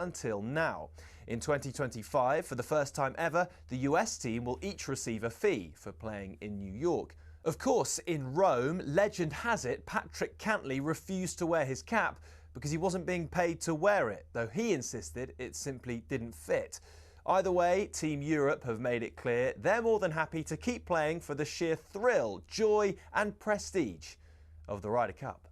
until now. In 2025, for the first time ever, the US team will each receive a fee for playing in New York. Of course, in Rome, legend has it Patrick Cantley refused to wear his cap because he wasn't being paid to wear it, though he insisted it simply didn't fit. Either way, Team Europe have made it clear they're more than happy to keep playing for the sheer thrill, joy and prestige of the Ryder Cup.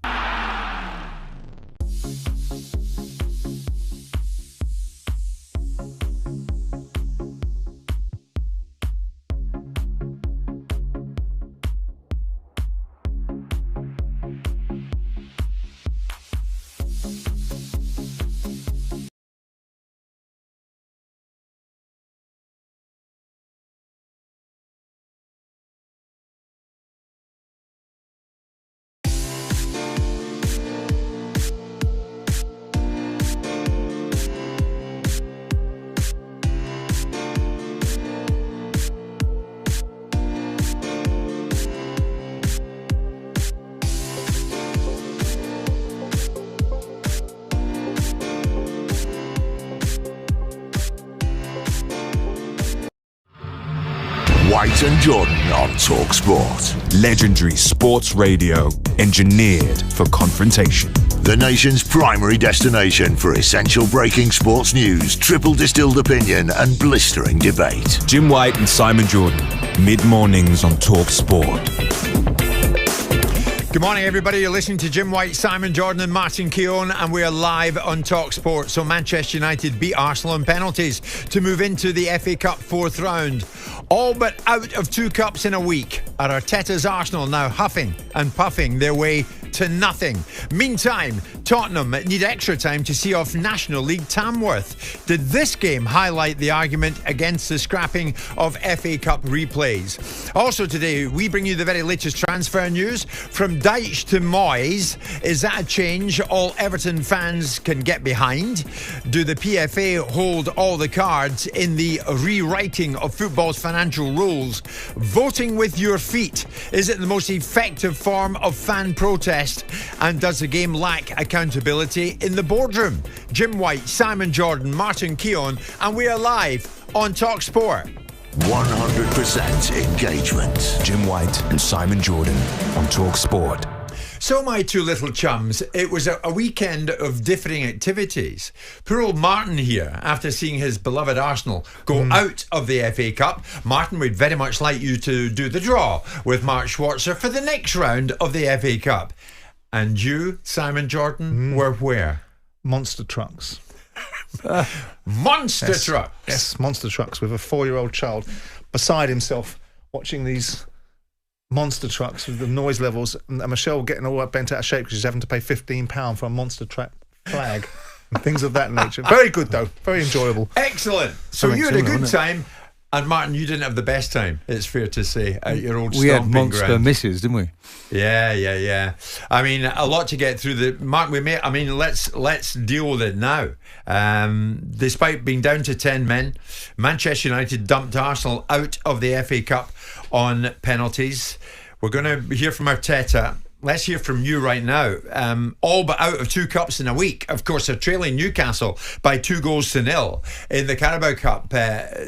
White and Jordan on talkSPORT. Legendary sports radio, engineered for confrontation. The nation's primary destination for essential breaking sports news, triple distilled opinion and blistering debate. Jim White and Simon Jordan, mid-mornings on talkSPORT. Good morning, everybody. You're listening to Jim White, Simon Jordan and Martin Keown, and we are live on talkSPORT. So Manchester United beat Arsenal on penalties to move into the FA Cup fourth round. All but out of 2 cups in a week. Are Arteta's Arsenal now huffing and puffing their way to nothing? Meantime, Tottenham need extra time to see off National League Tamworth. Did this game highlight the argument against the scrapping of FA Cup replays? Also today, we bring you the very latest transfer news. From Deitch to Moyes, is that a change all Everton fans can get behind? Do the PFA hold all the cards in the rewriting of football's financial rules? Voting with your feet, is it the most effective form of fan protest? And does the game lack accountability in the boardroom? Jim White, Simon Jordan, Martin Keown, and we are live on talkSPORT. 100% engagement. Jim White and Simon Jordan on talkSPORT. So my two little chums, it was a weekend of differing activities. Poor old Martin here, after seeing his beloved Arsenal go out of the FA Cup. Martin, we'd very much like you to do the draw with Mark Schwarzer for the next round of the FA Cup. And you, Simon Jordan, were where? Monster trucks. Monster trucks? Yes, monster trucks with a 4-year-old child beside himself watching these monster trucks with the noise levels, and Michelle getting all bent out of shape because she's having to pay £15 for a monster truck flag and things of that nature. Very good though, very enjoyable. Excellent. So Something you had a similar, good wasn't time, and Martin, you didn't have the best time, it's fair to say, at your old We had stomping monster ground. misses, didn't we? Yeah. I mean, a lot to get through. Let's deal with it now. Despite being down to 10 men, Manchester United dumped Arsenal out of the FA Cup on penalties. We're going to hear from Arteta. Let's hear from you right now. All but out of 2 cups in a week. Of course, they're trailing Newcastle by 2-0 in the Carabao Cup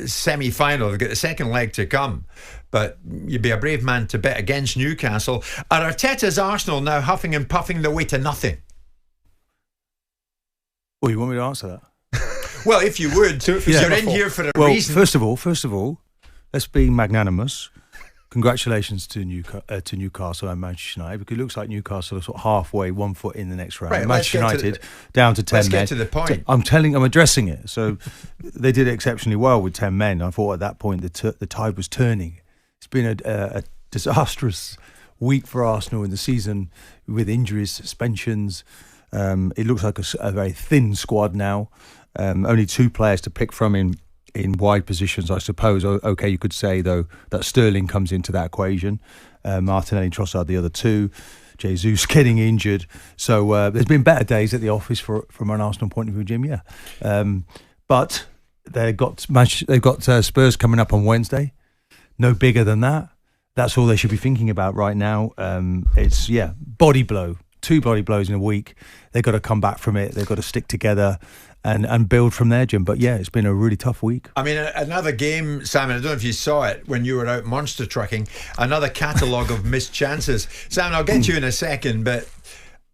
semi-final. They've got the second leg to come. But you'd be a brave man to bet against Newcastle. Are Arteta's Arsenal now huffing and puffing their way to nothing? Well, you want me to answer that? Well, if you would. You're in here for a reason. First of all, let's be magnanimous. Congratulations to Newcastle and Manchester United, because it looks like Newcastle are sort of halfway, 1 foot in the next round. Right, Manchester United down to 10 let's men. get to the point. I'm addressing it. So they did exceptionally well with 10 men. I thought at that point the tide was turning. It's been a disastrous week for Arsenal in the season with injuries, suspensions. It looks like a very thin squad now. Only 2 players to pick from in wide positions, I suppose. Okay, you could say, though, that Sterling comes into that equation. Martinelli and Trossard, the other 2. Jesus getting injured. So there's been better days at the office from an Arsenal point of view, Jim, yeah. But they've got Spurs coming up on Wednesday. No bigger than that. That's all they should be thinking about right now. It's, body blow. 2 body blows in a week. They've got to come back from it. They've got to stick together. and build from there, Jim. But yeah, it's been a really tough week. I mean, another game, Simon, I don't know if you saw it when you were out monster trucking, another catalogue of missed chances. Simon, I'll get to you in a second, but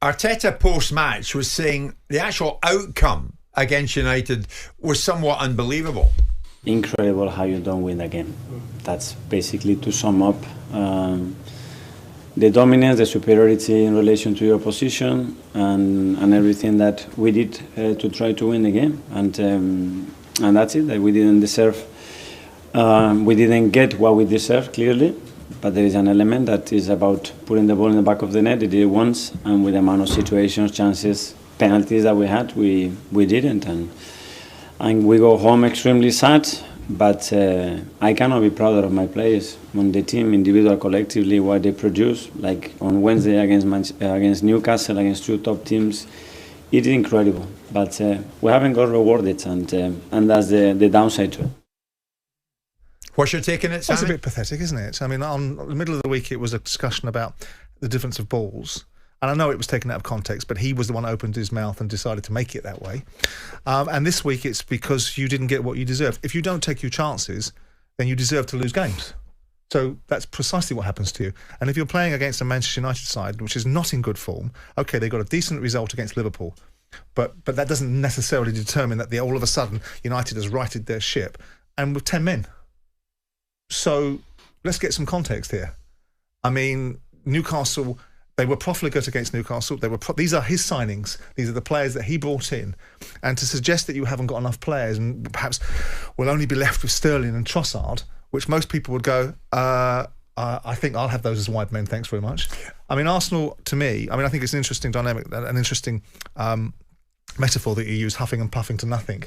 Arteta post-match was saying the actual outcome against United was somewhat unbelievable. Incredible how you don't win a game. That's basically, to sum up, the dominance, the superiority in relation to your position, and everything that we did to try to win the game, and that's it. That we didn't deserve, we didn't get what we deserved, clearly. But there is an element that is about putting the ball in the back of the net. They did it once, and with the amount of situations, chances, penalties that we had, we didn't, and we go home extremely sad. But I cannot be prouder of my players on the team, individual, collectively, what they produce. Like on Wednesday against Newcastle, against two top teams, it is incredible. But we haven't got rewarded, and that's the downside to it. What's your take on it, Simon? It's a bit pathetic, isn't it? I mean, on the middle of the week, it was a discussion about the difference of balls. And I know it was taken out of context, but he was the one who opened his mouth and decided to make it that way. And this week, it's because you didn't get what you deserved. If you don't take your chances, then you deserve to lose games. So that's precisely what happens to you. And if you're playing against a Manchester United side, which is not in good form, okay, they got a decent result against Liverpool, but that doesn't necessarily determine that all of a sudden United has righted their ship, and with 10 men. So let's get some context here. I mean, Newcastle, they were profligate against Newcastle. These are his signings. These are the players that he brought in. And to suggest that you haven't got enough players and perhaps will only be left with Sterling and Trossard, which most people would go, I think I'll have those as wide men, thanks very much. I mean, Arsenal, to me, I think it's an interesting dynamic, an interesting metaphor that you use, huffing and puffing to nothing.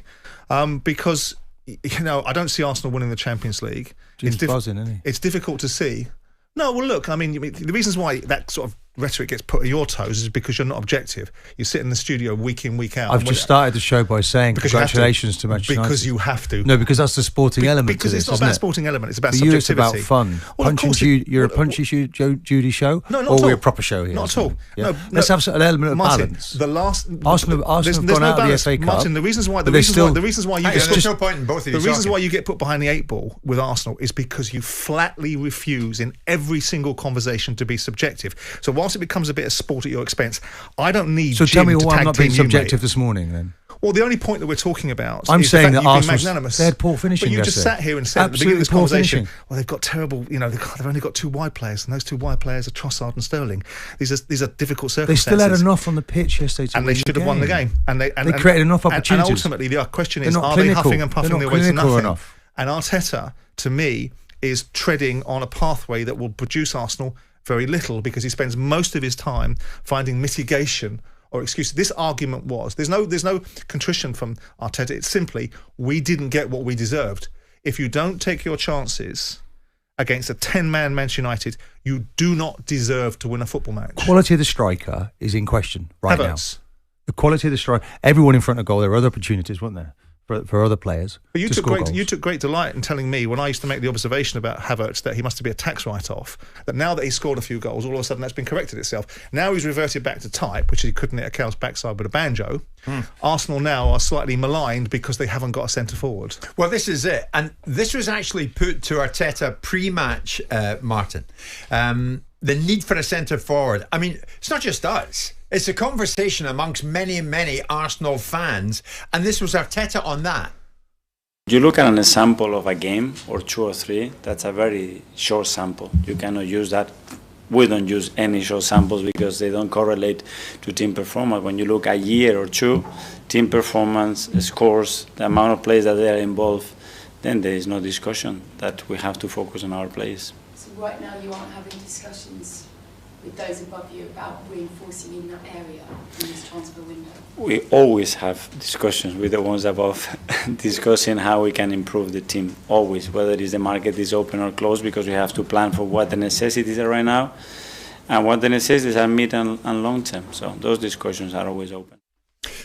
Because, I don't see Arsenal winning the Champions League. He's buzzing, isn't he? It's difficult to see. No, well, look, the reasons why that sort of rhetoric gets put on your toes is because you're not objective. You sit in the studio week in, week out. I've just started the show by saying congratulations to Manchester United. Because you have to. No, because that's the sporting element because to this, it's not isn't about it? sporting element, it's about For subjectivity. you, it's about fun. Well, you're a punchy Judy show? No, not or at all. we're a proper show here? Not at all. Yeah. No, Let's have an element of Martin, balance. Arsenal have gone out of the FA Cup. Martin, the reasons why you get put behind the eight ball with Arsenal is because you flatly refuse in every single conversation to be subjective. So whilst it becomes a bit of sport at your expense, I don't need So Jim tell me to why I'm tag not team being you, subjective mate. this morning then. Well, the only point that we're talking about I'm is saying the fact that you've been Arsenal's magnanimous. they had poor finishing But you just yesterday. sat here and said at the beginning of this Absolutely poor conversation, finishing. well, they've got terrible, they've only got two wide players, and those two wide players are Trossard and Sterling. These are difficult They circumstances. still had enough on the pitch yesterday to and they should have won the game. And they created enough opportunities. And ultimately, the question is, They're not are they clinical. huffing and puffing They're their not way to clinical nothing? enough. And Arteta, to me, is treading on a pathway that will produce Arsenal very little, because he spends most of his time finding mitigation or excuses. This argument was, there's no contrition from Arteta. It's simply, we didn't get what we deserved. If you don't take your chances against a 10-man Manchester United, you do not deserve to win a football match. Quality of the striker is in question right Havertz. now. The quality of the striker, everyone in front of goal, there were other opportunities, weren't there, for other players. But you to score goals. took great delight in telling me, when I used to make the observation about Havertz that he must be a tax write-off, that now that he's scored a few goals, all of a sudden that's been corrected itself. Now he's reverted back to type, which he couldn't hit a cow's backside with a banjo. Arsenal now are slightly maligned because they haven't got a centre forward. Well, this is it. And this was actually put to Arteta pre-match, Martin. The need for a centre forward. I mean, it's not just us. It's a conversation amongst many, many Arsenal fans. And this was Arteta on that. You look at an example of a game or two or three, that's a very short sample. You cannot use that. We don't use any short samples because they don't correlate to team performance. When you look a year or two, team performance, scores, the amount of players that they are involved, then there is no discussion that we have to focus on our players. So right now you aren't having discussions with those above you about reinforcing in that area in this transfer window? We always have discussions with the ones above, discussing how we can improve the team, always, whether it is the market is open or closed, because we have to plan for what the necessities are right now and what the necessities are mid and long term. So those discussions are always open.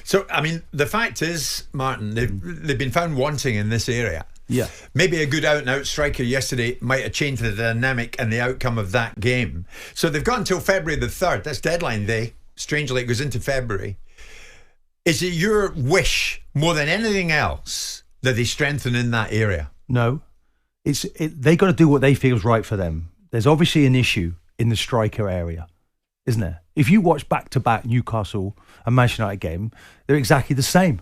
So, I mean, the fact is, Martin, they've been found wanting in this area. Yeah. Maybe a good out-and-out striker yesterday might have changed the dynamic and the outcome of that game. So they've got until February the 3rd. That's deadline day. Strangely, it goes into February. Is it your wish more than anything else that they strengthen in that area? No. They got to do what they feel is right for them. There's obviously an issue in the striker area, isn't there? If you watch back-to-back Newcastle and Manchester United game, they're exactly the same.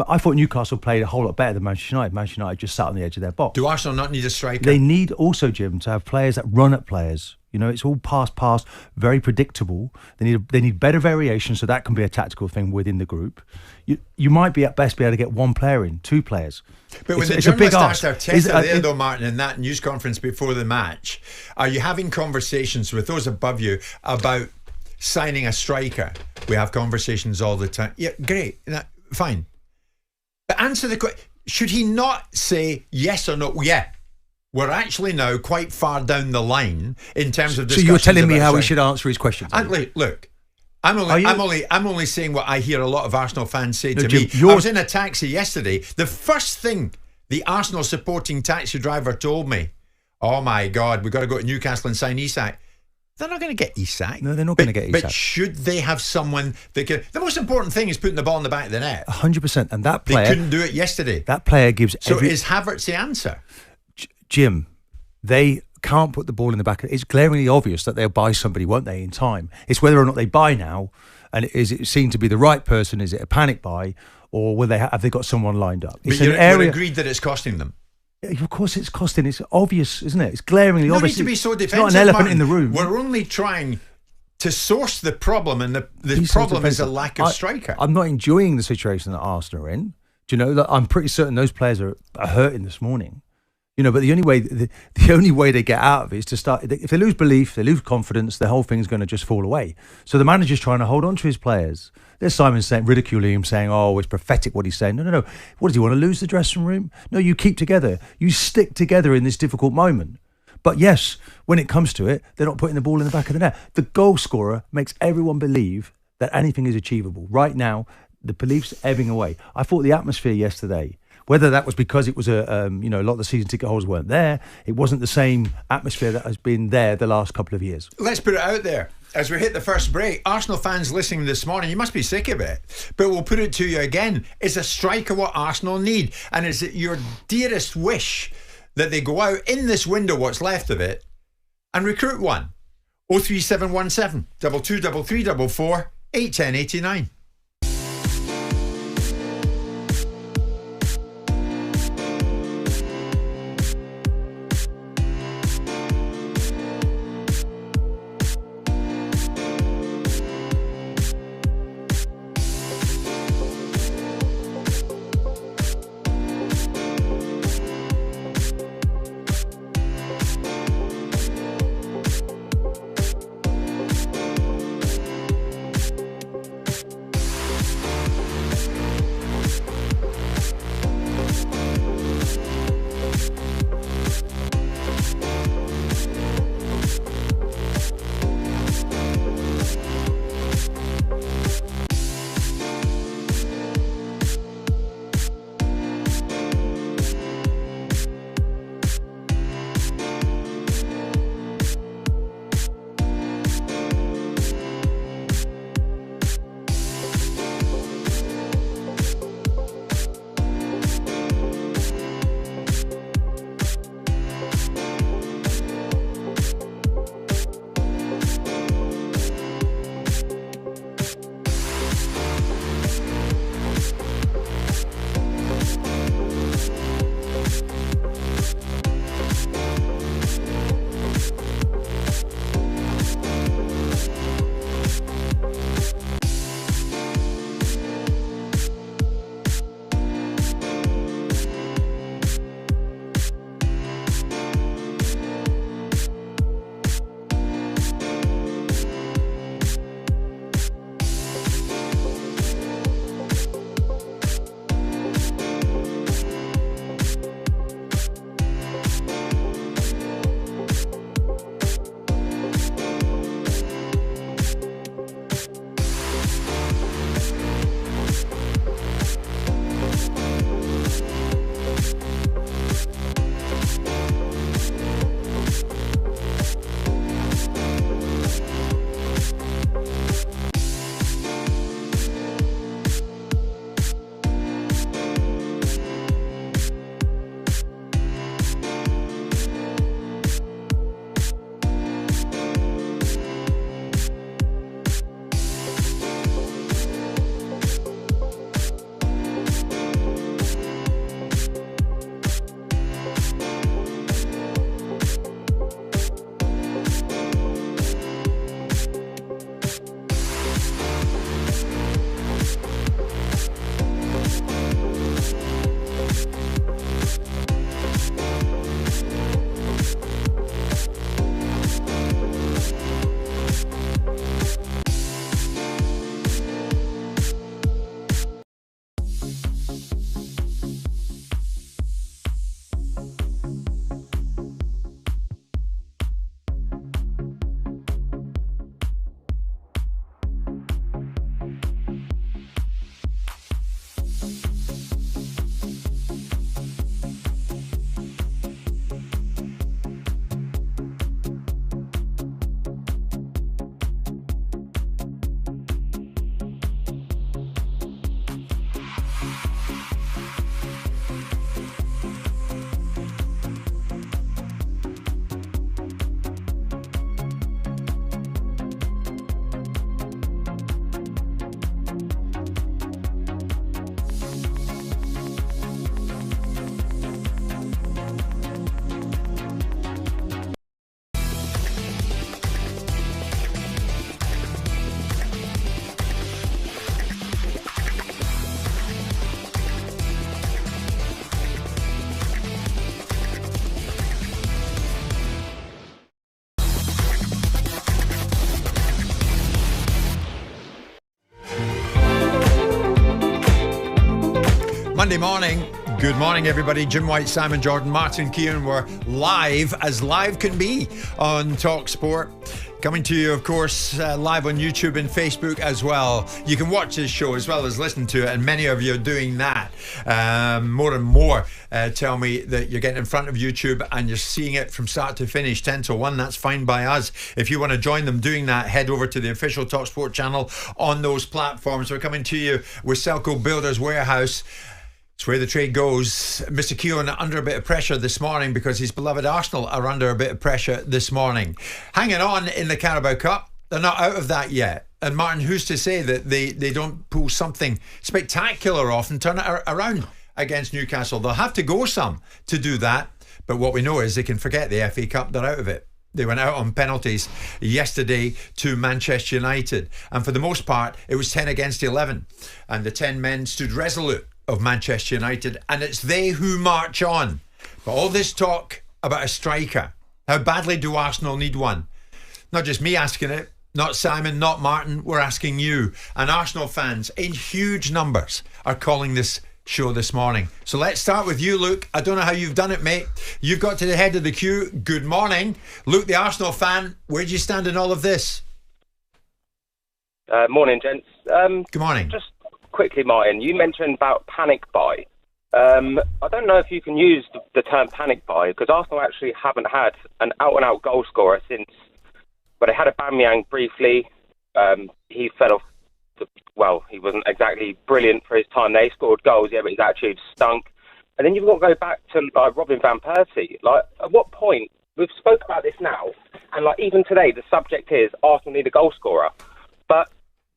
I thought Newcastle played a whole lot better than Manchester United. Manchester United just sat on the edge of their box. Do Arsenal not need a striker? They need also, Jim, to have players that run at players. You know, it's all pass, very predictable. They need better variation, so that can be a tactical thing within the group. You might be at best be able to get one player in, two players. But when the journalist asked Arteta there, though, Martin, in that news conference before the match, are you having conversations with those above you about signing a striker? We have conversations all the time. Yeah, great, fine. But answer the question, should he not say yes or no? Yeah. We're actually now quite far down the line in terms of discussions. So you're telling me how we should answer his questions? Look, I'm only saying what I hear a lot of Arsenal fans say to Jim, me. I was in a taxi yesterday. The first thing the Arsenal supporting taxi driver told me, oh my God, we've got to go to Newcastle and sign Isak. They're not going to get Isak. No, they're not going to get Isak. But should they have someone that can... The most important thing is putting the ball in the back of the net. 100%. And that player... They couldn't do it yesterday. That player gives... So is Havertz the answer? Jim, they can't put the ball in the back. It's glaringly obvious that they'll buy somebody, won't they, in time? It's whether or not they buy now, and is it seen to be the right person? Is it a panic buy, or will they have they got someone lined up? But you're agreed that it's costing them. Of course, it's costing. It's obvious, isn't it? It's glaringly obvious. No need to be so defensive. It's not an elephant Martin. in the room. We're only trying to source the problem, and the problem is a lack of striker. I'm not enjoying the situation that Arsenal are in. Do you know that I'm pretty certain those players are hurting this morning. You know, but the only way they get out of it is to start. If they lose belief, they lose confidence, the whole thing's going to just fall away. So the manager's trying to hold on to his players. There's Simon ridiculing him, saying, "Oh, it's pathetic what he's saying." No. What does he want to lose the dressing room? No, you keep together. You stick together in this difficult moment. But yes, when it comes to it, they're not putting the ball in the back of the net. The goal scorer makes everyone believe that anything is achievable. Right now, the belief's ebbing away. I thought the atmosphere yesterday. Whether that was because it was a lot of the season ticket holders weren't there, it wasn't the same atmosphere that has been there the last couple of years. Let's put it out there. As we hit the first break, Arsenal fans listening this morning, you must be sick of it, but we'll put it to you again. Is a striker what Arsenal need? And is it your dearest wish that they go out in this window, what's left of it, and recruit one? 03717 223344 81089. Monday morning. Good morning, everybody. Jim White, Simon Jordan, Martin Keown. We're live as live can be on talkSPORT. Coming to you, of course, live on YouTube and Facebook as well. You can watch this show as well as listen to it, and many of you are doing that. More and more tell me that you're getting in front of YouTube and you're seeing it from start to finish, 10 to 1. That's fine by us. If you want to join them doing that, head over to the official talkSPORT channel on those platforms. We're coming to you with Selco Builders Warehouse. It's where the trade goes. Mr. Keown under a bit of pressure this morning because his beloved Arsenal are under a bit of pressure this morning. Hanging on in the Carabao Cup. They're not out of that yet. And Martin, who's to say that they don't pull something spectacular off and turn it around against Newcastle? They'll have to go some to do that. But what we know is they can forget the FA Cup. They're out of it. They went out on penalties yesterday to Manchester United. And for the most part, it was 10 against 11. And the 10 men stood resolute of Manchester United, and it's they who march on. But all this talk about a striker, how badly do Arsenal need one? Not just me asking it, not Simon, not Martin, we're asking you. And Arsenal fans in huge numbers are calling this show this morning. So let's start with you, Luke. I don't know how you've done it, mate. You've got to the head of the queue. Good morning. Luke, the Arsenal fan, where do you stand in all of this? Morning, gents. Good morning. Just quickly, Martin, you mentioned about panic buy. I don't know if you can use the term panic buy because Arsenal actually haven't had an out-and-out goal scorer since, but they had Aubameyang briefly. He fell off. Well, he wasn't exactly brilliant for his time. They scored goals, yeah, but his attitude stunk. And then you've got to go back to Robin van Persie. Like, at what point, we've spoke about this now, and like even today, the subject is Arsenal need a goal scorer. But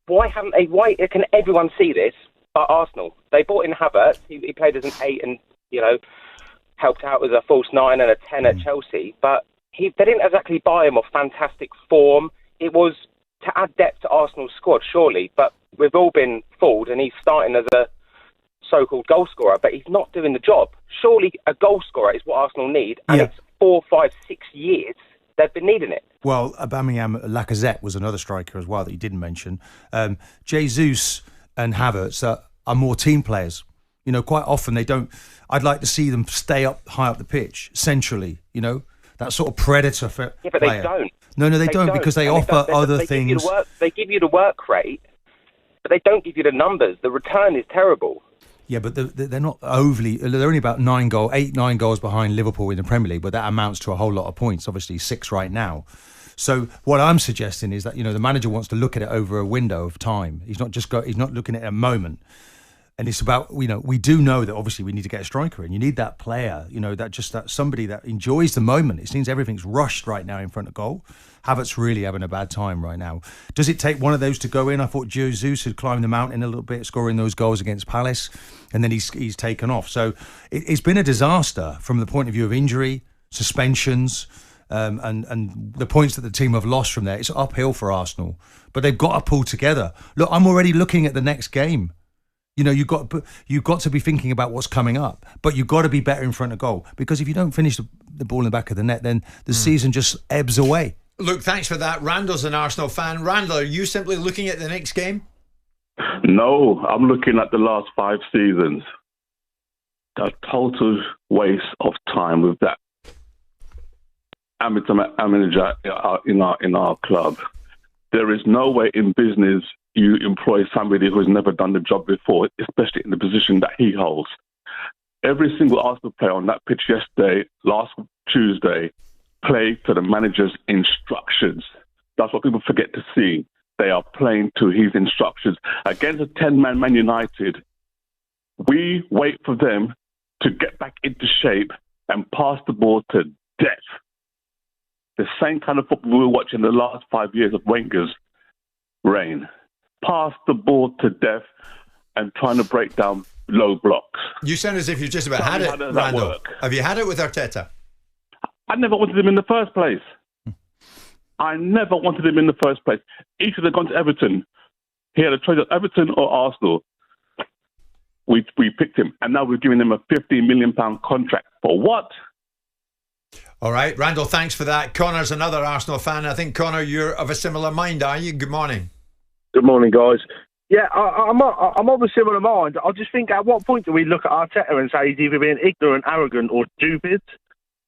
why haven't they? Why can everyone see this? But Arsenal, they bought in Havertz. He played as an 8 and helped out as a false 9 and a 10 at Chelsea. But they didn't exactly buy him off fantastic form. It was to add depth to Arsenal's squad, surely. But we've all been fooled, and he's starting as a so-called goal scorer, but he's not doing the job. Surely a goal scorer is what Arsenal need, and it's 4, 5, 6 years they've been needing it. Well, Aubameyang, Lacazette was another striker as well that you didn't mention. Jesus and Havertz are more team players. You know, quite often they don't. I'd like to see them stay up high up the pitch centrally. You know, that sort of predator player. Yeah, but they don't. No, they don't because they offer other things. They give you the work rate, but they don't give you the numbers. The return is terrible. Yeah, but they're not overly. They're only about 9 goals behind Liverpool in the Premier League, but that amounts to a whole lot of points. Obviously, 6 right now. So what I'm suggesting is that the manager wants to look at it over a window of time. He's not looking at it a moment. And it's about, we do know that obviously we need to get a striker in. You need that player, that somebody that enjoys the moment. It seems everything's rushed right now in front of goal. Havertz really having a bad time right now. Does it take one of those to go in? I thought Jesus had climbed the mountain a little bit, scoring those goals against Palace, and then he's taken off. So it's been a disaster from the point of view of injury, suspensions, and the points that the team have lost from there. It's uphill for Arsenal, but they've got to pull together. Look, I'm already looking at the next game. You've got to be thinking about what's coming up, but you've got to be better in front of goal, because if you don't finish the ball in the back of the net, then the season just ebbs away. Look, thanks for that. Randall's an Arsenal fan. Randall, are you simply looking at the next game? No, I'm looking at the last 5 seasons. A total waste of time with that amateur manager in our club. There is no way in business you employ somebody who has never done the job before, especially in the position that he holds. Every single Arsenal player on that pitch yesterday, last Tuesday, played to the manager's instructions. That's what people forget to see. They are playing to his instructions. Against a 10-man Man United, we wait for them to get back into shape and pass the ball to death. The same kind of football we were watching the last 5 years of Wenger's reign. Pass the ball to death and trying to break down low blocks. You sound as if you've just about had it, Randall. Have you had it with Arteta? I never wanted him in the first place. I never wanted him in the first place. He should have gone to Everton. He had a choice of Everton or Arsenal. We picked him, and now we're giving him a £15 million contract. For what? All right, Randall, thanks for that. Connor's another Arsenal fan. I think, Connor, you're of a similar mind, are you? Good morning. Good morning, guys. Yeah, I'm obviously on the mind. I just think, at what point do we look at Arteta and say he's either being ignorant, arrogant, or stupid?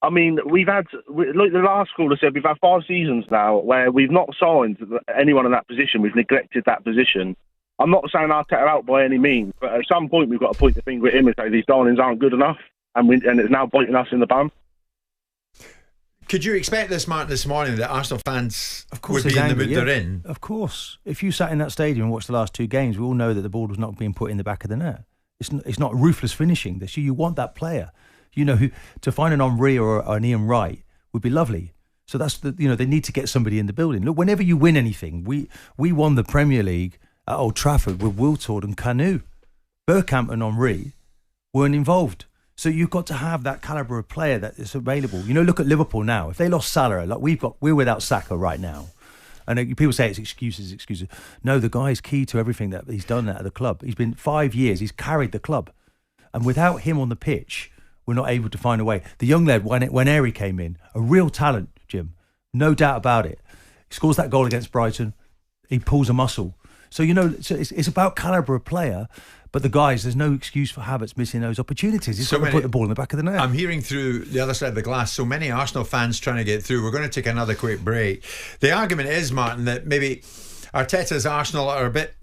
I mean, like the last caller said, we've had 5 seasons now where we've not signed anyone in that position. We've neglected that position. I'm not saying Arteta out by any means, but at some point we've got to point the finger at him and say these signings aren't good enough, and it's now biting us in the bum. Could you expect this, Martin, this morning that Arsenal fans would be in the mood they're in? Of course. If you sat in that stadium and watched the last 2 games, we all know that the ball was not being put in the back of the net. It's not ruthless finishing. You want that player. Who to find an Henry or an Ian Wright would be lovely. So that's they need to get somebody in the building. Look, whenever you win anything, we won the Premier League at Old Trafford with Wiltord and Kanu. Bergkamp and Henry weren't involved. So you've got to have that calibre of player that is available. Look at Liverpool now. If they lost Salah, like we're without Saka right now. And people say it's excuses. No, the guy is key to everything that he's done at the club. He's been 5 years. He's carried the club. And without him on the pitch, we're not able to find a way. The young lad, when Airy came in, a real talent, Jim. No doubt about it. He scores that goal against Brighton. He pulls a muscle. So, it's about calibre of player. But the guys, there's no excuse for Havertz missing those opportunities. He's got to put the ball in the back of the net. I'm hearing through the other side of the glass so many Arsenal fans trying to get through. We're going to take another quick break. The argument is, Martin, that maybe Arteta's Arsenal are a bit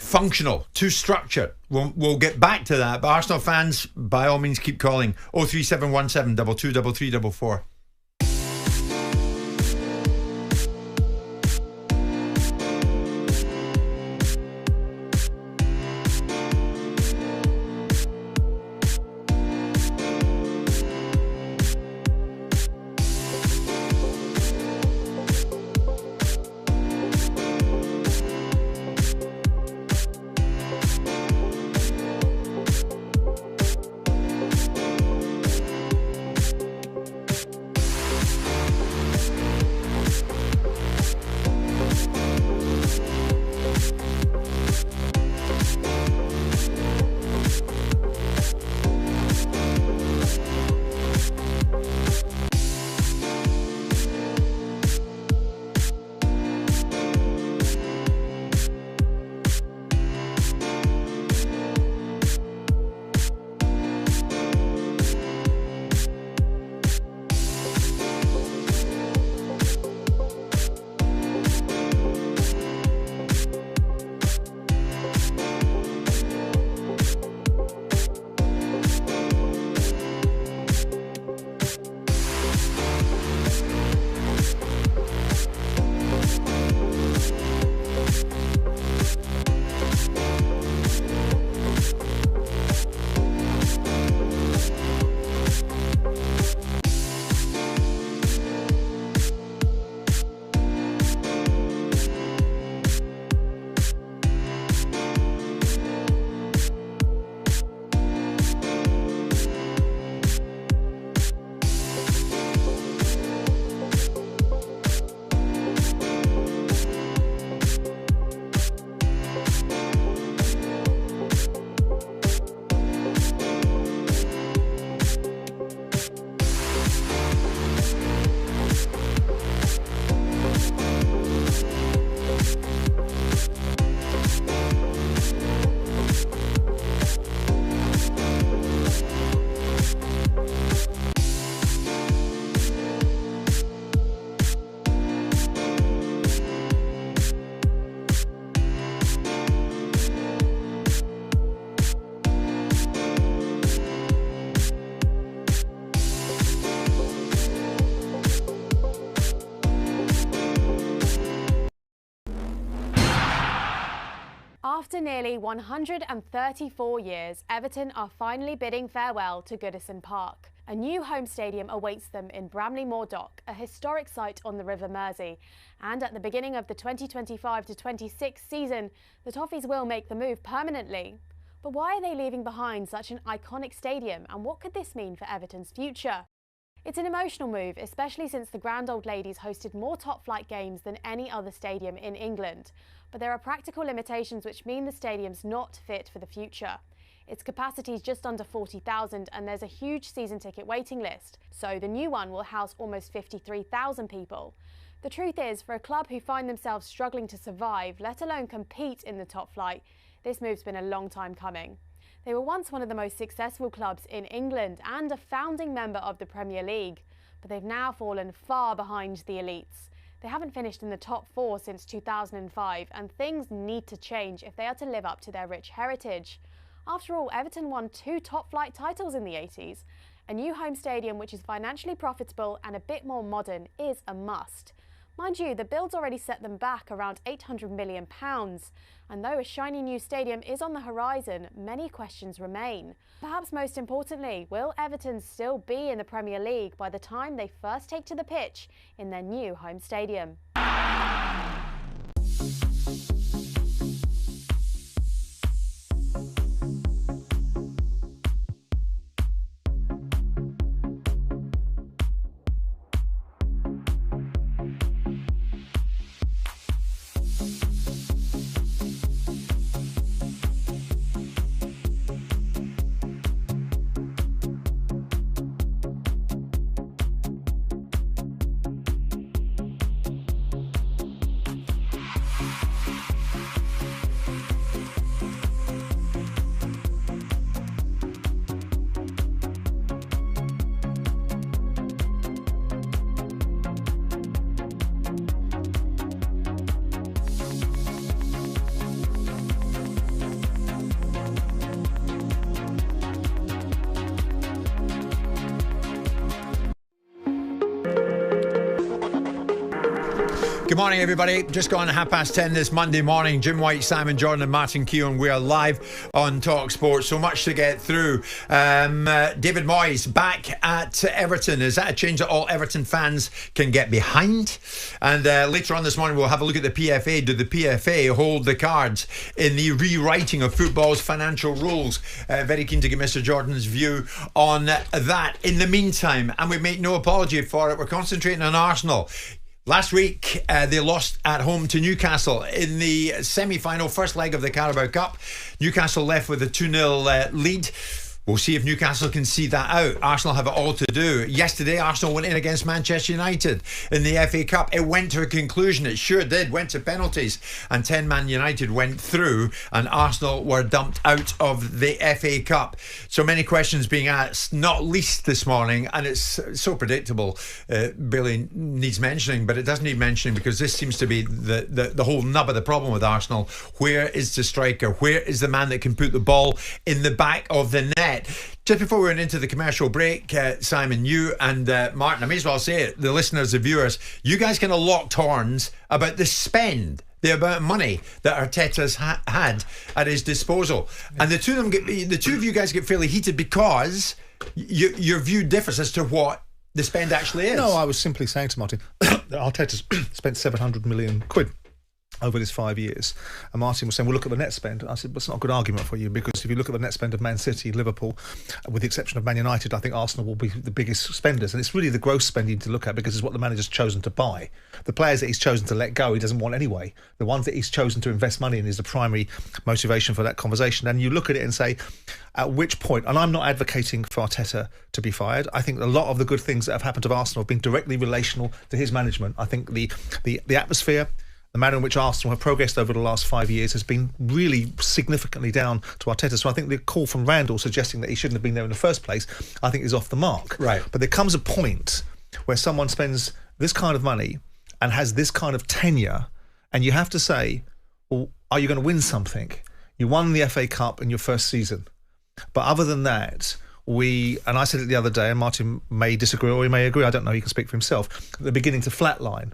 functional, too structured. We'll get back to that. But Arsenal fans, by all means, keep calling 03717 223344. After nearly 134 years, Everton are finally bidding farewell to Goodison Park. A new home stadium awaits them in Bramley Moor Dock, a historic site on the River Mersey. And at the beginning of the 2025-26 season, the Toffees will make the move permanently. But why are they leaving behind such an iconic stadium, and what could this mean for Everton's future? It's an emotional move, especially since the Grand Old Ladies hosted more top-flight games than any other stadium in England. But there are practical limitations which mean the stadium's not fit for the future. Its capacity is just under 40,000 and there's a huge season ticket waiting list, so the new one will house almost 53,000 people. The truth is, for a club who find themselves struggling to survive, let alone compete in the top flight, this move's been a long time coming. They were once one of the most successful clubs in England and a founding member of the Premier League, but they've now fallen far behind the elites. They haven't finished in the top 4 since 2005, and things need to change if they are to live up to their rich heritage. After all, Everton won 2 top-flight titles in the 80s. A new home stadium which is financially profitable and a bit more modern is a must. Mind you, the build's already set them back around £800 million, and though a shiny new stadium is on the horizon, many questions remain. Perhaps most importantly, will Everton still be in the Premier League by the time they first take to the pitch in their new home stadium? Good morning, everybody. Just gone 10:30 this Monday morning. Jim White, Simon Jordan and Martin Keown. We are live on talkSPORT. So much to get through. David Moyes back at Everton. Is that a change that all Everton fans can get behind? And later on this morning, we'll have a look at the PFA. Do the PFA hold the cards in the rewriting of football's financial rules? Very keen to get Mr. Jordan's view on that. In the meantime, and we make no apology for it, we're concentrating on Arsenal. Last week, they lost at home to Newcastle in the semi-final, first leg of the Carabao Cup. Newcastle left with a 2-0 lead. We'll see if Newcastle can see that out. Arsenal have it all to do. Yesterday, Arsenal went in against Manchester United in the FA Cup. It went to a conclusion. It sure did. Went to penalties. And 10 Man United went through and Arsenal were dumped out of the FA Cup. So many questions being asked, not least this morning. And it's so predictable. Barely needs mentioning, but it doesn't need mentioning because this seems to be the whole nub of the problem with Arsenal. Where is the striker? Where is the man that can put the ball in the back of the net? Just before we went into the commercial break, Simon, you and Martin, I may as well say it, the listeners, the viewers, you guys kind of locked horns about the spend, the amount of money that Arteta's had at his disposal. And the two of you guys get fairly heated because your view differs as to what the spend actually is. No, I was simply saying to Martin that Arteta's spent 700 million quid over this 5 years. And Martin was saying, well, look at the net spend. I said, that's not a good argument for you because if you look at the net spend of Man City, Liverpool, with the exception of Man United, I think Arsenal will be the biggest spenders. And it's really the gross spending to look at because it's what the manager's chosen to buy. The players that he's chosen to let go, he doesn't want anyway. The ones that he's chosen to invest money in is the primary motivation for that conversation. And you look at it and say, at which point, and I'm not advocating for Arteta to be fired. I think a lot of the good things that have happened to Arsenal have been directly relational to his management. I think the atmosphere, the manner in which Arsenal have progressed over the last 5 years has been really significantly down to Arteta. So I think the call from Randall suggesting that he shouldn't have been there in the first place, I think is off the mark. Right. But there comes a point where someone spends this kind of money and has this kind of tenure, and you have to say, well, are you going to win something? You won the FA Cup in your first season. But other than that, and I said it the other day, and Martin may disagree or he may agree, I don't know, he can speak for himself, they're beginning to flatline.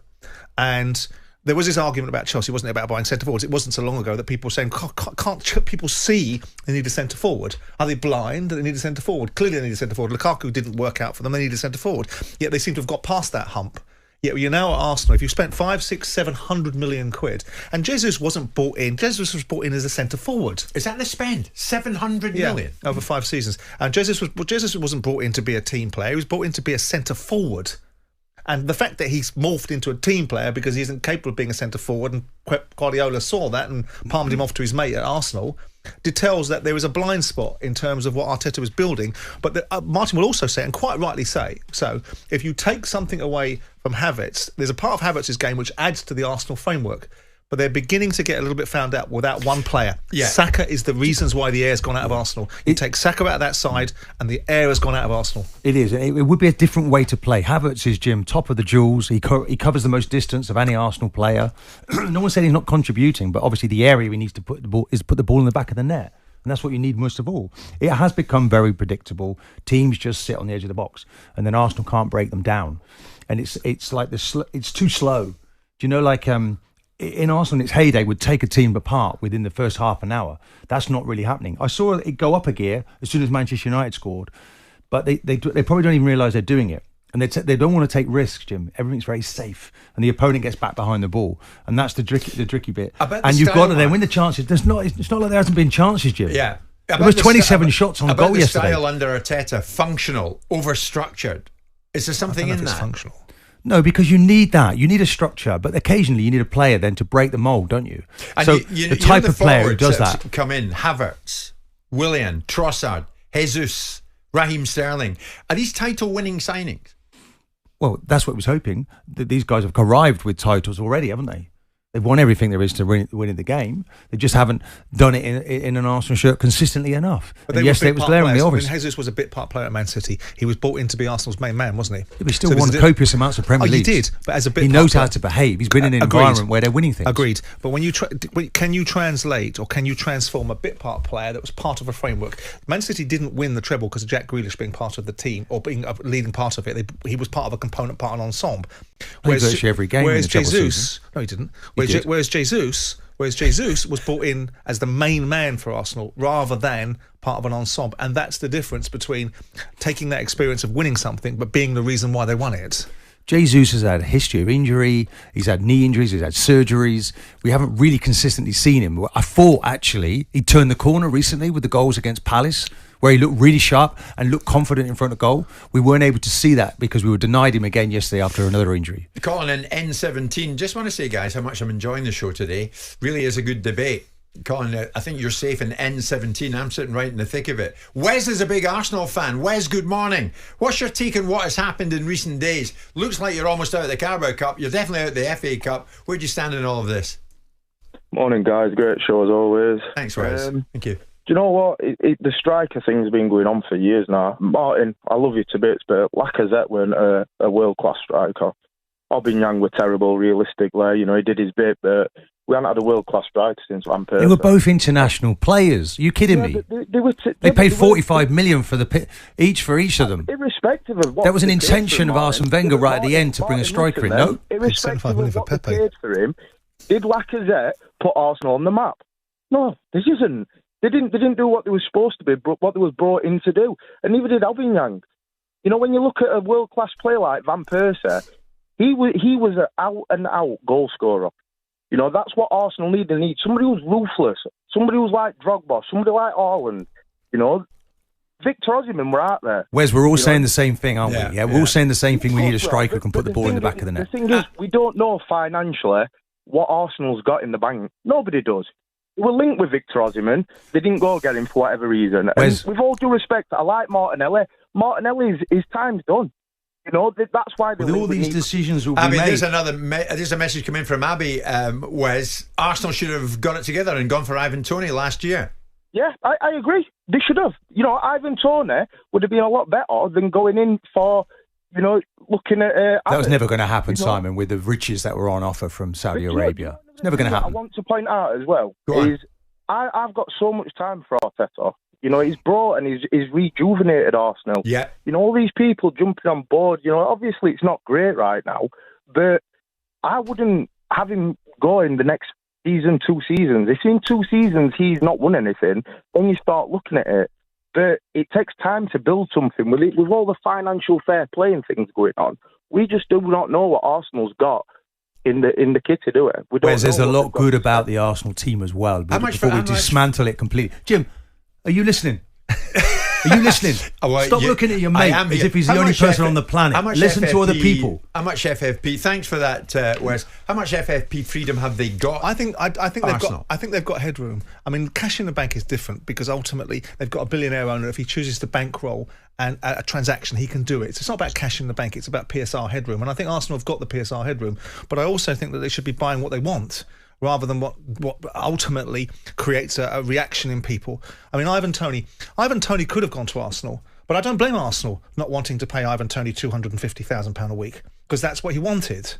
And there was this argument about Chelsea, wasn't it, about buying centre forwards? It wasn't so long ago that people were saying, can't people see they need a centre forward? Are they blind that they need a centre forward? Clearly they need a centre forward. Lukaku didn't work out for them, they need a centre forward. Yet they seem to have got past that hump. Yet you're now at Arsenal. If you spent 500, 600, 700 million quid, and Jesus wasn't bought in. Jesus was bought in as a centre forward. Is that the spend? 700 million over 5 seasons. And Jesus wasn't brought in to be a team player. He was brought in to be a centre forward. And the fact that he's morphed into a team player because he isn't capable of being a centre forward, and Pep Guardiola saw that and palmed him off to his mate at Arsenal, details that there was a blind spot in terms of what Arteta was building. But Martin will also say, and quite rightly say, so if you take something away from Havertz, there's a part of Havertz's game which adds to the Arsenal framework. But they're beginning to get a little bit found out without one player. Yeah. Saka is the reasons why the air's gone out of Arsenal. You take Saka out of that side and the air has gone out of Arsenal. It is. It would be a different way to play. Havertz is, Jim, top of the jewels. He covers the most distance of any Arsenal player. No one said he's not contributing, but obviously the area he needs to put the ball in the back of the net. And that's what you need most of all. It has become very predictable. Teams just sit on the edge of the box, and then Arsenal can't break them down. And it's like it's too slow. Do you know, like in Arsenal in its heyday, would take a team apart within the first half an hour. That's not really happening. I saw it go up a gear as soon as Manchester United scored, but they probably don't even realise they're doing it. And they don't want to take risks, Jim. Everything's very safe, and the opponent gets back behind the ball, and that's the tricky bit. And you've got to then win the chances. It's not like there hasn't been chances, Jim. Yeah, there was 27 shots on goal yesterday. Style under Arteta, functional, over-structured. Is there something in that? Functional. No, because you need that. You need a structure, but occasionally you need a player then to break the mould, don't you? And so the type of player who does that come in: Havertz, Willian, Trossard, Jesus, Raheem Sterling. Are these title-winning signings? Well, that's what I was hoping. These guys have arrived with titles already, haven't they? They've won everything there is to win the game. They just haven't done it in an Arsenal shirt consistently enough. But yesterday it was glaringly obvious. Jesus was a bit part player at Man City. He was brought in to be Arsenal's main man, wasn't he? He still won copious amounts of Premier League. He did, but as a bit he knows how to behave. He's been in an environment where they're winning things. Agreed. But when you can you translate or can you transform a bit part player that was part of a framework? Man City didn't win the treble because of Jack Grealish being part of the team or being a leading part of it. He was part of a component, part of an ensemble. Virtually every game. Whereas Jesus, no, he didn't. Whereas Jesus was brought in as the main man for Arsenal rather than part of an ensemble. And that's the difference between taking that experience of winning something but being the reason why they won it. Jesus has had a history of injury. He's had knee injuries. He's had surgeries. We haven't really consistently seen him. I thought, actually, he turned the corner recently with the goals against Palace, where he looked really sharp and looked confident in front of goal. We weren't able to see that because we were denied him again yesterday after another injury. Calling in N17. Just want to say, guys, how much I'm enjoying the show today. Really is a good debate. Colin, I think you're safe in N17. I'm sitting right in the thick of it. Wes is a big Arsenal fan. Wes, good morning. What's your take on what has happened in recent days? Looks like you're almost out of the Carabao Cup. You're definitely out of the FA Cup. Where do you stand in all of this? Morning, guys. Great show as always. Thanks, Wes. Thank you. Do you know what? The striker thing's been going on for years now. Martin, I love you to bits, but Lacazette weren't a world-class striker. Aubameyang were terrible, realistically. You know, he did his bit, but we haven't had a world-class striker since Van Persie. They were both international players. Are you kidding me? They paid 45 million for each of them. Irrespective of what... That was an intention of Arsene Wenger right at the end to bring a striker in, no? Irrespective of what they paid for him, did Lacazette put Arsenal on the map? No, this isn't. They didn't do what they were supposed to be, what they was brought in to do. And neither did Aubameyang. You know, when you look at a world-class player like Van Persie, he was an out-and-out goal scorer. You know, that's what Arsenal need. They need somebody who's ruthless, somebody who's like Drogba, somebody like Haaland. You know, Victor Osimhen were out there. Wes, we're all saying the same thing, aren't we? Yeah, we're all saying the same thing. We need a striker who can put the ball in the back of the net. The thing is, we don't know financially what Arsenal's got in the bank. Nobody does. We were linked with Victor Osimhen. They didn't go get him for whatever reason. And with all due respect, I like Martinelli. Martinelli, his time's done. You know, that's why... With all these decisions will be made. There's a message coming from Abby, Wes. Arsenal should have got it together and gone for Ivan Toney last year. Yeah, I agree. They should have. You know, Ivan Toney would have been a lot better than going in for, you know, looking at... that was never going to happen, Simon, with the riches that were on offer from Saudi Arabia. It's never going to happen. I want to point out as well is I've got so much time for Arteta. You know, he's brought and he's rejuvenated Arsenal. Yeah. You know, all these people jumping on board, you know, obviously it's not great right now, but I wouldn't have him go in the next season, 2 seasons. If in 2 seasons he's not won anything, then you start looking at it. But it takes time to build something. With all the financial fair play and things going on, we just do not know what Arsenal's got in the kit to do it. There's a lot good about the Arsenal team as well. Before we dismantle it completely. Jim, are you listening? Are you listening? Stop looking at your mate as if he's the only person on the planet. Listen to other people. How much FFP? Thanks for that, Wes. How much FFP freedom have they got? I think they've got headroom. I mean, cash in the bank is different because ultimately they've got a billionaire owner. If he chooses to bankroll and a transaction, he can do it. It's not about cash in the bank. It's about PSR headroom. And I think Arsenal have got the PSR headroom. But I also think that they should be buying what they want, rather than what ultimately creates a reaction in people. I mean, Ivan Toney could have gone to Arsenal, but I don't blame Arsenal not wanting to pay Ivan Toney £250,000 a week, because that's what he wanted.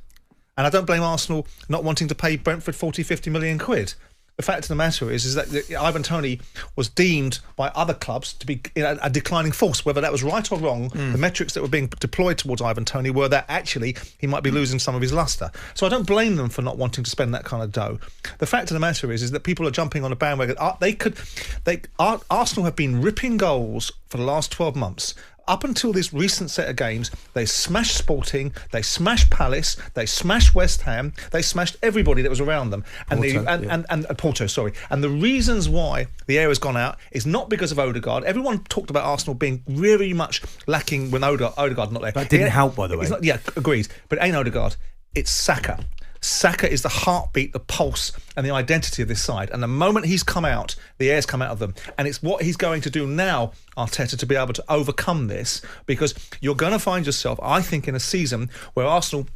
And I don't blame Arsenal not wanting to pay Brentford 40-50 million quid. The fact of the matter is that Ivan Toney was deemed by other clubs to be a declining force. Whether that was right or wrong, the metrics that were being deployed towards Ivan Toney were that actually he might be losing some of his lustre. So I don't blame them for not wanting to spend that kind of dough. The fact of the matter is that people are jumping on a bandwagon. Arsenal have been ripping goals for the last 12 months. Up until this recent set of games, they smashed Sporting, they smashed Palace, they smashed West Ham, they smashed everybody that was around them, and Porto. And the reasons why the air has gone out is not because of Odegaard. Everyone talked about Arsenal being very much lacking when Odegaard not there. That didn't help, by the way. Agreed. But it ain't Odegaard. It's Saka. Saka is the heartbeat, the pulse, and the identity of this side. And the moment he's come out, the air's come out of them. And it's what he's going to do now, Arteta, to be able to overcome this, because you're going to find yourself, I think, in a season where Arsenal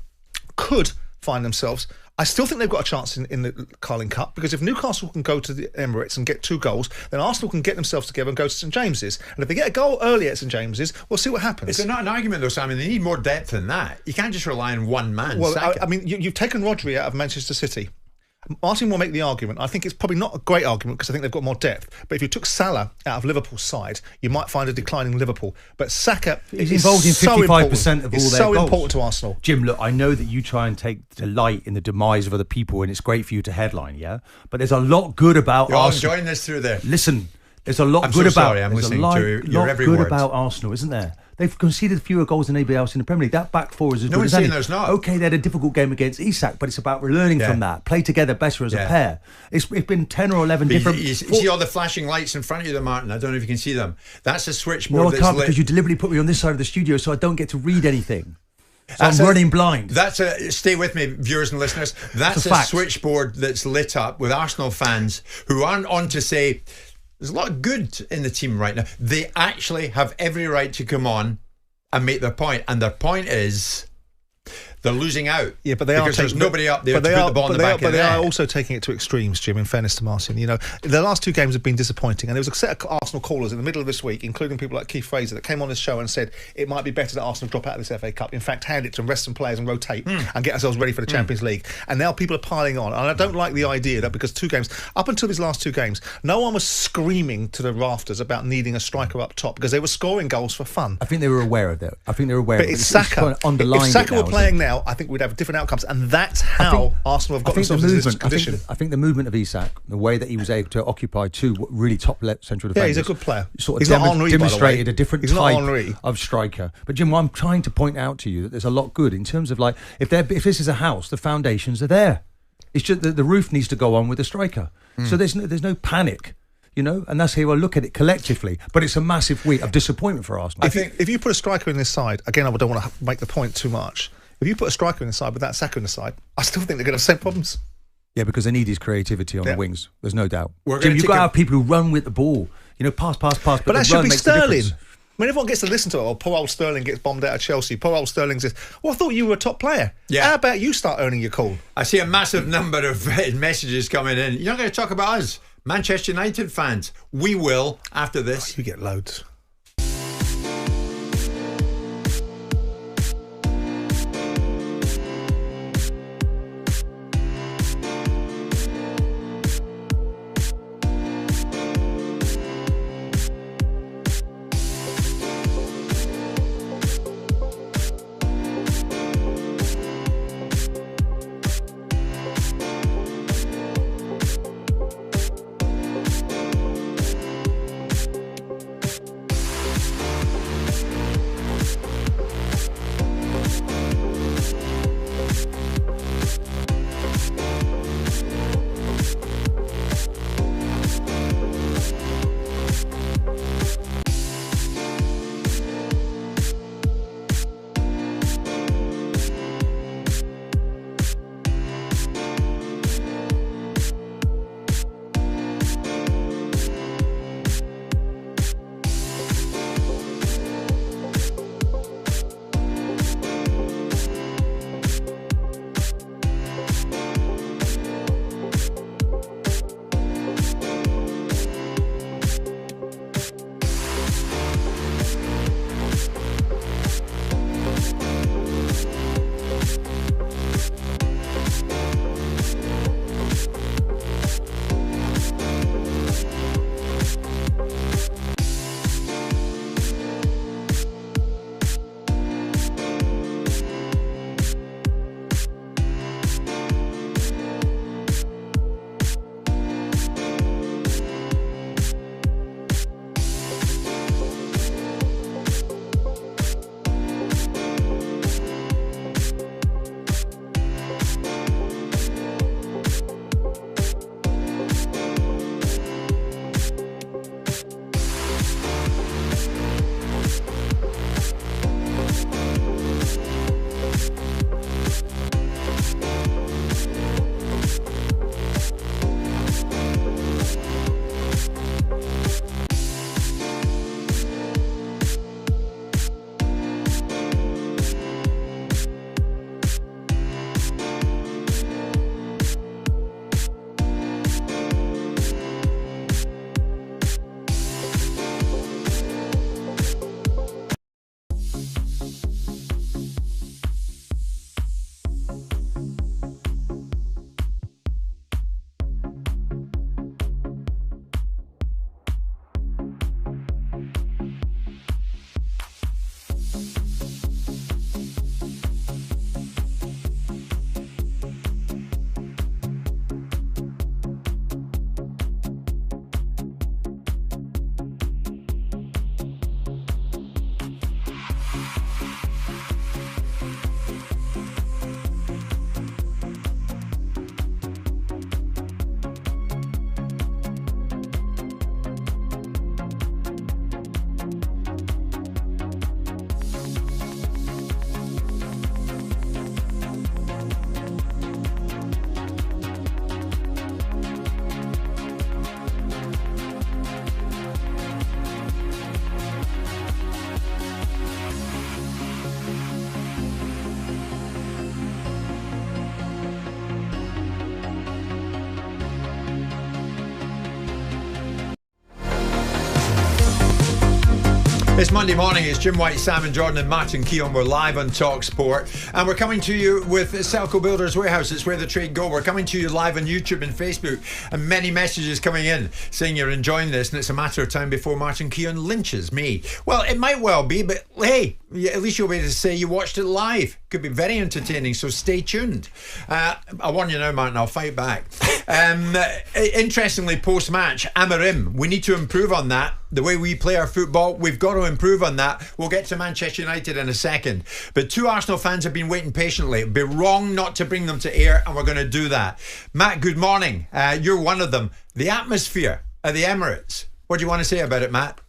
could find themselves. I still think they've got a chance in the Carling Cup, because if Newcastle can go to the Emirates and get 2 goals, then Arsenal can get themselves together and go to St James's. And if they get a goal early at St James's, we'll see what happens. It's not an argument, though, Simon. They need more depth than that. You can't just rely on one man. Well, I mean, you've taken Rodri out of Manchester City. Martin will make the argument. I think it's probably not a great argument because I think they've got more depth. But if you took Salah out of Liverpool's side, you might find a declining Liverpool. But Saka is involved in 55% of all their goals. So important to Arsenal. Jim, look, I know that you try and take delight in the demise of other people, and it's great for you to headline, yeah? But there's a lot good about Arsenal. You're enjoying this through there. Listen, there's a lot I'm good so about. Sorry, I'm listening to your every good word. About Arsenal, isn't there? They've conceded fewer goals than anybody else in the Premier League. That back four is as good as any. There's not. Okay, they had a difficult game against Isak, but it's about learning from that. Play together better as a pair. It's been 10 or 11 different... You see all the flashing lights in front of you there, Martin? I don't know if you can see them. That's a switchboard. No, I can't, because you deliberately put me on this side of the studio so I don't get to read anything. So I'm running blind. Stay with me, viewers and listeners. That's a switchboard that's lit up with Arsenal fans who aren't on to say... There's a lot of good in the team right now. They actually have every right to come on and make their point. And their point is they're losing out. Yeah, but they are. Because there's nobody up there to put the ball in the back of the net. But they are also taking it to extremes, Jim, in fairness to Martin. You know, the last 2 games have been disappointing. And there was a set of Arsenal callers in the middle of this week, including people like Keith Fraser, that came on this show and said it might be better that Arsenal drop out of this FA Cup. In fact, hand it to rest some players and rotate and get ourselves ready for the Champions League. And now people are piling on. And I don't like the idea that because 2 games, up until these last 2 games, no one was screaming to the rafters about needing a striker up top because they were scoring goals for fun. I think they were aware of that. But it's Saka. If Saka were playing now, I think we'd have different outcomes, and that's how Arsenal have got themselves into this condition. I think the movement of Isak, the way that he was able to occupy 2 really top central defenders. Yeah, he's a good player. He's not Henry, demonstrated a different type of striker. But Jim, I'm trying to point out to you that there's a lot good in terms of, like, if this is a house, the foundations are there. It's just that the roof needs to go on with the striker. So there's no panic. You know, and that's how I look at it collectively. But it's a massive week of disappointment for Arsenal. I think if you put a striker in this side, again, I don't want to make the point too much. If you put a striker in the side without Saka in the side, I still think they're going to have the same problems. Yeah, because they need his creativity on the wings. There's no doubt. Jim, you've got to have people who run with the ball. You know, pass. But that should be Sterling. I mean, everyone gets to listen to it. Oh, poor old Sterling gets bombed out of Chelsea. Poor old Sterling's this. Well, I thought you were a top player. Yeah. How about you start earning your call? I see a massive number of messages coming in. You're not going to talk about us, Manchester United fans. We will after this. You get loads. It's Monday morning. It's Jim White, Simon Jordan and Martin Keown. We're live on talkSPORT, and we're coming to you with Selco Builders Warehouse. It's where the trade go. We're coming to you live on YouTube and Facebook, and many messages coming in saying you're enjoying this, and it's a matter of time before Martin Keown lynches me. Well, it might well be, but hey, at least you'll be able to say you watched it live. Could be very entertaining, so stay tuned. I warn you now, Martin, I'll fight back. Interestingly, post-match, Amarim, we need to improve on that. The way we play our football, we've got to improve on that. We'll get to Manchester United in a second. But two Arsenal fans have been waiting patiently. It'd be wrong not to bring them to air, and we're going to do that. Matt, good morning. You're one of them. The atmosphere at the Emirates. What do you want to say about it, Matt?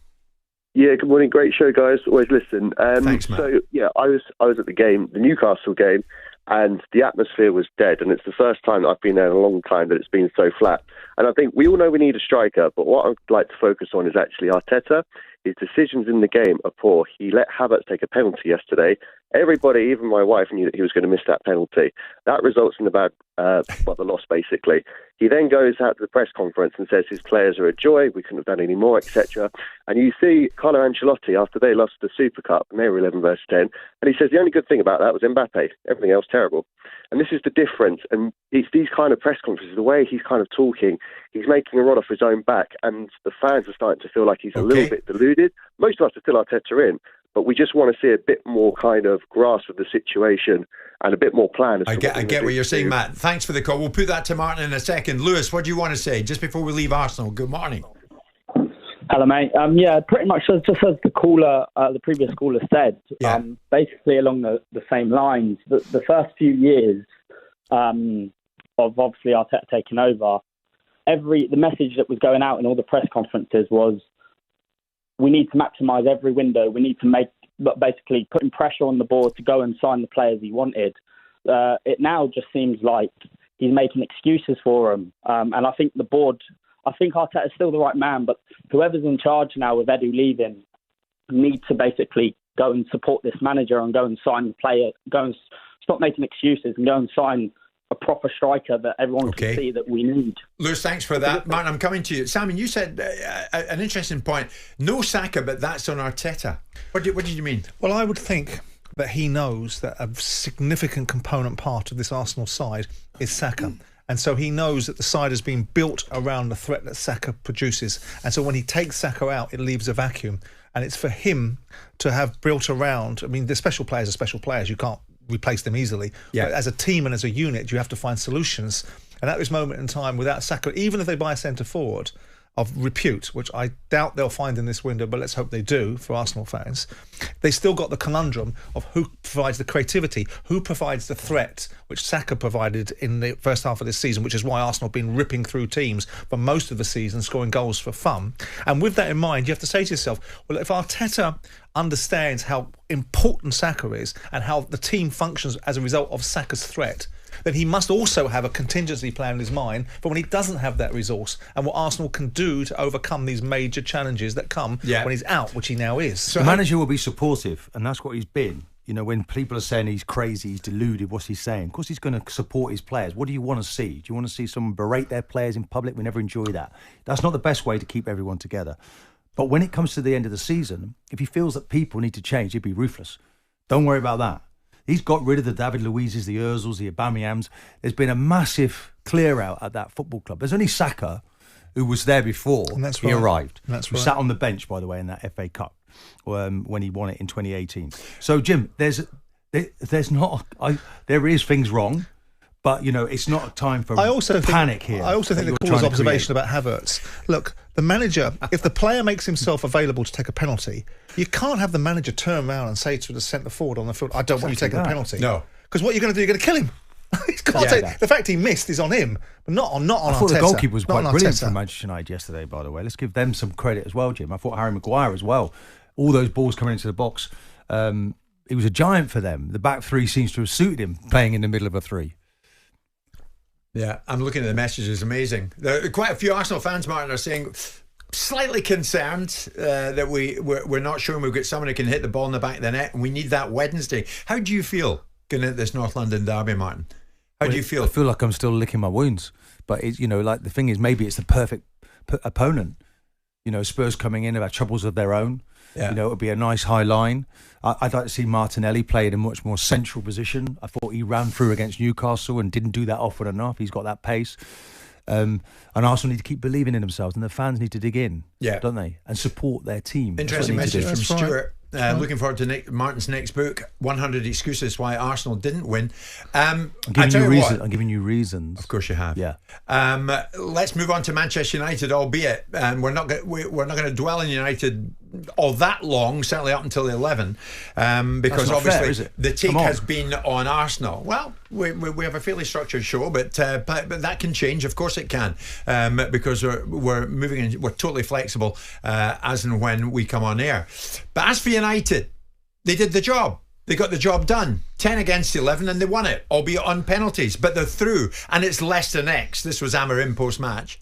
Yeah, good morning. Great show, guys. Always listen. Thanks, Matt. So, yeah, I was at the game, the Newcastle game, and the atmosphere was dead. And it's the first time that I've been there in a long time that it's been so flat. And I think we all know we need a striker, but what I'd like to focus on is actually Arteta. His decisions in the game are poor. He let Havertz take a penalty yesterday. Everybody, even my wife, knew that he was going to miss that penalty. That results in the loss, basically. He then goes out to the press conference and says his players are a joy, we couldn't have done any more, etc. And you see Carlo Ancelotti, after they lost the Super Cup, and they were 11 versus 10, and he says the only good thing about that was Mbappe. Everything else terrible. And this is the difference. And it's these kind of press conferences, the way he's kind of talking, he's making a rod off his own back, and the fans are starting to feel like he's a little bit deluded. Most of us are still Arteta in, but we just want to see a bit more kind of grasp of the situation and a bit more plan. I get what you're saying, Matt. Thanks for the call. We'll put that to Martin in a second. Lewis, what do you want to say just before we leave Arsenal? Good morning. Hello, mate. Yeah, pretty much just as the previous caller said, basically along the same lines. The first few years of obviously Arteta taking over, the message that was going out in all the press conferences was, we need to maximise every window. We need to basically putting pressure on the board to go and sign the players he wanted. It now just seems like he's making excuses for them. And I think the board, I think Arteta is still the right man, but whoever's in charge now with Edu leaving need to basically go and support this manager and go and sign the player, go and stop making excuses and go and sign a proper striker that everyone can see that we need. Lewis, thanks for that. Martin, I'm coming to you. Simon, you said an interesting point. No Saka, but that's on Arteta. What did you mean? Well, I would think that he knows that a significant component part of this Arsenal side is Saka. And so he knows that the side has been built around the threat that Saka produces. And so when he takes Saka out, it leaves a vacuum. And it's for him to have built around, I mean, the special players are special players. You can't replace them easily. Yeah. But as a team and as a unit, you have to find solutions. And at this moment in time, without Saka, even if they buy a centre forward of repute, which I doubt they'll find in this window, but let's hope they do for Arsenal fans, they still got the conundrum of who provides the creativity, who provides the threat, which Saka provided in the first half of this season, which is why Arsenal have been ripping through teams for most of the season, scoring goals for fun. And with that in mind, you have to say to yourself, well, if Arteta understands how important Saka is and how the team functions as a result of Saka's threat, then he must also have a contingency plan in his mind for when he doesn't have that resource and what Arsenal can do to overcome these major challenges that come when he's out, which he now is. So the manager will be supportive, and that's what he's been. You know, when people are saying he's crazy, he's deluded, what's he saying? Of course he's going to support his players. What do you want to see? Do you want to see someone berate their players in public? We never enjoy that. That's not the best way to keep everyone together. But when it comes to the end of the season, if he feels that people need to change, he'd be ruthless. Don't worry about that. He's got rid of the David Luizes, the Ozils, the Aubameyans. There's been a massive clear out at that football club. There's only Saka, who was there before he arrived. Who sat on the bench, by the way, in that FA Cup when he won it in 2018. So, Jim, there is things wrong. But, you know, it's not a time for panic here. I also think the caller's observation about Havertz. Look, the manager, if the player makes himself available to take a penalty, you can't have the manager turn around and say to the centre forward on the field, I don't want you taking a penalty. No. Because what you're going to do, you're going to kill him. He's got to take, the fact he missed is on him, but not on Arteta. I thought the goalkeeper was quite brilliant from Manchester United yesterday, by the way. Let's give them some credit as well, Jim. I thought Harry Maguire as well. All those balls coming into the box. He was a giant for them. The back three seems to have suited him, playing in the middle of a three. Yeah, I'm looking at the messages. Amazing. There are quite a few Arsenal fans, Martin, are saying slightly concerned that we're not sure we've got someone who can hit the ball in the back of the net, and we need that Wednesday. How do you feel going into this North London derby, Martin? How do you feel? I feel like I'm still licking my wounds. But it's, you know, like the thing is, maybe it's the perfect opponent. You know, Spurs coming in, have had troubles of their own. You know, it would be a nice high line. I'd like to see Martinelli play in a much more central position. I thought he ran through against Newcastle and didn't do that often enough. He's got that pace. And Arsenal need to keep believing in themselves, and the fans need to dig in, don't they? And support their team. Interesting message from Stuart. Looking forward to Martin's next book, 100 Excuses Why Arsenal Didn't Win. I'm giving you reasons. Of course you have. Yeah. Let's move on to Manchester United, albeit we're not going to dwell on United all that long, certainly up until 11, because obviously the take has been on Arsenal. Well, we have a fairly structured show, but that can change. Of course it can, because we're moving and we're totally flexible as and when we come on air. But as for United, they did the job. They got the job done. 10 against 11 and they won it, albeit on penalties. But they're through, and it's less than X. This was Amorim post-match.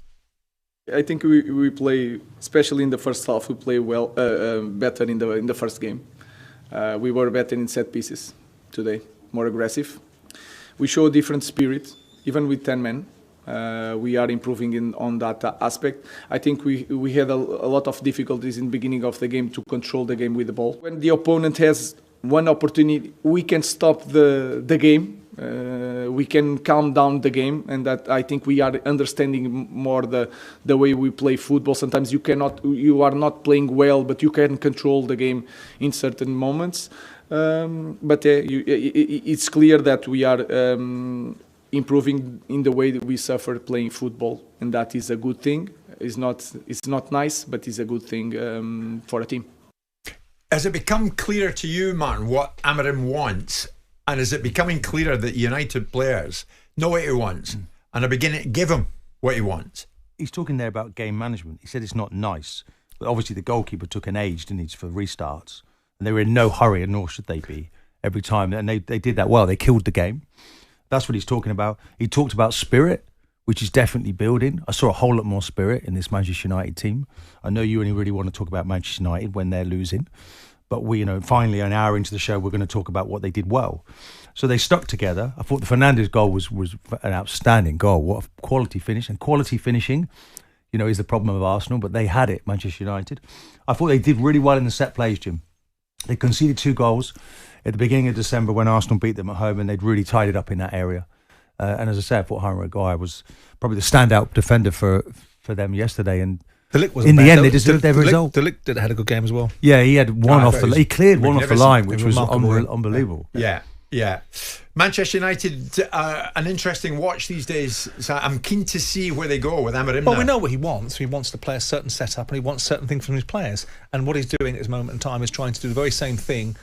I think we play, especially in the first half, we play well, better in the first game. We were better in set pieces today, more aggressive. We show a different spirit, even with 10 men. We are improving on that aspect. I think we had a lot of difficulties in the beginning of the game to control the game with the ball. When the opponent has one opportunity, we can stop the game. We can calm down the game, and that I think we are understanding more the way we play football. Sometimes you are not playing well, but you can control the game in certain moments. But it's clear that we are improving in the way that we suffer playing football, and that is a good thing. It's not nice, but it's a good thing for a team. Has it become clear to you, Martin, what Amorim wants? And is it becoming clearer that United players know what he wants and are beginning to give him what he wants? He's talking there about game management. He said it's not nice. But obviously the goalkeeper took an age, didn't he, for restarts. And they were in no hurry, and nor should they be, every time. And they did that well. They killed the game. That's what he's talking about. He talked about spirit, which is definitely building. I saw a whole lot more spirit in this Manchester United team. I know you only really want to talk about Manchester United when they're losing. But we, finally, an hour into the show, we're going to talk about what they did well. So they stuck together. I thought the Fernandes goal was an outstanding goal. What a quality finish. And quality finishing, is the problem of Arsenal. But they had it, Manchester United. I thought they did really well in the set plays, Jim. They conceded 2 goals at the beginning of December when Arsenal beat them at home, and they'd really tied it up in that area. And as I said, I thought Harry Maguire was probably the standout defender for them yesterday. And in the end, they deserved their result. De Ligt had a good game as well. Yeah, he had one off the. He cleared one off the line, which was unbelievable. Yeah. Manchester United, an interesting watch these days. So I'm keen to see where they go with Amorim. Well, we know what he wants. He wants to play a certain setup, and he wants certain things from his players. And what he's doing at this moment in time is trying to do the very same thing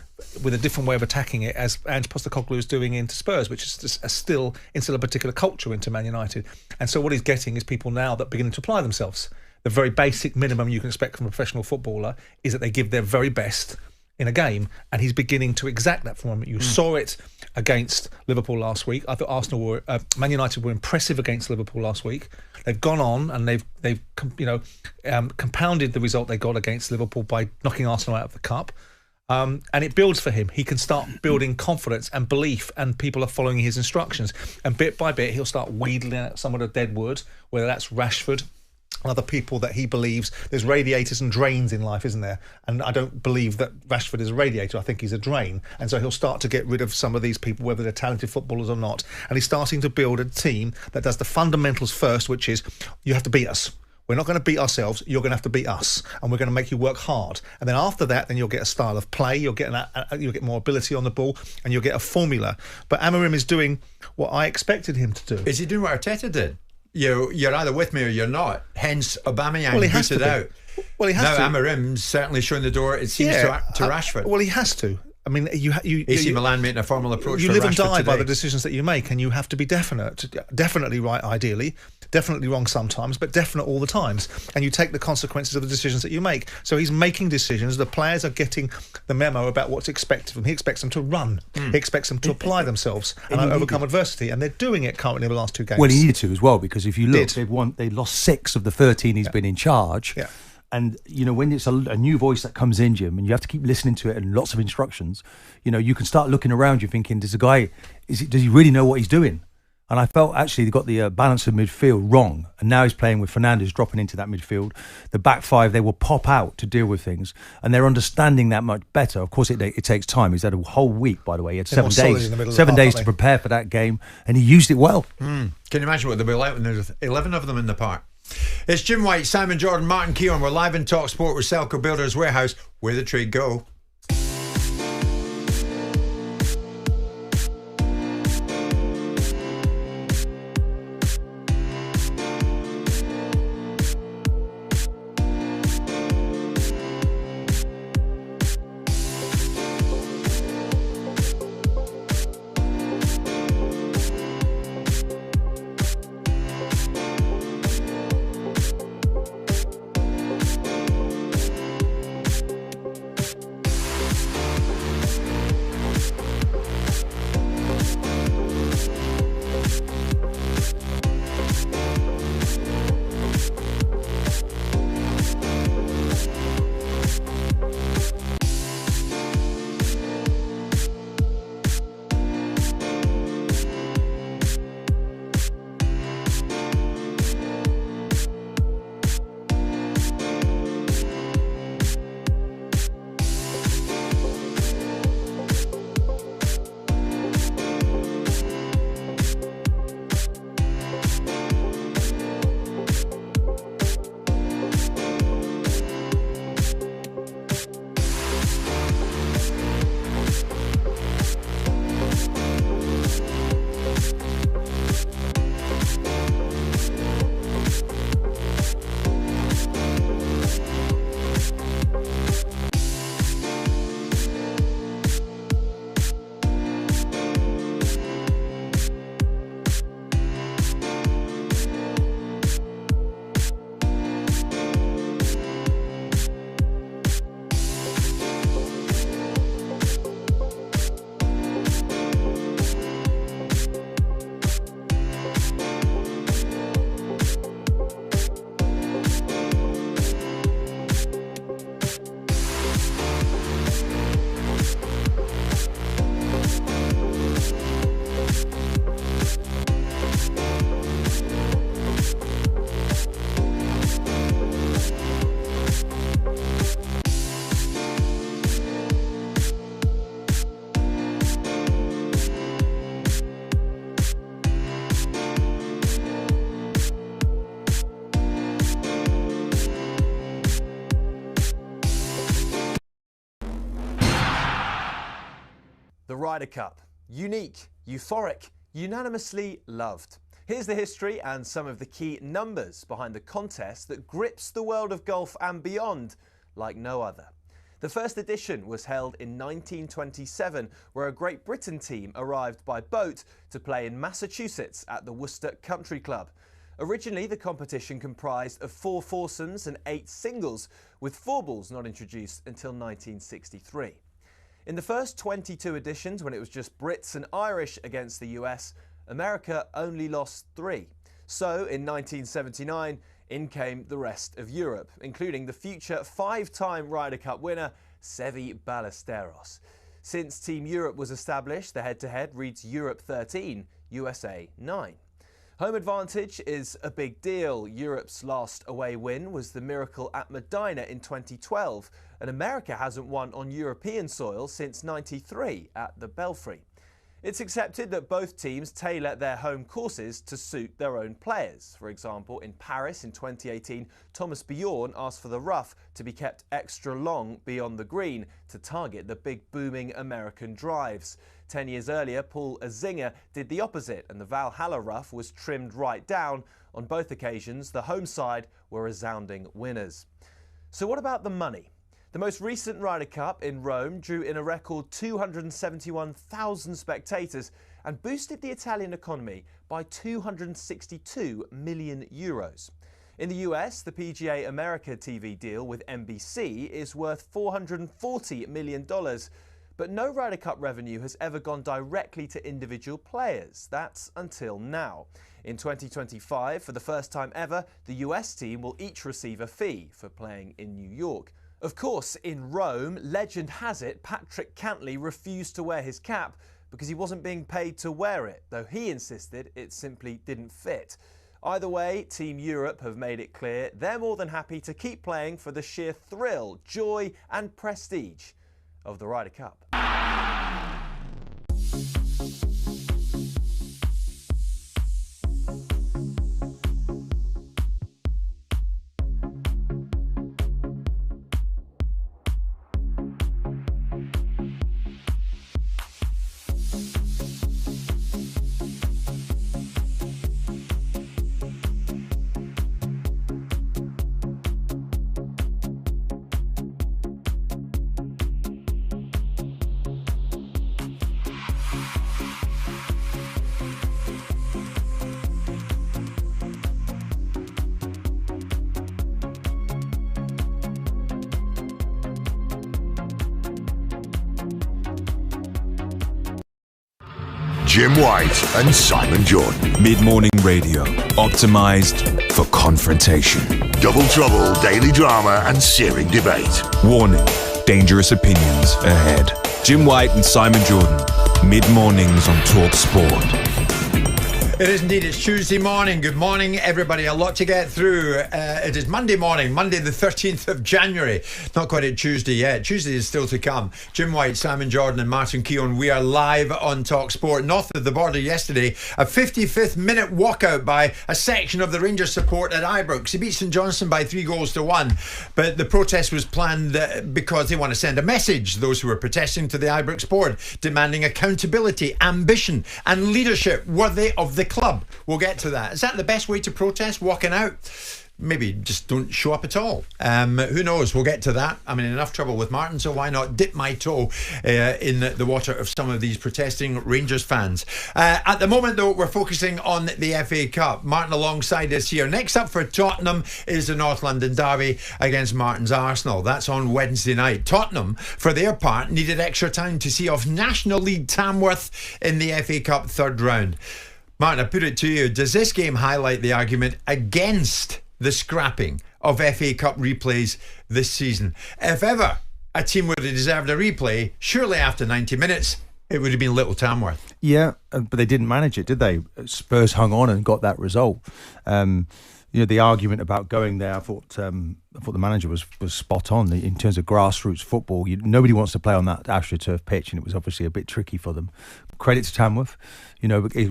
with a different way of attacking it as Ange Postecoglou is doing into Spurs, which is just still instill a particular culture into Man United. And so what he's getting is people now that are beginning to apply themselves. The very basic minimum you can expect from a professional footballer is that they give their very best in a game, and he's beginning to exact that from him. You saw it against Liverpool last week. I thought Man United were impressive against Liverpool last week. They've gone on and they've compounded the result they got against Liverpool by knocking Arsenal out of the cup. And it builds for him. He can start building confidence and belief, and people are following his instructions. And bit by bit, he'll start wheedling out some of the dead wood, whether that's Rashford, other people that he believes. There's radiators and drains in life, isn't there? And I don't believe that Rashford is a radiator. I think he's a drain. And so he'll start to get rid of some of these people, whether they're talented footballers or not. And he's starting to build a team that does the fundamentals first, which is you have to beat us. We're not going to beat ourselves. You're going to have to beat us, and we're going to make you work hard. And then after that, then you'll get a style of play. You'll get more ability on the ball, and you'll get a formula. But Amorim is doing what I expected him to do. Is he doing what Arteta did? You're either with me or you're not. Hence, Aubameyang booted out. Well, he has now to. Amorim's certainly showing the door, it seems, to Rashford. Well, he has to. I mean, AC Milan making a formal approach. You for live Rashford and die today by the decisions that you make, and you have to be definitely right, ideally, definitely wrong sometimes, but definite all the times. And you take the consequences of the decisions that you make. So he's making decisions. The players are getting the memo about what's expected of them. He expects them to run. He expects them to apply themselves and overcome adversity. And they're doing it currently in the last 2 games. Well, he needed to as well, because if you look, they lost 6 of the 13 he's been in charge. Yeah. And, when it's a new voice that comes in, Jim, and you have to keep listening to it and lots of instructions, you can start looking around you thinking, does he really know what he's doing? And I felt actually they got the balance of midfield wrong. And now he's playing with Fernandes dropping into that midfield. The back five, they will pop out to deal with things. And they're understanding that much better. Of course, it takes time. He's had a whole week, by the way. He had 7 days. 7 days to prepare for that game. And he used it well. Can you imagine what they'll be like when there's 11 of them in the park? It's Jim White, Simon Jordan, Martin Keown. We're live in talkSPORT with Selco Builders Warehouse, where the trade go. The Ryder Cup. Unique, euphoric, unanimously loved. Here's the history and some of the key numbers behind the contest that grips the world of golf and beyond like no other. The first edition was held in 1927, where a Great Britain team arrived by boat to play in Massachusetts at the Worcester Country Club. Originally, the competition comprised of 4 foursomes and 8 singles, with 4 balls not introduced until 1963. In the first 22 editions, when it was just Brits and Irish against the US, America only lost 3. So, in 1979, in came the rest of Europe, including the future 5-time Ryder Cup winner, Seve Ballesteros. Since Team Europe was established, the head-to-head reads Europe 13, USA 9. Home advantage is a big deal. Europe's last away win was the miracle at Medina in 2012, and America hasn't won on European soil since '93 at the Belfry. It's accepted that both teams tailor their home courses to suit their own players. For example, in Paris in 2018, Thomas Bjorn asked for the rough to be kept extra long beyond the green to target the big booming American drives. 10 years earlier, Paul Azinger did the opposite, and the Valhalla rough was trimmed right down. On both occasions, the home side were resounding winners. So what about the money? The most recent Ryder Cup in Rome drew in a record 271,000 spectators and boosted the Italian economy by €262 million. In the US, the PGA America TV deal with NBC is worth $440 million. But no Ryder Cup revenue has ever gone directly to individual players. That's until now. In 2025, for the first time ever, the US team will each receive a fee for playing in New York. Of course, in Rome, legend has it Patrick Cantley refused to wear his cap, because he wasn't being paid to wear it, though he insisted it simply didn't fit. Either way, Team Europe have made it clear they're more than happy to keep playing for the sheer thrill, joy and prestige of the Ryder Cup. Jim White and Simon Jordan. Mid-morning radio, optimised for confrontation. Double trouble, daily drama and searing debate. Warning, dangerous opinions ahead. Jim White and Simon Jordan. Mid-mornings on talkSPORT. It is indeed. It's Tuesday morning. Good morning, everybody. A lot to get through. It is Monday morning, Monday the 13th of January. Not quite at Tuesday yet. Tuesday is still to come. Jim White, Simon Jordan and Martin Keown. We are live on talkSPORT. North of the border yesterday, a 55th minute walkout by a section of the Rangers support at Ibrox. He beat St Johnstone by 3-1. But the protest was planned because they want to send a message, those who were protesting, to the Ibrox board, demanding accountability, ambition and leadership worthy of the club. We'll get to that. Is that the best way to protest? Walking out? Maybe just don't show up at all. Who knows? We'll get to that. I'm in enough trouble with Martin, so why not dip my toe in the water of some of these protesting Rangers fans. At the moment, though, we're focusing on the FA Cup. Martin alongside us here. Next up for Tottenham is the North London derby against Martin's Arsenal. That's on Wednesday night. Tottenham, for their part, needed extra time to see off National League Tamworth in the FA Cup third round. Martin, I put it to you, does this game highlight the argument against the scrapping of FA Cup replays this season? If ever a team would have deserved a replay, surely after 90 minutes, it would have been Little Tamworth. Yeah, but they didn't manage it, did they? Spurs hung on and got that result. The argument about going there, I thought the manager was spot on in terms of grassroots football. Nobody wants to play on that AstroTurf pitch, and it was obviously a bit tricky for them. Credit to Tamworth,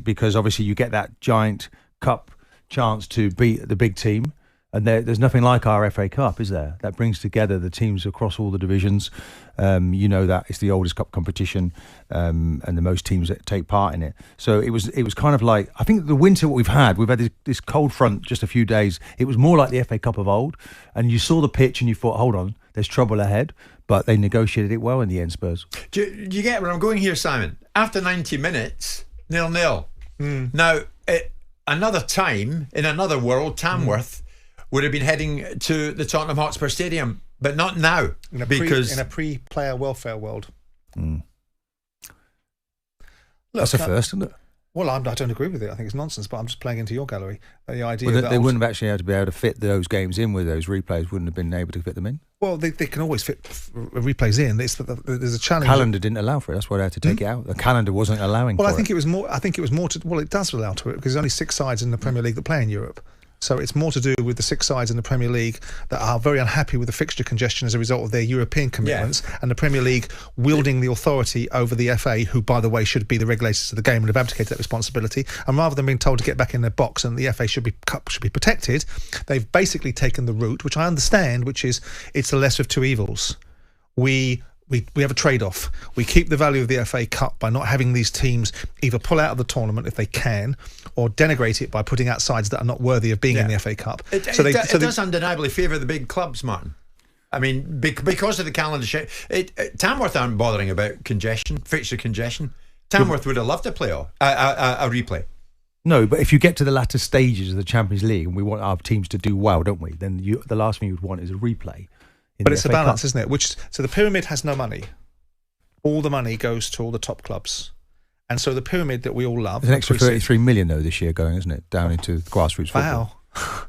because obviously you get that giant cup chance to beat the big team, and there's nothing like our FA Cup, is there? That brings together the teams across all the divisions. That it's the oldest cup competition, and the most teams that take part in it. So it was kind of like, I think the winter what we've had this cold front just a few days. It was more like the FA Cup of old, and you saw the pitch and you thought, hold on, there's trouble ahead. But they negotiated it well in the end, Spurs. Do you get where I'm going here, Simon? After 90 minutes, 0-0. Now, another time, in another world, Tamworth would have been heading to the Tottenham Hotspur Stadium, but not now. In a pre-player welfare world. Look, that's a first, isn't it? Well, I don't agree with it. I think it's nonsense, but I'm just playing into your gallery. The idea that they wouldn't have actually had to be able to fit those games in with those replays, wouldn't have been able to fit them in. Well, they can always fit replays in. There's a challenge. The calendar didn't allow for it. That's why they had to take it out. The calendar wasn't allowing for it. Well, I think it was more to... Well, it does allow to it because there's only 6 sides in the Premier League that play in Europe. So it's more to do with the 6 sides in the Premier League that are very unhappy with the fixture congestion as a result of their European commitments, and the Premier League wielding the authority over the FA, who, by the way, should be the regulators of the game and have abdicated that responsibility. And rather than being told to get back in their box and the FA should be protected, they've basically taken the route, which I understand, which is it's the lesser of two evils. We have a trade-off. We keep the value of the FA Cup by not having these teams either pull out of the tournament if they can, or denigrate it by putting out sides that are not worthy of being in the FA Cup. It does undeniably favour the big clubs, Martin. I mean, because of the calendar shape. Tamworth aren't bothering about fixture congestion. Tamworth would have loved to play a replay. No, but if you get to the latter stages of the Champions League and we want our teams to do well, don't we? Then the last thing you would want is a replay. But it's a balance, isn't it? So the pyramid has no money. All the money goes to all the top clubs. And so the pyramid that we all love... There's an extra 33 million, though, this year going, isn't it? Down into grassroots football. Wow.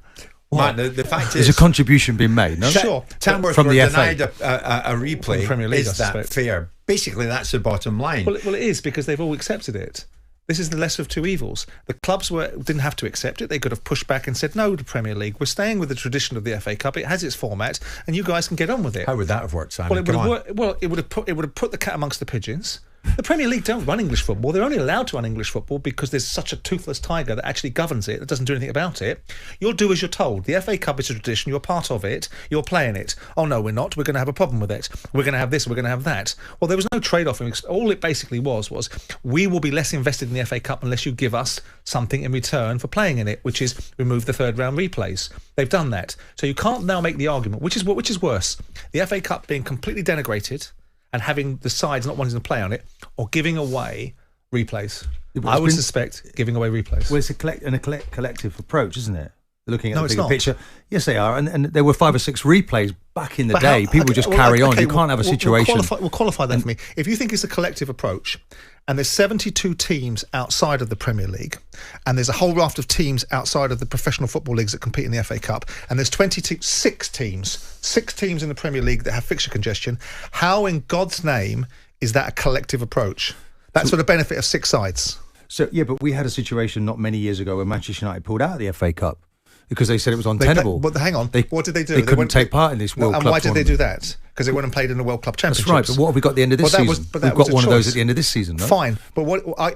Martin, the fact is... There's a contribution being made, no? Sure. Tamworth from were the denied FA. a replay. Premier League, is that fair? Basically, that's the bottom line. Well, it is, because they've all accepted it. This is the lesser of two evils. The clubs didn't have to accept it. They could have pushed back and said, no to Premier League. We're staying with the tradition of the FA Cup. It has its format, and you guys can get on with it. How would that have worked, Simon? It would have put the cat amongst the pigeons. The Premier League don't run English football. They're only allowed to run English football because there's such a toothless tiger that actually governs it, that doesn't do anything about it. You'll do as you're told. The FA Cup is a tradition. You're part of it. You're playing it. Oh, no, we're not. We're going to have a problem with it. We're going to have this. We're going to have that. Well, there was no trade-off. All it basically was we will be less invested in the FA Cup unless you give us something in return for playing in it, which is remove the third-round replays. They've done that. So you can't now make the argument, which is worse, the FA Cup being completely denigrated and having the sides not wanting to play on it, or giving away replays. I would suspect giving away replays. Well, it's a collective approach, isn't it? They're looking at the bigger picture. Yes, they are. And there were 5 or 6 replays back in the day. People just carry on. You can't have a situation. We'll qualify that for me. If you think it's a collective approach, and there's 72 teams outside of the Premier League, and there's a whole raft of teams outside of the professional football leagues that compete in the FA Cup, and there's 6 teams in the Premier League that have fixture congestion, how in God's name is that a collective approach? That's for the benefit of 6 sides. So, yeah, but we had a situation not many years ago where Manchester United pulled out of the FA Cup because they said it was untenable. But hang on, what did they do? They couldn't take part in this World Club tournament. And why did they do that? Because they went and played in the World Club Championships. That's right, but what have we got at the end of this season? We've got one of those at the end of this season, right? Fine, but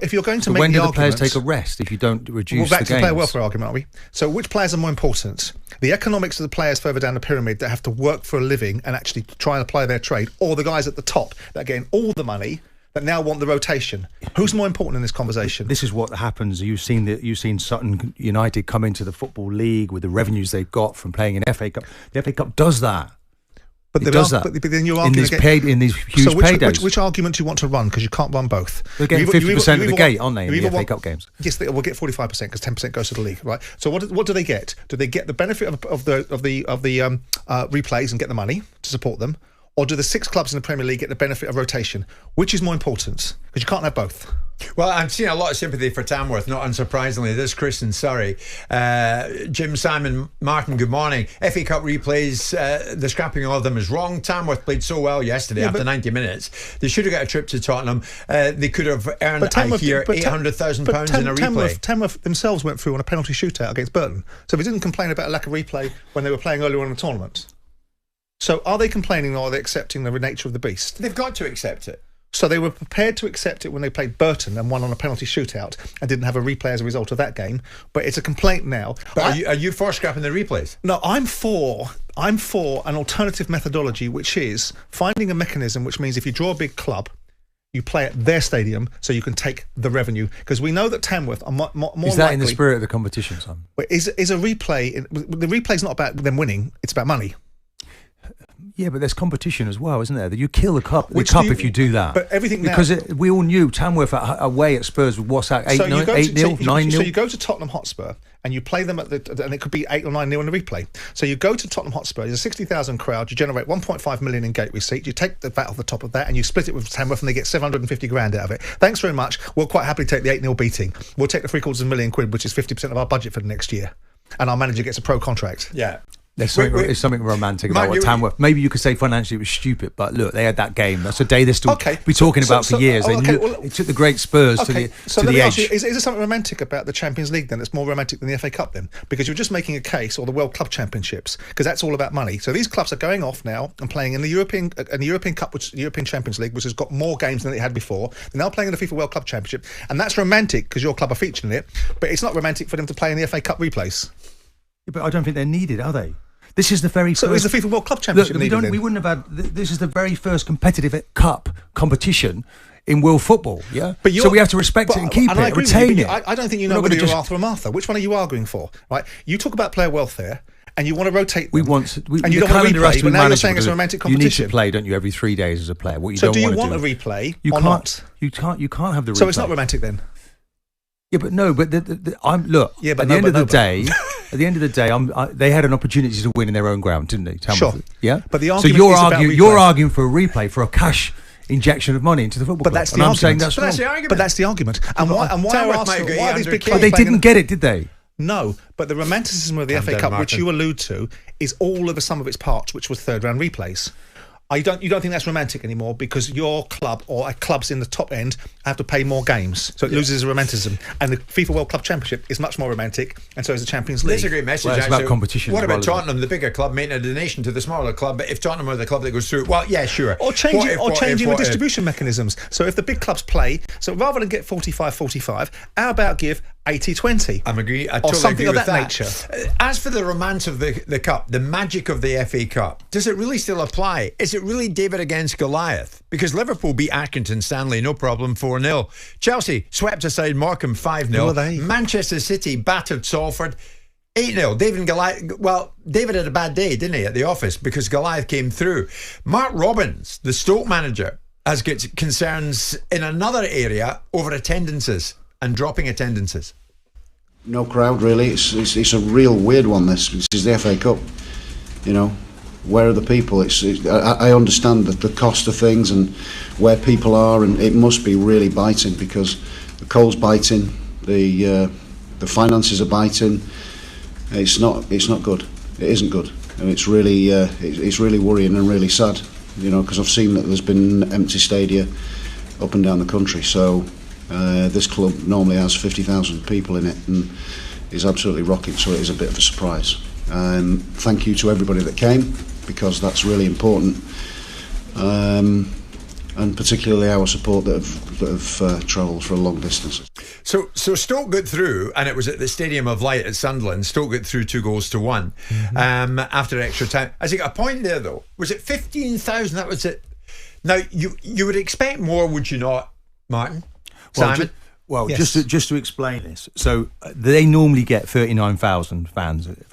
if you're going to make when the do the argument... players take a rest if you don't reduce the games? We're back to the player welfare argument, are we? So which players are more important? The economics of the players further down the pyramid that have to work for a living and actually try and apply their trade, or the guys at the top that are getting all the money that now want the rotation? Who's more important in this conversation? This is what happens. You've seen Sutton United come into the Football League with the revenues they've got from playing in FA Cup. The FA Cup does that. But then you're arguing in these huge paydays. Which argument do you want to run? Because you can't run both. They're getting 50% of the gate, aren't they, in the FA Cup games? Yes, they will get 45% because 10% goes to the league, right? So what do they get? Do they get the benefit of the replays and get the money to support them, or do the 6 clubs in the Premier League get the benefit of rotation? Which is more important? Because you can't have both. Well, I'm seeing a lot of sympathy for Tamworth, not unsurprisingly. This is Chris in Surrey. Jim, Simon, Martin, good morning. FA Cup replays, the scrapping of them is wrong. Tamworth played so well yesterday after 90 minutes. They should have got a trip to Tottenham. They could have earned, £800,000 in a replay. Tamworth themselves went through on a penalty shootout against Burton. So they didn't complain about a lack of replay when they were playing earlier on in the tournament. So are they complaining, or are they accepting the nature of the beast? They've got to accept it. So they were prepared to accept it when they played Burton and won on a penalty shootout and didn't have a replay as a result of that game. But it's a complaint now. But are you for scrapping the replays? No, I'm for an alternative methodology, which is finding a mechanism which means if you draw a big club, you play at their stadium so you can take the revenue. Because we know that Tamworth are more Is that likely, in the spirit of the competition, Simon? Is a replay... The replay's not about them winning, it's about money. Yeah, but there's competition as well, isn't there? You kill the cup if you do that. But everything because we all knew Tamworth away at Spurs with what's that, 8-0, 9-0? So you go to Tottenham Hotspur and you play them and it could be 8 or 9-0 in the replay. So you go to Tottenham Hotspur, there's a 60,000 crowd, you generate 1.5 million in gate receipts, you take the VAT off the top of that and you split it with Tamworth and they get 750 grand out of it. Thanks very much. We'll quite happily take the 8-0 beating. We'll take the £750,000, which is 50% of our budget for the next year. And our manager gets a pro contract. Yeah. There's something romantic about what Tamworth. Maybe you could say financially it was stupid, but look, they had that game. That's a day they'll still be talking about for years. They took the great Spurs to the edge. Is there something romantic about the Champions League then that's more romantic than the FA Cup then? Because you're just making a case, or the World Club Championships, because that's all about money. So these clubs are going off now and playing in the European Cup, which the European Champions League, which has got more games than it had before. They're now playing in the FIFA World Club Championship, and that's romantic because your club are featuring it. But it's not romantic for them to play in the FA Cup replays. Yeah, but I don't think they're needed, are they? This is the very first... So is the FIFA World Club Championship we wouldn't have had... This is the very first competitive cup competition in world football, yeah? So we have to respect it and keep it, retain it. I don't think you know whether you're Arthur or Martha. Which one are you arguing for? Right? You talk about player welfare and you want to rotate them. And you don't want to replay, but now you're saying it's a romantic competition. You need to play, don't you, every 3 days as a player. What you so don't do you want want a replay or not? You can't have the replay. So it's not romantic then? Yeah, but no. But at the end of the day, they had an opportunity to win in their own ground, didn't they? Sure. Yeah. But the argument you're arguing for a replay, for a cash injection of money into the football. But that's the argument. But that's the argument. And why are these big clubs? But they didn't get it, did they? No, but the romanticism of the FA Cup, which you allude to, is all of the sum of its parts, which was third round replays. You don't think that's romantic anymore because your club or clubs in the top end have to pay more games, so it loses romanticism. And the FIFA World Club Championship is much more romantic, and so is the Champions League. That's a great message. Well, it's about competition. What as well, about Tottenham, the bigger club, making a donation to the smaller club? But if Tottenham are the club that goes through, well, yeah, sure. Or changing the distribution mechanisms. So if the big clubs play, so rather than get 45-45, how about give 80-20? I agree. I or totally something agree of with that that. nature. As for the romance of the cup, the magic of the FA Cup, does it really still apply? Is it really David against Goliath? Because Liverpool beat Accrington Stanley, no problem, 4-0. Chelsea swept aside Morecambe 5-0. Manchester City battered Salford 8-0. David and Goliath. Well, David had a bad day, didn't he, at the office because Goliath came through. Mark Robbins, the Stoke manager, has got concerns in another area over attendances and dropping attendances. No crowd, really. It's a real weird one, this is the FA Cup. You know, where are the people? I understand the cost of things and where people are, and it must be really biting because the coal's biting, the finances are biting. It's not good. It isn't good, and it's really worrying and really sad. You know, because I've seen that there's been empty stadia up and down the country. So this club normally has 50,000 people in it and is absolutely rocking. So it is a bit of a surprise. Thank you to everybody that came because that's really important, and particularly our support that have travelled for a long distance. So Stoke got through, and it was at the Stadium of Light at Sunderland. Stoke got through 2-1 after extra time. Has he got a point there though? Was it 15,000? That was it. Now you would expect more, would you not, Martin? Simon? Yes. just to explain this, so they normally get 39,000 fans at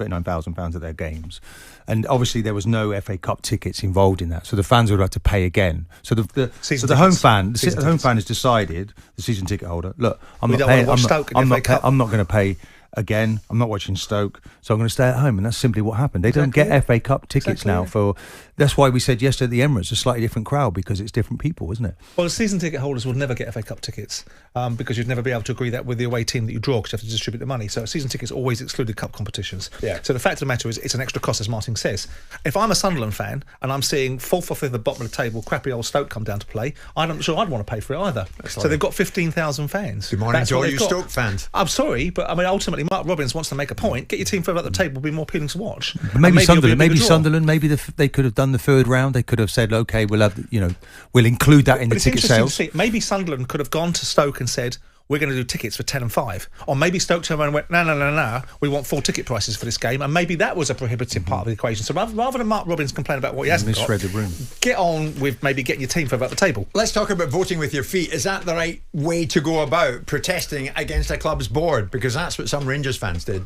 their games, and obviously there was no FA Cup tickets involved in that, so the fans would have to pay again. So the home fan has decided, the season ticket holder, look, I'm not going to pay again. I'm not watching Stoke, so I'm going to stay at home, and that's simply what happened. They don't get FA Cup tickets now. That's why we said yesterday at the Emirates, a slightly different crowd because it's different people, isn't it? Well, the season ticket holders will never get FA Cup tickets because you'd never be able to agree that with the away team that you draw because you have to distribute the money. So season tickets always excluded cup competitions. Yeah. So the fact of the matter is it's an extra cost, as Martin says. If I'm a Sunderland fan and I'm seeing 4th or 5th at the bottom of the table, crappy old Stoke come down to play, I'm not sure I'd want to pay for it either. So they've got 15,000 fans. Good morning to all you Stoke fans. I'm sorry, but I mean, ultimately, Mark Robbins wants to make a point. Get your team further up the table, will be more appealing to watch. But maybe Sunderland, maybe they could have done the third round. They could have said, okay, we'll include that in the ticket sales. Maybe Sunderland could have gone to Stoke and said, we're going to do tickets for 10 and 5. Or maybe Stoke turned around and went, no, we want 4 ticket prices for this game. And maybe that was a prohibitive part of the equation. So rather than Mark Robbins complain about what he hasn't got, the room. Get on with maybe getting your team further up the table. Let's talk about voting with your feet. Is that the right way to go about protesting against a club's board? Because that's what some Rangers fans did.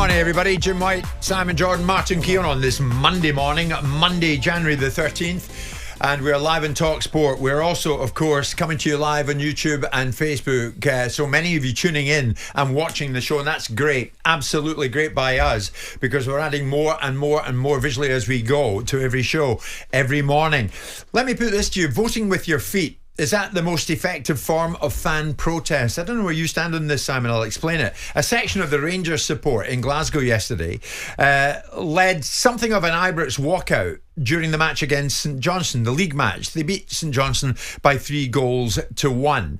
morning, everybody. Jim White, Simon Jordan, Martin Keown on this Monday morning, Monday, January the 13th. And we're live on talkSPORT. We're also, of course, coming to you live on YouTube and Facebook. So many of you tuning in and watching the show, and that's great. Absolutely great by us, because we're adding more and more and more visually as we go to every show, every morning. Let me put this to you. Voting with your feet. Is that the most effective form of fan protest? I don't know where you stand on this, Simon. I'll explain it. A section of the Rangers support in Glasgow yesterday led something of an Ibrox walkout during the match against St Johnstone, the league match. They beat St Johnstone by 3-1.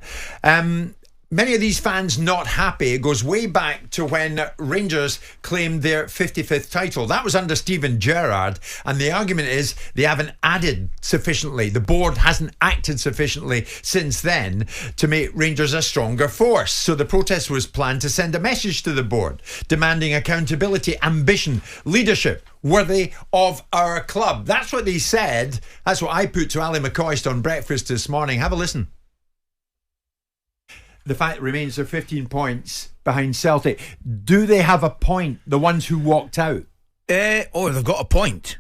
Many of these fans not happy. It goes way back to when Rangers claimed their 55th title. That was under Steven Gerrard, and the argument is they haven't added sufficiently. The board hasn't acted sufficiently since then to make Rangers a stronger force. So the protest was planned to send a message to the board, demanding accountability, ambition, leadership worthy of our club. That's what they said. That's what I put to Ali McCoist on breakfast this morning. Have a listen. The fact remains they're 15 points behind Celtic. Do they have a point, the ones who walked out? They've got a point.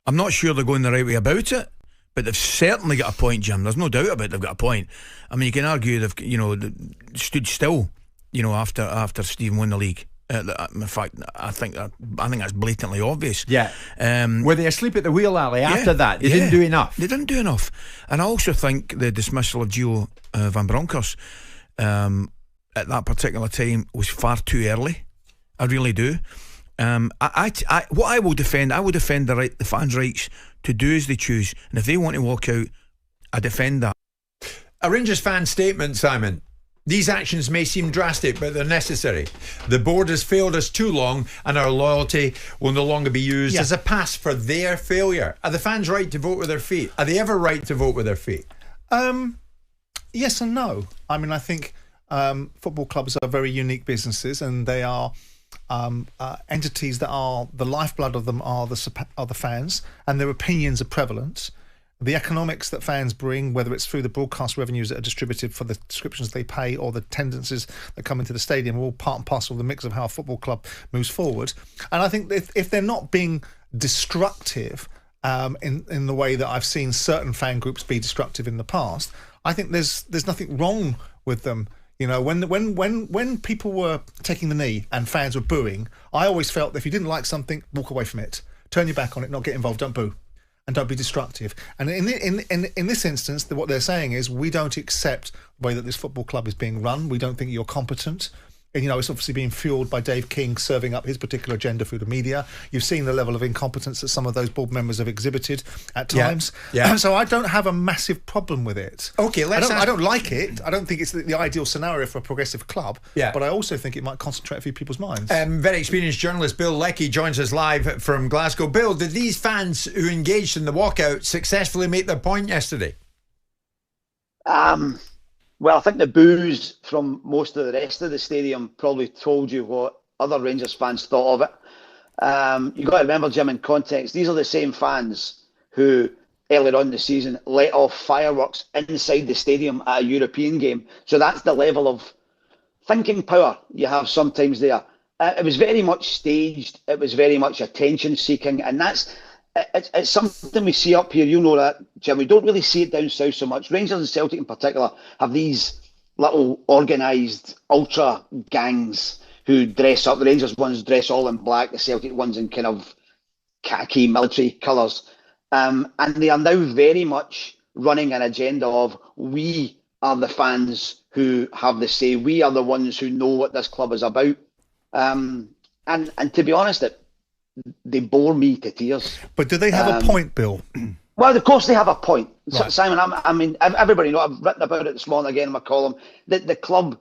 I'm not sure they're going the right way about it, but they've certainly got a point, Jim. There's no doubt about it, they've got a point. I mean, you can argue they've stood still, after Stephen won the league. In fact, I think that's blatantly obvious. Yeah. Were they asleep at the wheel, Ali, after that? They didn't do enough. They didn't do enough. And I also think the dismissal of Gio Van Bronckhorst at that particular time was far too early. I really do. What I will defend the fans' rights to do as they choose, and if they want to walk out, I defend that. A Rangers fan statement, Simon. These actions may seem drastic, but they're necessary. The board has failed us too long, and our loyalty will no longer be used as a pass for their failure. Are the fans right to vote with their feet? Are they ever right to vote with their feet? Yes and no. I mean, I think football clubs are very unique businesses, and they are entities that are the lifeblood of them are the fans, and their opinions are prevalent. The economics that fans bring, whether it's through the broadcast revenues that are distributed for the subscriptions they pay or the attendances that come into the stadium, are all part and parcel of the mix of how a football club moves forward. And I think if they're not being destructive in the way that I've seen certain fan groups be destructive in the past, I think there's nothing wrong with them. When people were taking the knee and fans were booing, I always felt that if you didn't like something, walk away from it, turn your back on it, not get involved, don't boo, and don't be destructive. And in this instance, what they're saying is, we don't accept the way that this football club is being run. We don't think you're competent. And, it's obviously being fueled by Dave King serving up his particular agenda through the media. You've seen the level of incompetence that some of those board members have exhibited at times. Yeah. So I don't have a massive problem with it. Okay, I don't like it. I don't think it's the ideal scenario for a progressive club. Yeah. But I also think it might concentrate a few people's minds. Very experienced journalist Bill Leckie joins us live from Glasgow. Bill, did these fans who engaged in the walkout successfully make their point yesterday? Well, I think the boos from most of the rest of the stadium probably told you what other Rangers fans thought of it. You've got to remember, Jim, in context, these are the same fans who earlier on in the season let off fireworks inside the stadium at a European game. So that's the level of thinking power you have sometimes there. It was very much staged. It was very much attention-seeking, and it's something we see up here. You know that, Jim. We don't really see it down south so much. Rangers and Celtic in particular have these little organised ultra gangs who dress up. The Rangers ones dress all in black, the Celtic ones in kind of khaki military colours. And they are now very much running an agenda of, we are the fans who have the say. We are the ones who know what this club is about. And to be honest, they bore me to tears. But do they have a point, Bill? Well, of course they have a point. Right. Simon, I mean, everybody knows, I've written about it this morning again in my column, that the club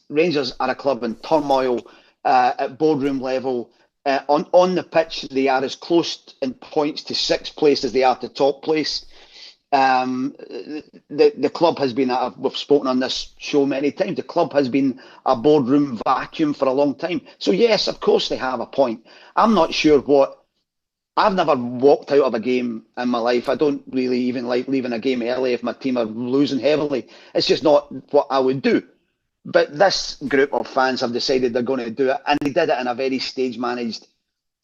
Rangers are a club in turmoil at boardroom level. On the pitch, they are as close in points to sixth place as they are to top place. The club has been, we've spoken on this show many times, the club has been a boardroom vacuum for a long time. So yes, of course they have a point. I'm not sure I've never walked out of a game in my life. I don't really even like leaving a game early if my team are losing heavily. It's just not what I would do. But this group of fans have decided they're going to do it, and they did it in a very stage-managed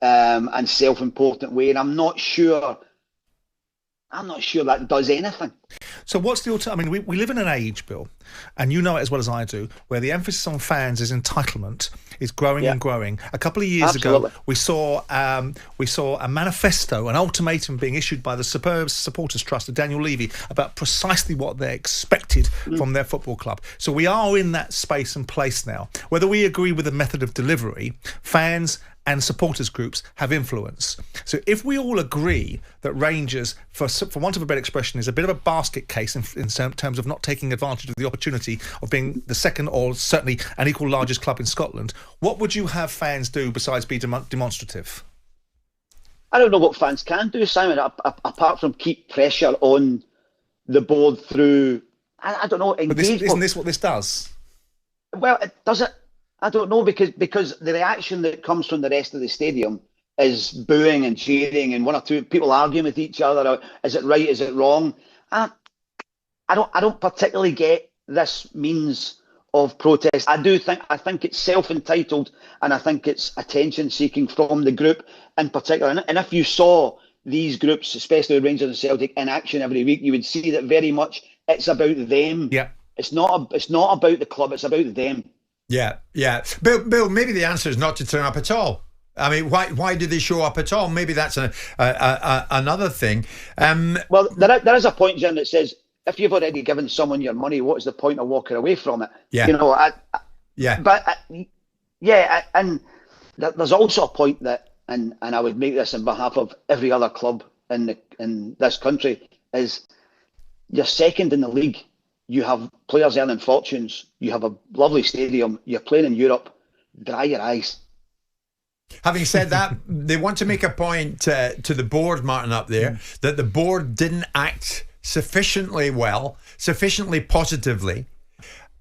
and self-important way. And I'm not sure that does anything. So what's the alternative? I mean, we live in an age, Bill, and you know it as well as I do, where the emphasis on fans is entitlement is growing and growing. A couple of years ago, we saw a manifesto, an ultimatum being issued by the Superb Supporters Trust of Daniel Levy about precisely what they expected from their football club. So we are in that space and place now. Whether we agree with the method of delivery, fans and supporters groups have influence. So if we all agree that Rangers, for want of a better expression, is a bit of a basket case in terms of not taking advantage of the opportunity of being the second or certainly an equal largest club in Scotland, what would you have fans do besides be demonstrative? I don't know what fans can do, Simon, apart from keep pressure on the board through, I don't know, engagement. But isn't this what this does? Well, it does it. I don't know, because the reaction that comes from the rest of the stadium is booing and cheering and one or two people arguing with each other. Is it right? Is it wrong? I don't particularly get this means of protest. I think it's self-entitled, and I think it's attention-seeking from the group in particular. And if you saw these groups, especially Rangers and Celtic, in action every week, you would see that very much it's about them. Yeah, it's not about the club. It's about them. Yeah. Bill, maybe the answer is not to turn up at all. I mean, why do they show up at all? Maybe that's another thing. Well, there is a point, Jim, that says if you've already given someone your money, what's the point of walking away from it? Yeah. You know, and there's also a point that, and I would make this on behalf of every other club in this country, is you're second in the league. You have players earning fortunes. You have a lovely stadium. You're playing in Europe. Dry your eyes. Having said that, they want to make a point to the board, Martin, up there, that the board didn't act sufficiently well, sufficiently positively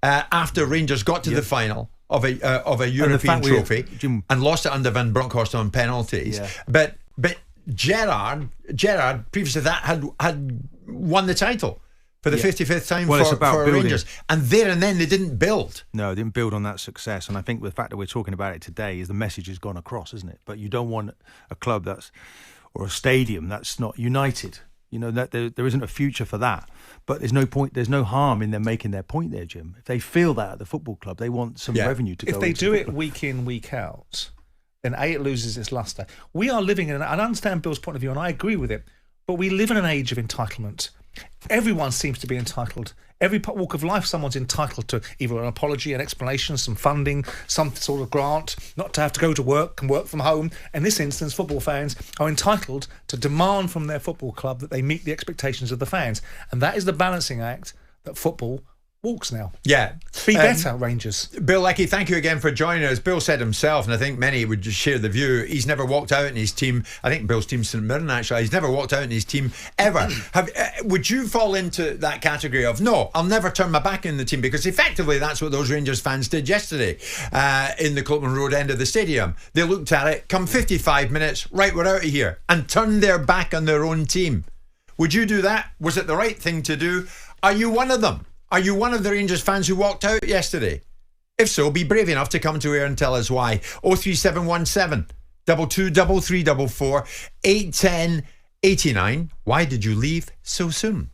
after Rangers got to the final of a European trophy and lost it under Van Bronckhorst on penalties. Yeah. But Gerrard, previous to that, had won the title for the 55th time for Rangers. And there and then they didn't build. No, they didn't build on that success. And I think the fact that we're talking about it today is the message has gone across, isn't it? But you don't want a club or a stadium that's not united. You know, that there isn't a future for that. But there's no point, there's no harm in them making their point there, Jim. If they feel that at the football club, they want some revenue to go. If they do it week in, week out, then it loses its lustre. We are living in, and I understand Bill's point of view, and I agree with it, but we live in an age of entitlement. Everyone seems to be entitled. Every walk of life, someone's entitled to either an apology, an explanation, some funding, some sort of grant, not to have to go to work and work from home. In this instance, football fans are entitled to demand from their football club that they meet the expectations of the fans. And that is the balancing act that football walks now. Yeah. Be better, Rangers. Bill Leckie, thank you again for joining us. Bill said himself, and I think many would just share the view, he's never walked out in his team. I think Bill's team's St Mirren, actually. He's never walked out in his team ever. Would you fall into that category of, no, I'll never turn my back in the team? Because effectively that's what those Rangers fans did yesterday in the Cloakman Road end of the stadium. They looked at it, come 55 minutes, right, we're out of here, and turned their back on their own team. Would you do that? Was it the right thing to do? Are you one of them? Are you one of the Rangers fans who walked out yesterday? If so, be brave enough to come to air and tell us why. 03717 223344 810 89. Why did you leave so soon?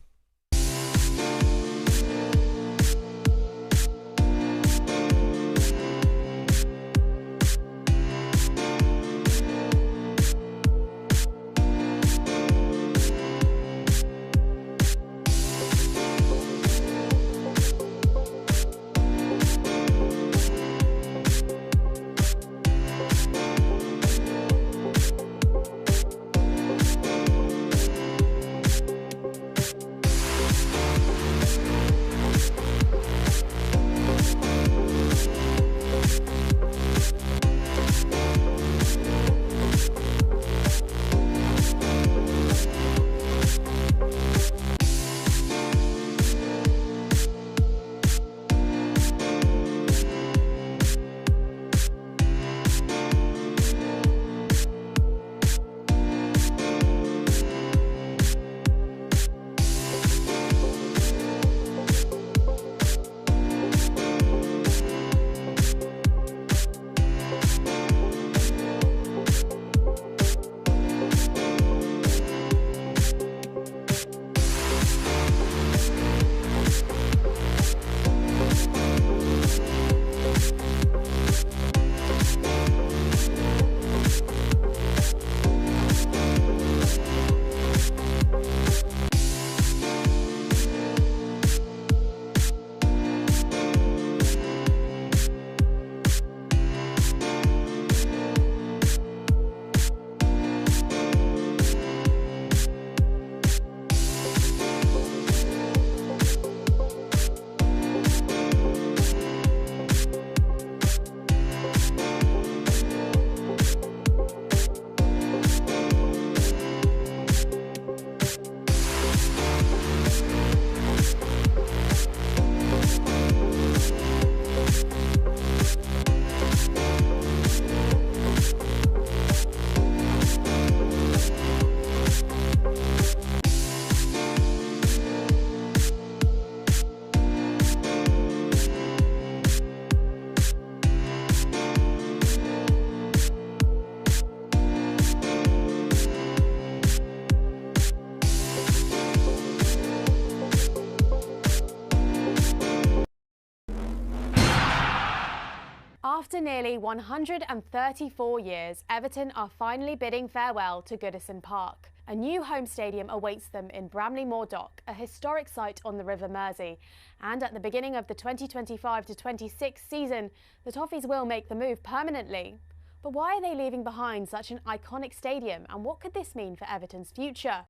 After nearly 134 years, Everton are finally bidding farewell to Goodison Park. A new home stadium awaits them in Bramley Moor Dock, a historic site on the River Mersey. And at the beginning of the 2025-26 season, the Toffees will make the move permanently. But why are they leaving behind such an iconic stadium, and what could this mean for Everton's future?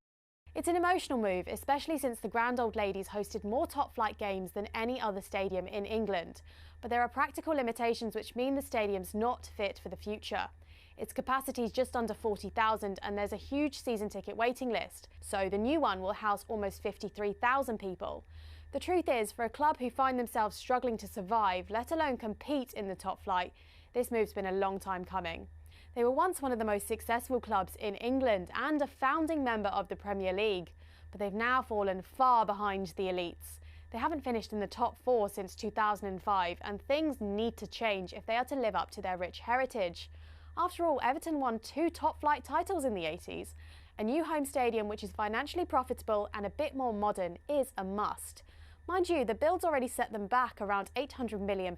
It's an emotional move, especially since the Grand Old Ladies hosted more top-flight games than any other stadium in England. But there are practical limitations which mean the stadium's not fit for the future. Its capacity is just under 40,000 and there's a huge season ticket waiting list, so the new one will house almost 53,000 people. The truth is, for a club who find themselves struggling to survive, let alone compete in the top flight, this move's been a long time coming. They were once one of the most successful clubs in England and a founding member of the Premier League, but they've now fallen far behind the elites. They haven't finished in the top 4 since 2005, and things need to change if they are to live up to their rich heritage. After all, Everton won 2 top-flight titles in the 80s. A new home stadium which is financially profitable and a bit more modern is a must. Mind you, the build's already set them back around £800 million.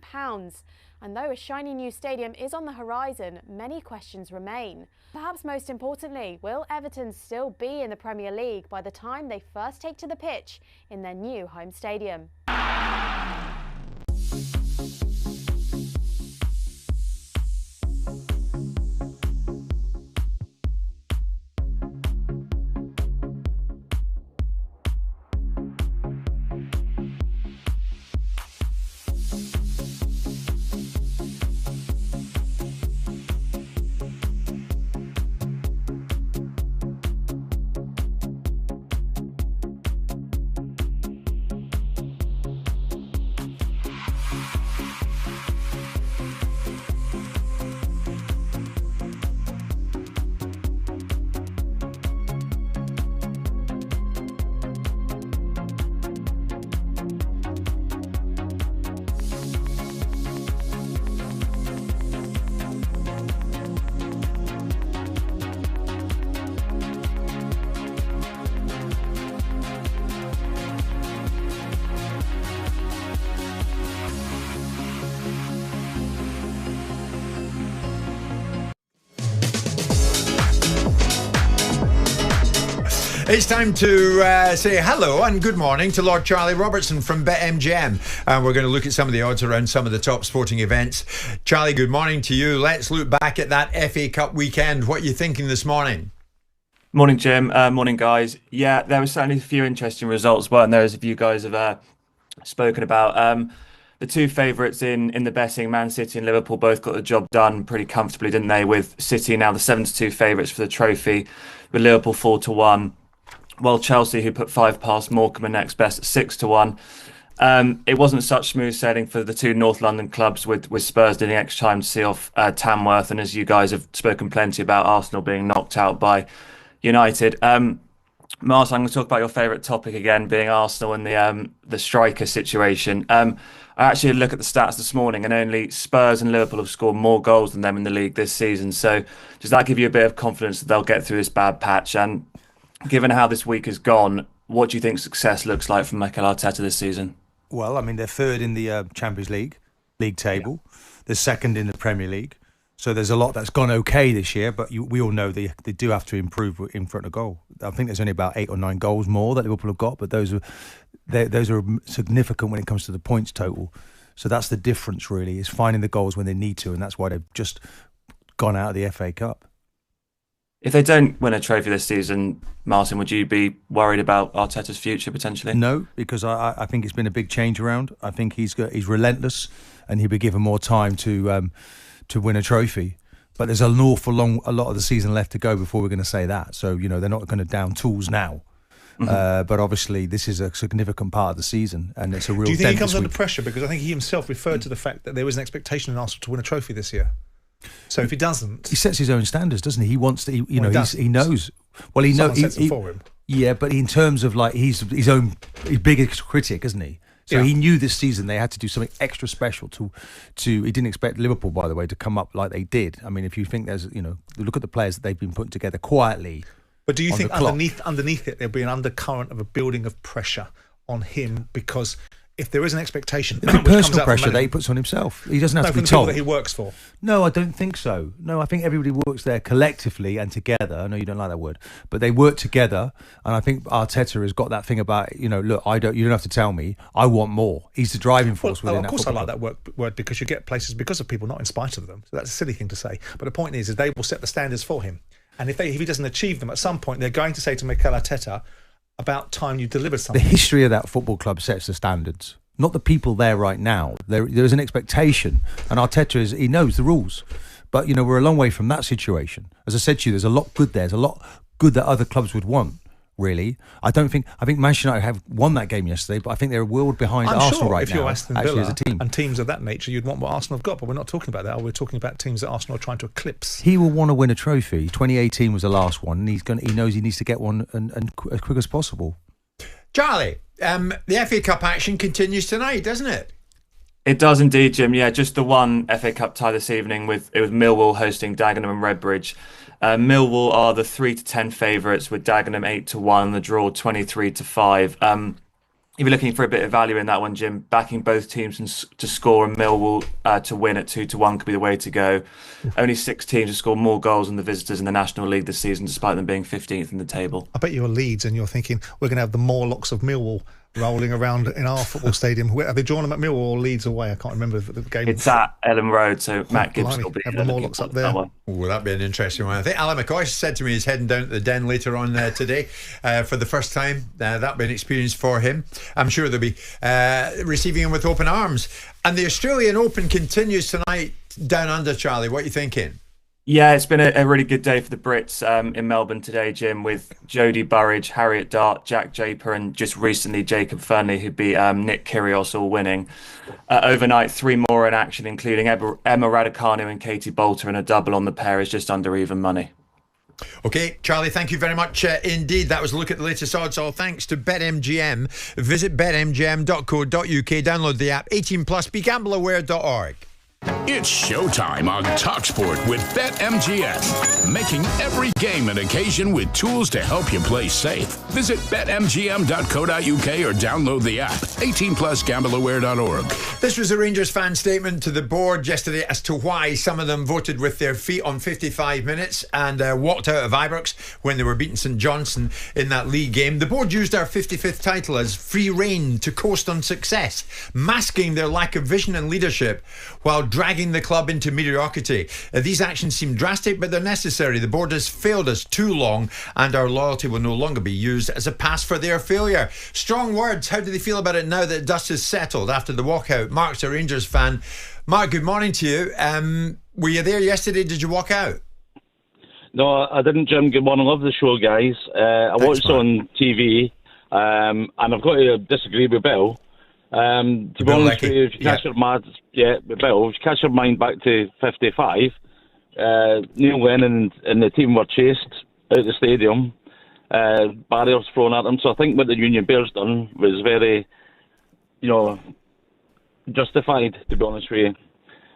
And though a shiny new stadium is on the horizon, many questions remain. Perhaps most importantly, will Everton still be in the Premier League by the time they first take to the pitch in their new home stadium? It's time to say hello and good morning to Lord Charlie Robertson from BetMGM. And we're going to look at some of the odds around some of the top sporting events. Charlie, good morning to you. Let's look back at that FA Cup weekend. What are you thinking this morning? Morning, Jim. Morning, guys. Yeah, there were certainly a few interesting results, weren't there, as you guys have spoken about. The two favourites in the betting, Man City and Liverpool, both got the job done pretty comfortably, didn't they? With City now the 7-2 favourites for the trophy, with Liverpool 4-1. While Chelsea, who put 5 past Morecambe, are next best at 6-1. It wasn't such smooth sailing for the two North London clubs, with Spurs needing extra time to see off Tamworth, and as you guys have spoken plenty about, Arsenal being knocked out by United. Martin, I'm going to talk about your favourite topic again, being Arsenal and the striker situation. I actually look at the stats this morning, and only Spurs and Liverpool have scored more goals than them in the league this season. So does that give you a bit of confidence that they'll get through this bad patch? And given how this week has gone, what do you think success looks like from Mikel Arteta this season? Well, I mean, they're third in the Champions League table. Yeah. They're second in the Premier League. So there's a lot that's gone okay this year, but we all know they do have to improve in front of goal. I think there's only about 8 or 9 goals more that Liverpool have got, but those are significant when it comes to the points total. So that's the difference, really, is finding the goals when they need to, and that's why they've just gone out of the FA Cup. If they don't win a trophy this season, Martin, would you be worried about Arteta's future potentially? No, because I think it's been a big change around. I think he's relentless, and he'll be given more time to win a trophy. But there's a lot of the season left to go before we're going to say that. So they're not going to down tools now. Mm-hmm. But obviously, this is a significant part of the season, and it's a real. Do you think he comes under pressure? Because I think he himself referred to the fact that there was an expectation in Arsenal to win a trophy this year. So if he doesn't, he sets his own standards, doesn't he? He wants to. He knows. Well, he knows. Sets them for him. Yeah, but in terms of he's his biggest critic, isn't he? So he knew this season they had to do something extra special to. He didn't expect Liverpool, by the way, to come up like they did. I mean, if you think there's, look at the players that they've been putting together quietly. But do you think underneath it there'll be an undercurrent of a building of pressure on him because if there is an expectation, There's a personal pressure that he puts on himself. He doesn't have to be from the told. people that he works for. No, I don't think so. No, I think everybody works there collectively and together. I know you don't like that word, but they work together. And I think Arteta has got that thing about, you know, look, you don't have to tell me. I want more. He's the driving force within that. Of course, I like club. that word because you get places because of people, not in spite of them. So that's a silly thing to say. But the point is they will set the standards for him. And if he doesn't achieve them, at some point they're going to say to Mikel Arteta, about time you delivered something. The history of that football club sets the standards, not the people there right now. There is an expectation, and Arteta he knows the rules. But, you know, we're a long way from that situation. As I said to you, there's a lot good there. There's a lot good that other clubs would want, really. I think Manchester United have won that game yesterday, but I think they're a world behind Arsenal right now. If you're Aston actually, Villa as a team. and teams of that nature, you'd want what Arsenal have got, but we're not talking about that. We're talking about teams that Arsenal are trying to eclipse. He will want to win a trophy. 2018 was the last one, and he knows he needs to get one and as quick as possible. Charlie, the FA Cup action continues tonight, doesn't it? It does indeed, Jim. Yeah, just the one FA Cup tie this evening with Millwall hosting Dagenham and Redbridge. Millwall are the 3-10 favourites with Dagenham 8-1, the draw 23-5. If you're looking for a bit of value in that one, Jim, backing both teams to score and Millwall to win at 2-1 could be the way to go. Only 6 teams have scored more goals than the visitors in the National League this season, despite them being 15th in the table. I bet you're Leeds and you're thinking, we're going to have the Morlocks of Millwall rolling around in our football stadium. Have they drawn them at Millwall or Leeds away? I can't remember the game. It's at Ellen Road, so Matt Gibbs will be have the Morlocks up there. Well, that'd be an interesting one. I think Alan McCoy said to me he's heading down to the Den later on today for the first time. That'll be an experience for him. I'm sure they'll be receiving him with open arms. And the Australian Open continues tonight down under, Charlie. What are you thinking? Yeah, it's been a really good day for the Brits in Melbourne today, Jim, with Jodie Burrage, Harriet Dart, Jack Draper, and just recently Jacob Fernley, who beat Nick Kyrgios, all winning. Overnight, 3 more in action, including Emma Raducanu and Katie Bolter, and a double on the pair is just under even money. Okay, Charlie, thank you very much indeed. That was a look at the latest odds, all thanks to BetMGM. Visit betmgm.co.uk, download the app, 18+, begambleaware.org. It's showtime on talkSPORT with BetMGM. Making every game an occasion with tools to help you play safe. Visit betmgm.co.uk or download the app. 18+, gambleaware.org. This was a Rangers fan statement to the board yesterday as to why some of them voted with their feet on 55 minutes and walked out of Ibrox when they were beating St Johnstone in that league game. The board used our 55th title as free rein to coast on success, masking their lack of vision and leadership while dragging the club into mediocrity. These actions seem drastic, but they're necessary. The board has failed us too long, and our loyalty will no longer be used as a pass for their failure. Strong words. How do they feel about it now that dust is settled after the walkout? Mark's a Rangers fan. Mark, good morning to you. Were you there yesterday? Did you walk out? No, I didn't, Jim. Good morning. Love the show, guys. I watched it on TV, and I've got to disagree with Bill. To be honest with you, if you catch your mind, Bill, if you catch your mind back to 55, Neil Lennon and the team were chased out the stadium, barriers thrown at them. So I think what the Union Bears done was very, justified, to be honest with you.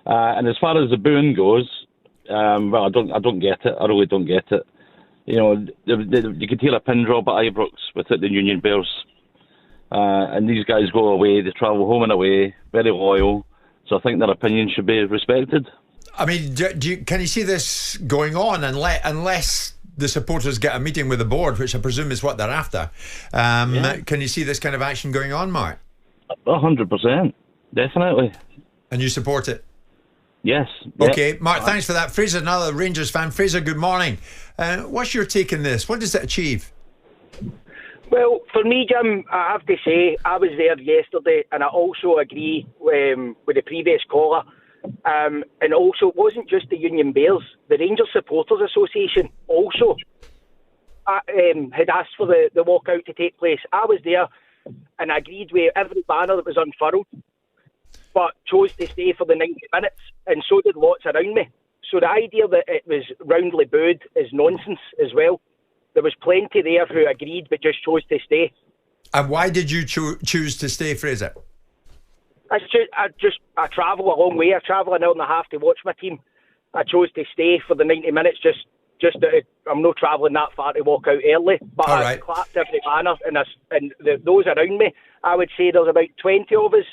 And as far as the booing goes, well, I don't get it. I really don't get it. You could hear a pin drop at Ibrox with the Union Bears. And these guys go away, they travel home and away, very loyal. So I think their opinion should be respected. I mean, can you see this going on unless the supporters get a meeting with the board, which I presume is what they're after? Can you see this kind of action going on, Mark? 100%, definitely. And you support it? Yes. Okay, Mark, thanks for that. Fraser, another Rangers fan. Fraser, good morning. What's your take on this? What does it achieve? Well, for me, Jim, I have to say, I was there yesterday, and I also agree with the previous caller. And also, it wasn't just the Union Bears. The Rangers Supporters Association also had asked for the walkout to take place. I was there, and I agreed with every banner that was unfurled, but chose to stay for the 90 minutes, and so did lots around me. So the idea that it was roundly booed is nonsense as well. There was plenty there who agreed but just chose to stay. And why did you choose to stay, Fraser? I travel a long way. I travel an hour and a half to watch my team. I chose to stay for the 90 minutes just that I'm not travelling that far to walk out early. But I clapped every banner and those around me. I would say there's about 20 of us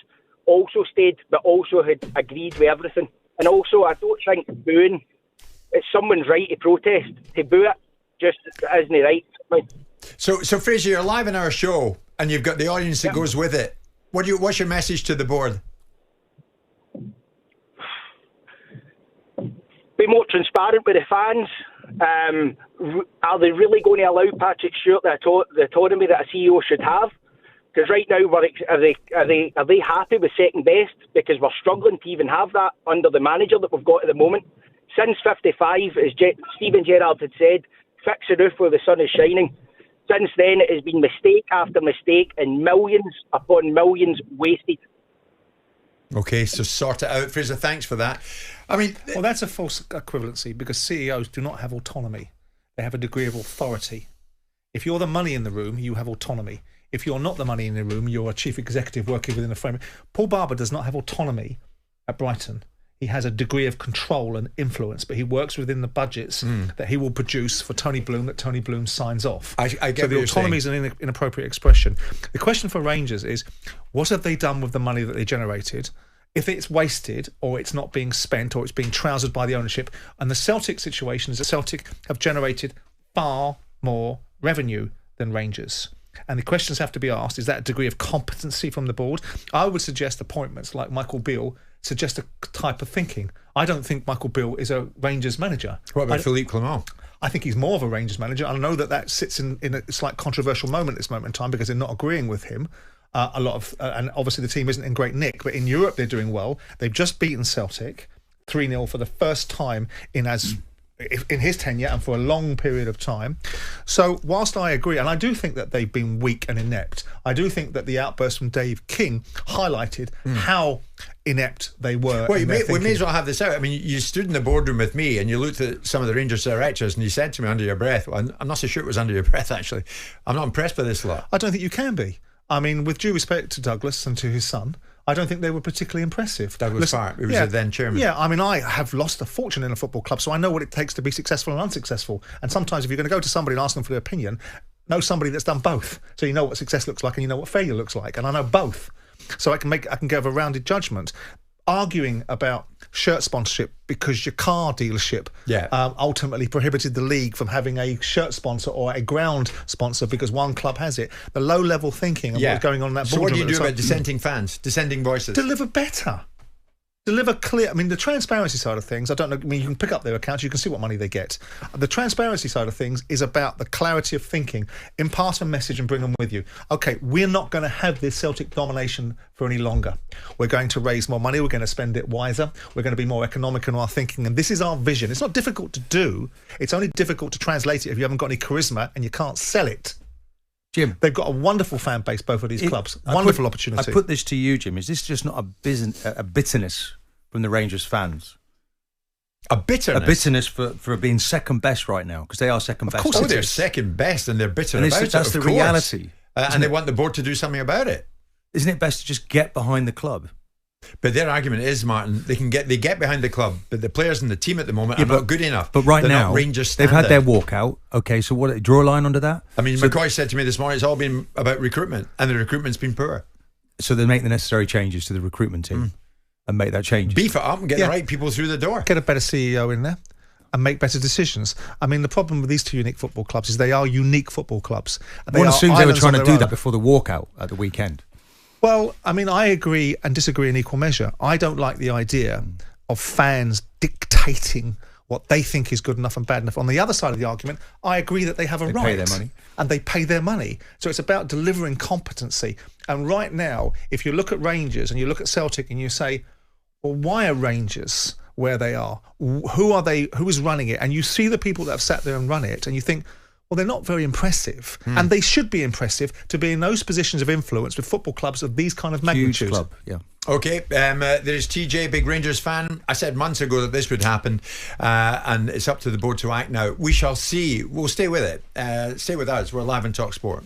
also stayed, but also had agreed with everything. And also, I don't think booing, it's someone's right to protest. To boo it just isn't right. So Fraser, you're live in our show, and you've got the audience that goes with it. What's your message to the board? Be more transparent with the fans. Are they really going to allow Patrick Stewart the autonomy that a CEO should have? Because right now, are they happy with second best? Because we're struggling to even have that under the manager that we've got at the moment. Since 55, as Steven Gerrard had said, fix the roof where the sun is shining. Since then, it has been mistake after mistake and millions upon millions wasted. Okay, so sort it out. Fraser, thanks for that. I mean... Well, that's a false equivalency because CEOs do not have autonomy. They have a degree of authority. If you're the money in the room, you have autonomy. If you're not the money in the room, you're a chief executive working within a framework. Paul Barber does not have autonomy at Brighton. He has a degree of control and influence, but he works within the budgets that he will produce for Tony Bloom, that Tony Bloom signs off. I get so the autonomy is an inappropriate expression. The question for Rangers is, what have they done with the money that they generated? If it's wasted or it's not being spent or it's being trousered by the ownership. And the Celtic situation is that Celtic have generated far more revenue than Rangers. And the questions have to be asked, is that a degree of competency from the board? I would suggest appointments like Michael Beale suggest a type of thinking. I don't think Michael Beale is a Rangers manager. What about Philippe Clement? I think he's more of a Rangers manager. I know that sits in a slight controversial moment at this moment in time because they're not agreeing with him. And obviously the team isn't in great nick, but in Europe they're doing well. They've just beaten Celtic 3-0 for the first time in his tenure and for a long period of time. So whilst I agree, and I do think that they've been weak and inept, I do think that the outburst from Dave King highlighted how inept they were. Well, we may as well have this out. I mean, you stood in the boardroom with me and you looked at some of the Rangers directors and you said to me under your breath, well, I'm not so sure it was under your breath actually, I'm not impressed by this lot. I don't think you can be. I mean, with due respect to Douglas and to his son, I don't think they were particularly impressive. Douglas Park, who was the then chairman. Yeah, I mean, I have lost a fortune in a football club, so I know what it takes to be successful and unsuccessful. And sometimes if you're going to go to somebody and ask them for their opinion, know somebody that's done both. So you know what success looks like and you know what failure looks like. And I know both. So I can give a rounded judgment. Arguing about shirt sponsorship because your car dealership ultimately prohibited the league from having a shirt sponsor or a ground sponsor because one club has it. The low-level thinking of what's going on in that boardroom. So what do you do about dissenting fans, dissenting voices? Deliver better. Deliver clear. I mean, the transparency side of things, I don't know. I mean, you can pick up their accounts, you can see what money they get. The transparency side of things is about the clarity of thinking. Impart a message and bring them with you. Okay, we're not going to have this Celtic domination for any longer. We're going to raise more money. We're going to spend it wiser. We're going to be more economic in our thinking. And this is our vision. It's not difficult to do. It's only difficult to translate it if you haven't got any charisma and you can't sell it. Jim, they've got a wonderful fan base, both of these clubs. Wonderful opportunity. I put this to you, Jim. Is this just not a bitterness from the Rangers fans? A bitterness? A bitterness for being second best right now, because they are second best. Of course they're second best and they're bitter about it. That's the reality. And they want the board to do something about it. Isn't it best to just get behind the club? But their argument is, Martin, they get behind the club, but the players in the team at the moment are not good enough. But right now, Rangers they've had their walkout. Okay, so what? Draw a line under that. I mean, McCoy said to me this morning, it's all been about recruitment, and the recruitment's been poor. So they make the necessary changes to the recruitment team and make that change. Beef it up and get the right people through the door. Get a better CEO in there and make better decisions. I mean, the problem with these two unique football clubs is they are unique football clubs. One assumes they were trying to do that before the walkout at the weekend. Well, I mean, I agree and disagree in equal measure. I don't like the idea of fans dictating what they think is good enough and bad enough. On the other side of the argument, I agree that they have a right. They pay their money. And they pay their money. So it's about delivering competency. And right now, if you look at Rangers and you look at Celtic and you say, well, why are Rangers where they are? Who are they? Who is running it? And you see the people that have sat there and run it and you think, well, they're not very impressive. And they should be impressive to be in those positions of influence with football clubs of these kind of magnitude. Huge club, yeah. Okay, there's TJ, big Rangers fan. I said months ago that this would happen, and it's up to the board to act now. We shall see. We'll stay with it. Stay with us. We're live on talkSPORT.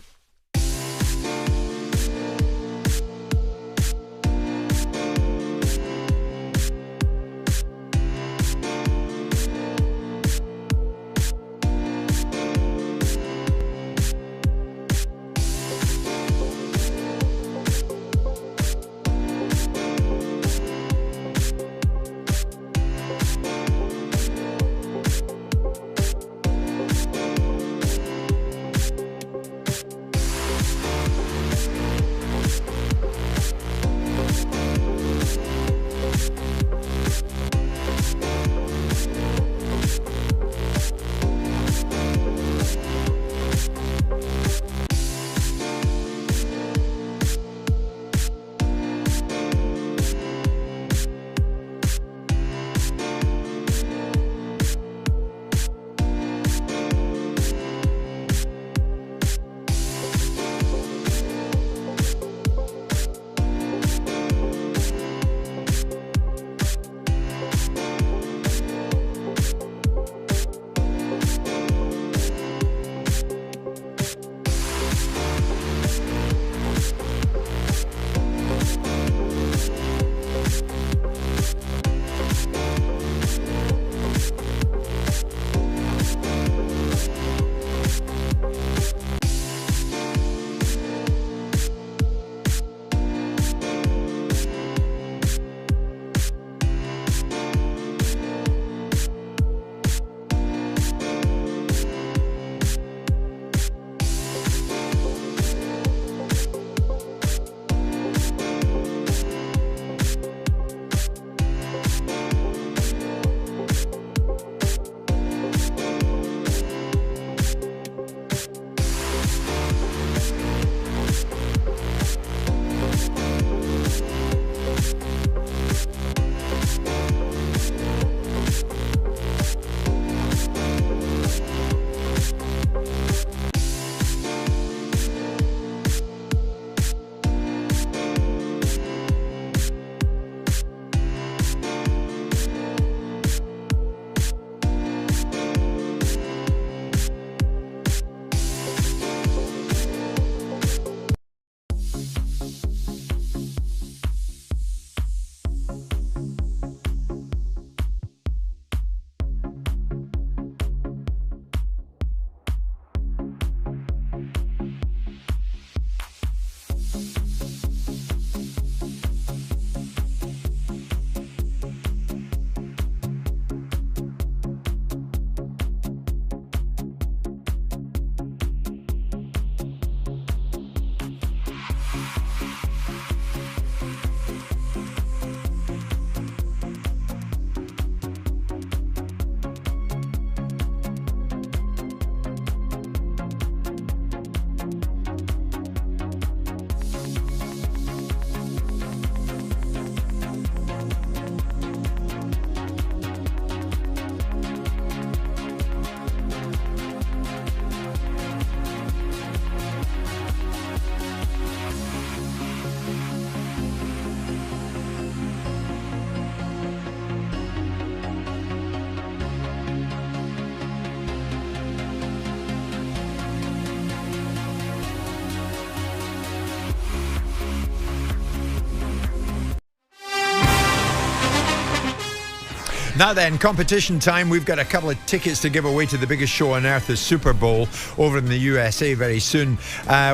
Now then, competition time. We've got a couple of tickets to give away to the biggest show on earth, the Super Bowl, over in the USA very soon.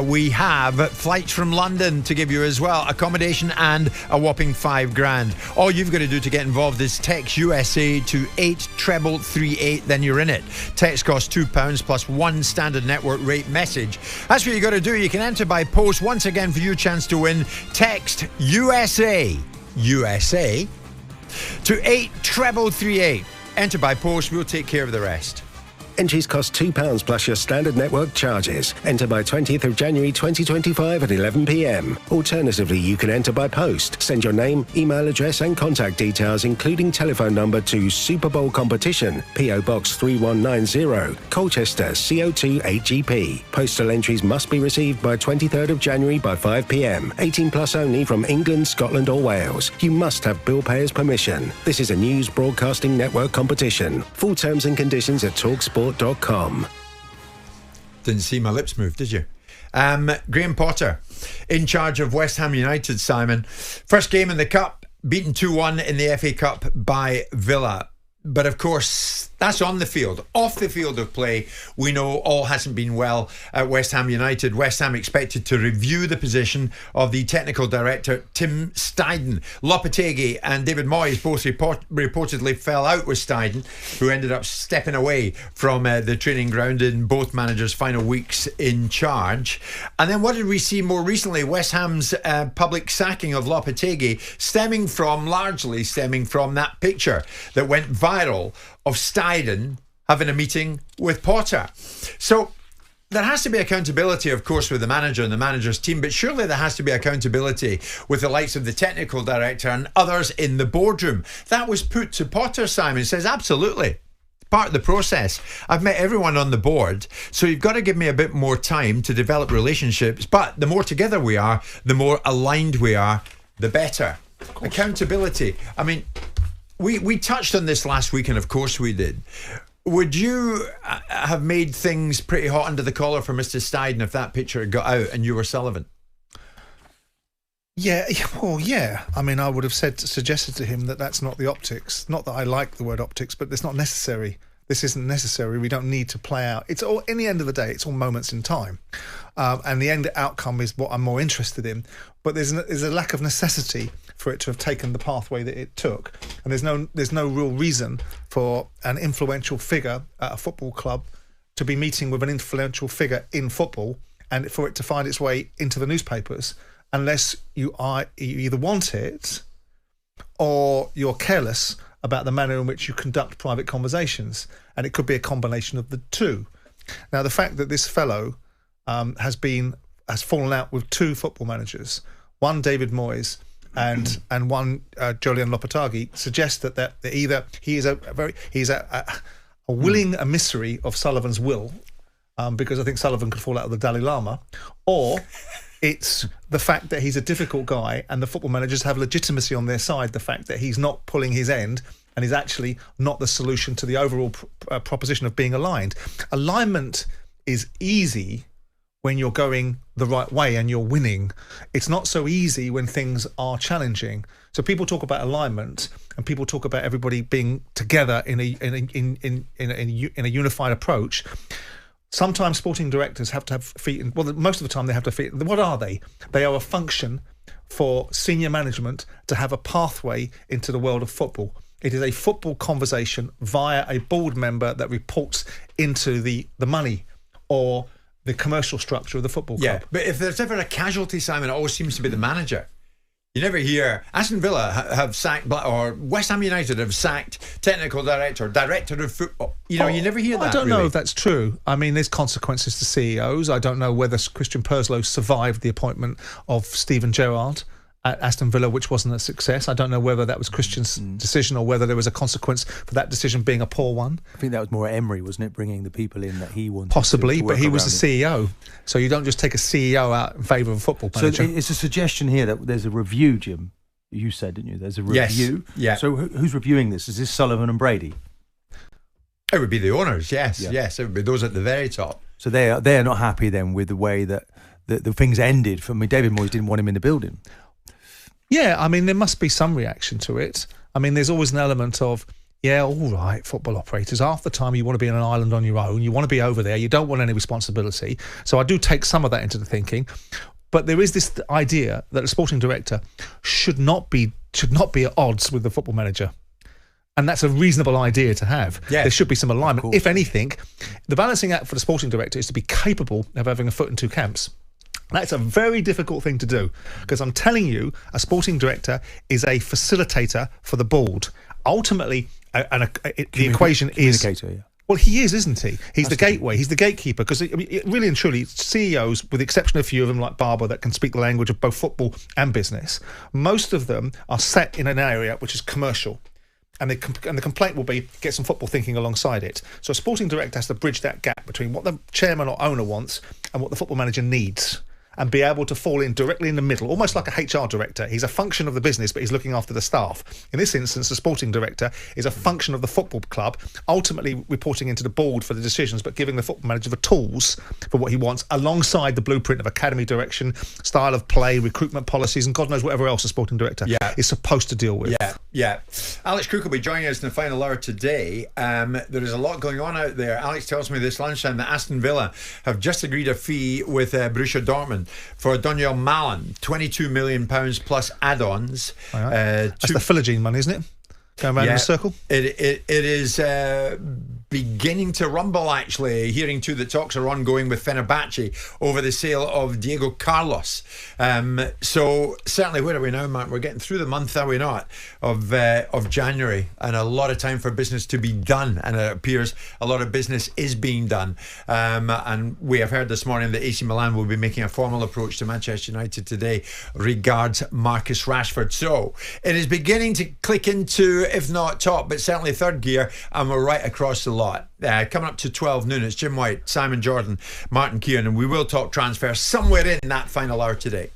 We have flights from London to give you as well, accommodation and a whopping $5,000. All you've got to do to get involved is text USA to 83338, then you're in it. Text costs £2 plus one standard network rate message. That's what you got to do. You can enter by post. Once again, for your chance to win, text USA to 83338. Enter by post. We'll take care of the rest. Entries cost £2 plus your standard network charges. Enter by 20th of January 2025 at 11 p.m. Alternatively, you can enter by post. Send your name, email address and contact details, including telephone number, to Super Bowl Competition, P.O. Box 3190, Colchester, CO2 8GP. Postal entries must be received by 23rd of January by 5 p.m. 18 plus only from England, Scotland or Wales. You must have bill payers' permission. This is a news broadcasting network competition. Full terms and conditions at talkSPORT.com. Didn't see my lips move, did you? Graham Potter in charge of West Ham United, Simon. First game in the Cup, beaten 2-1 in the FA Cup by Villa. But of course, that's on the field. Off the field of play, we know all hasn't been well at West Ham United. West Ham expected to review the position of the technical director, Tim Steidten. Lopetegui and David Moyes both reportedly fell out with Steidten, who ended up stepping away from the training ground in both managers' final weeks in charge. And then what did we see more recently? West Ham's public sacking of Lopetegui, largely stemming from that picture that went viral of Steidten having a meeting with Potter. So there has to be accountability, of course, with the manager and the manager's team, but surely there has to be accountability with the likes of the technical director and others in the boardroom. That was put to Potter, Simon. Says, absolutely. Part of the process. I've met everyone on the board, so you've got to give me a bit more time to develop relationships. But the more together we are, the more aligned we are, the better. Accountability. I mean, we touched on this last week, and of course we did. Would you have made things pretty hot under the collar for Mr. Steidten if that picture had got out and you were Sullivan? Yeah, well, yeah. I mean, I would have suggested to him that that's not the optics. Not that I like the word optics, but it's not necessary. This isn't necessary. We don't need to play out. It's all, in the end of the day, it's all moments in time. And the end outcome is what I'm more interested in. But there's a lack of necessity for it to have taken the pathway that it took. And there's no real reason for an influential figure at a football club to be meeting with an influential figure in football and for it to find its way into the newspapers, unless you either want it or you're careless about the manner in which you conduct private conversations. And it could be a combination of the two. Now, the fact that this fellow has fallen out with two football managers, one David Moyes and one Jordan Lopetegui, suggests that either he is a willing emissary of Sullivan's will, because I think Sullivan could fall out of the Dalai Lama, or it's the fact that he's a difficult guy and the football managers have legitimacy on their side, the fact that he's not pulling his end and is actually not the solution to the overall proposition of being aligned. Alignment is easy when you're going the right way and you're winning. It's not so easy when things are challenging. So people talk about alignment and people talk about everybody being together in a unified approach. Sometimes sporting directors have to have feet in, well, most of the time they have to feet. What are they? They are a function for senior management to have a pathway into the world of football. It is a football conversation via a board member that reports into the money or the commercial structure of the football club. Yeah, but if there's ever a casualty, Simon, it always seems to be the manager. You never hear Aston Villa have sacked, or West Ham United have sacked technical director of football. You never hear that. I don't know if that's true. I mean, there's consequences to CEOs. I don't know whether Christian Purslow survived the appointment of Steven Gerrard at Aston Villa, which wasn't a success. I don't know whether that was Christian's decision or whether there was a consequence for that decision being a poor one. I think that was more Emery, wasn't it, bringing the people in that he wanted? Possibly, to but he was the him. CEO. So you don't just take a CEO out in favour of a football manager. So it's a suggestion here that there's a review, Jim. You said, didn't you? There's a review. Yes. Yeah. So who's reviewing this? Is this Sullivan and Brady? It would be the owners, yes. Yeah. Yes, it would be those at the very top. So they're not happy then with the way that the things ended. I mean, David Moyes didn't want him in the building. Yeah, I mean, there must be some reaction to it. I mean, there's always an element of, Yeah, all right, football operators. Half the time you want to be on an island on your own. You want to be over there. You don't want any responsibility. So I do take some of that into the thinking. But there is this idea that a sporting director should not be at odds with the football manager. And that's a reasonable idea to have. Yes. There should be some alignment. If anything, the balancing act for the sporting director is to be capable of having a foot in two camps. That's a very difficult thing to do, because I'm telling you, a sporting director is a facilitator for the board. Ultimately, the equation is... Well, he is, isn't he? He's the gateway. He's the gatekeeper. Because really and truly, CEOs, with the exception of a few of them like Barber, that can speak the language of both football and business, most of them are set in an area which is commercial. And the complaint will be, get some football thinking alongside it. So a sporting director has to bridge that gap between what the chairman or owner wants and what the football manager needs, and be able to fall in directly in the middle, almost like a HR director. He's a function of the business, but he's looking after the staff. In this instance, the sporting director is a function of the football club, ultimately reporting into the board for the decisions, but giving the football manager the tools for what he wants, alongside the blueprint of academy direction, style of play, recruitment policies, and God knows whatever else a sporting director is supposed to deal with. Yeah. Alex Crook will be joining us in the final hour today. There is a lot going on out there. Alex tells me this lunchtime that Aston Villa have just agreed a fee with Borussia Dortmund for Daniel Malin, £22 million plus add-ons. That's the Philogene money, isn't it? Going around in a circle? It is beginning to rumble, actually, hearing too that talks are ongoing with Fenerbahce over the sale of Diego Carlos. So certainly, where are we now, Matt? We're getting through the month, are we not, of January, and a lot of time for business to be done, and it appears a lot of business is being done. And we have heard this morning that AC Milan will be making a formal approach to Manchester United today. Regards, Marcus Rashford. So it is beginning to click into, if not top, but certainly third gear, and we're right across the lot. Coming up to 12 noon, it's Jim White, Simon Jordan, Martin Keown, and we will talk transfer somewhere in that final hour today.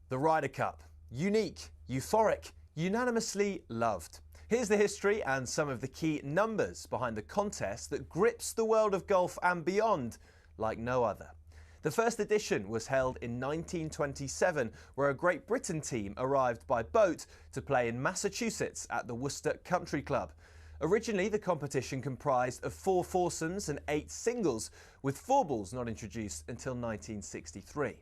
The Ryder Cup. Unique, euphoric, unanimously loved. Here's the history and some of the key numbers behind the contest that grips the world of golf and beyond like no other. The first edition was held in 1927, where a Great Britain team arrived by boat to play in Massachusetts at the Worcester Country Club. Originally, the competition comprised of 4 foursomes and 8 singles, with 4 balls not introduced until 1963.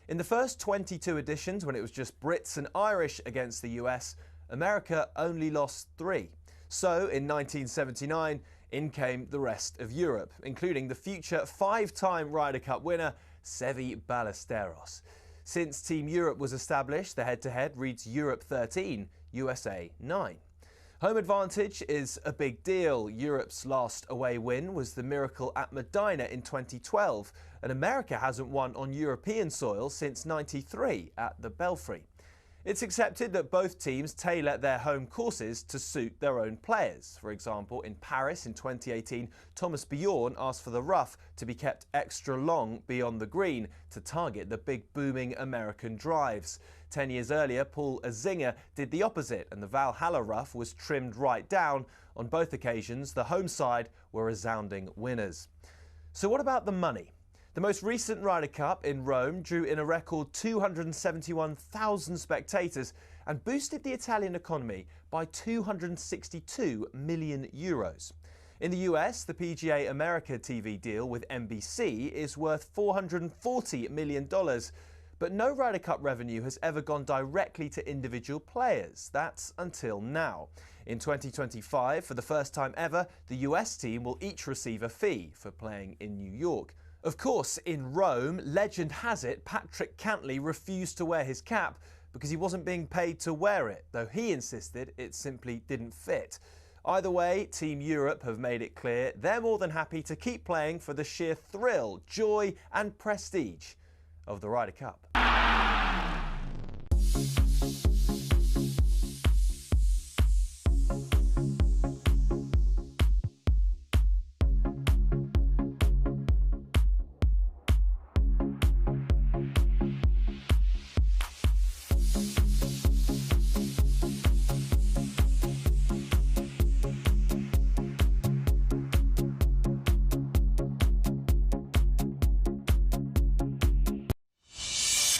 In the first 22 editions, when it was just Brits and Irish against the US, America only lost 3. So, in 1979, in came the rest of Europe, including the future 5-time Ryder Cup winner, Seve Ballesteros. Since Team Europe was established, the head-to-head reads Europe 13, USA 9. Home advantage is a big deal. Europe's last away win was the miracle at Medina in 2012, and America hasn't won on European soil since '93 at the Belfry. It's accepted that both teams tailor their home courses to suit their own players. For example, in Paris in 2018, Thomas Bjorn asked for the rough to be kept extra long beyond the green to target the big booming American drives. 10 years earlier, Paul Azinger did the opposite, and the Valhalla rough was trimmed right down. On both occasions, the home side were resounding winners. So what about the money? The most recent Ryder Cup in Rome drew in a record 271,000 spectators and boosted the Italian economy by €262 million. In the US, the PGA America TV deal with NBC is worth $440 million, but no Ryder Cup revenue has ever gone directly to individual players. That's until now. In 2025, for the first time ever, the US team will each receive a fee for playing in New York. Of course, in Rome, legend has it Patrick Cantley refused to wear his cap because he wasn't being paid to wear it, though he insisted it simply didn't fit. Either way, Team Europe have made it clear they're more than happy to keep playing for the sheer thrill, joy and prestige of the Ryder Cup.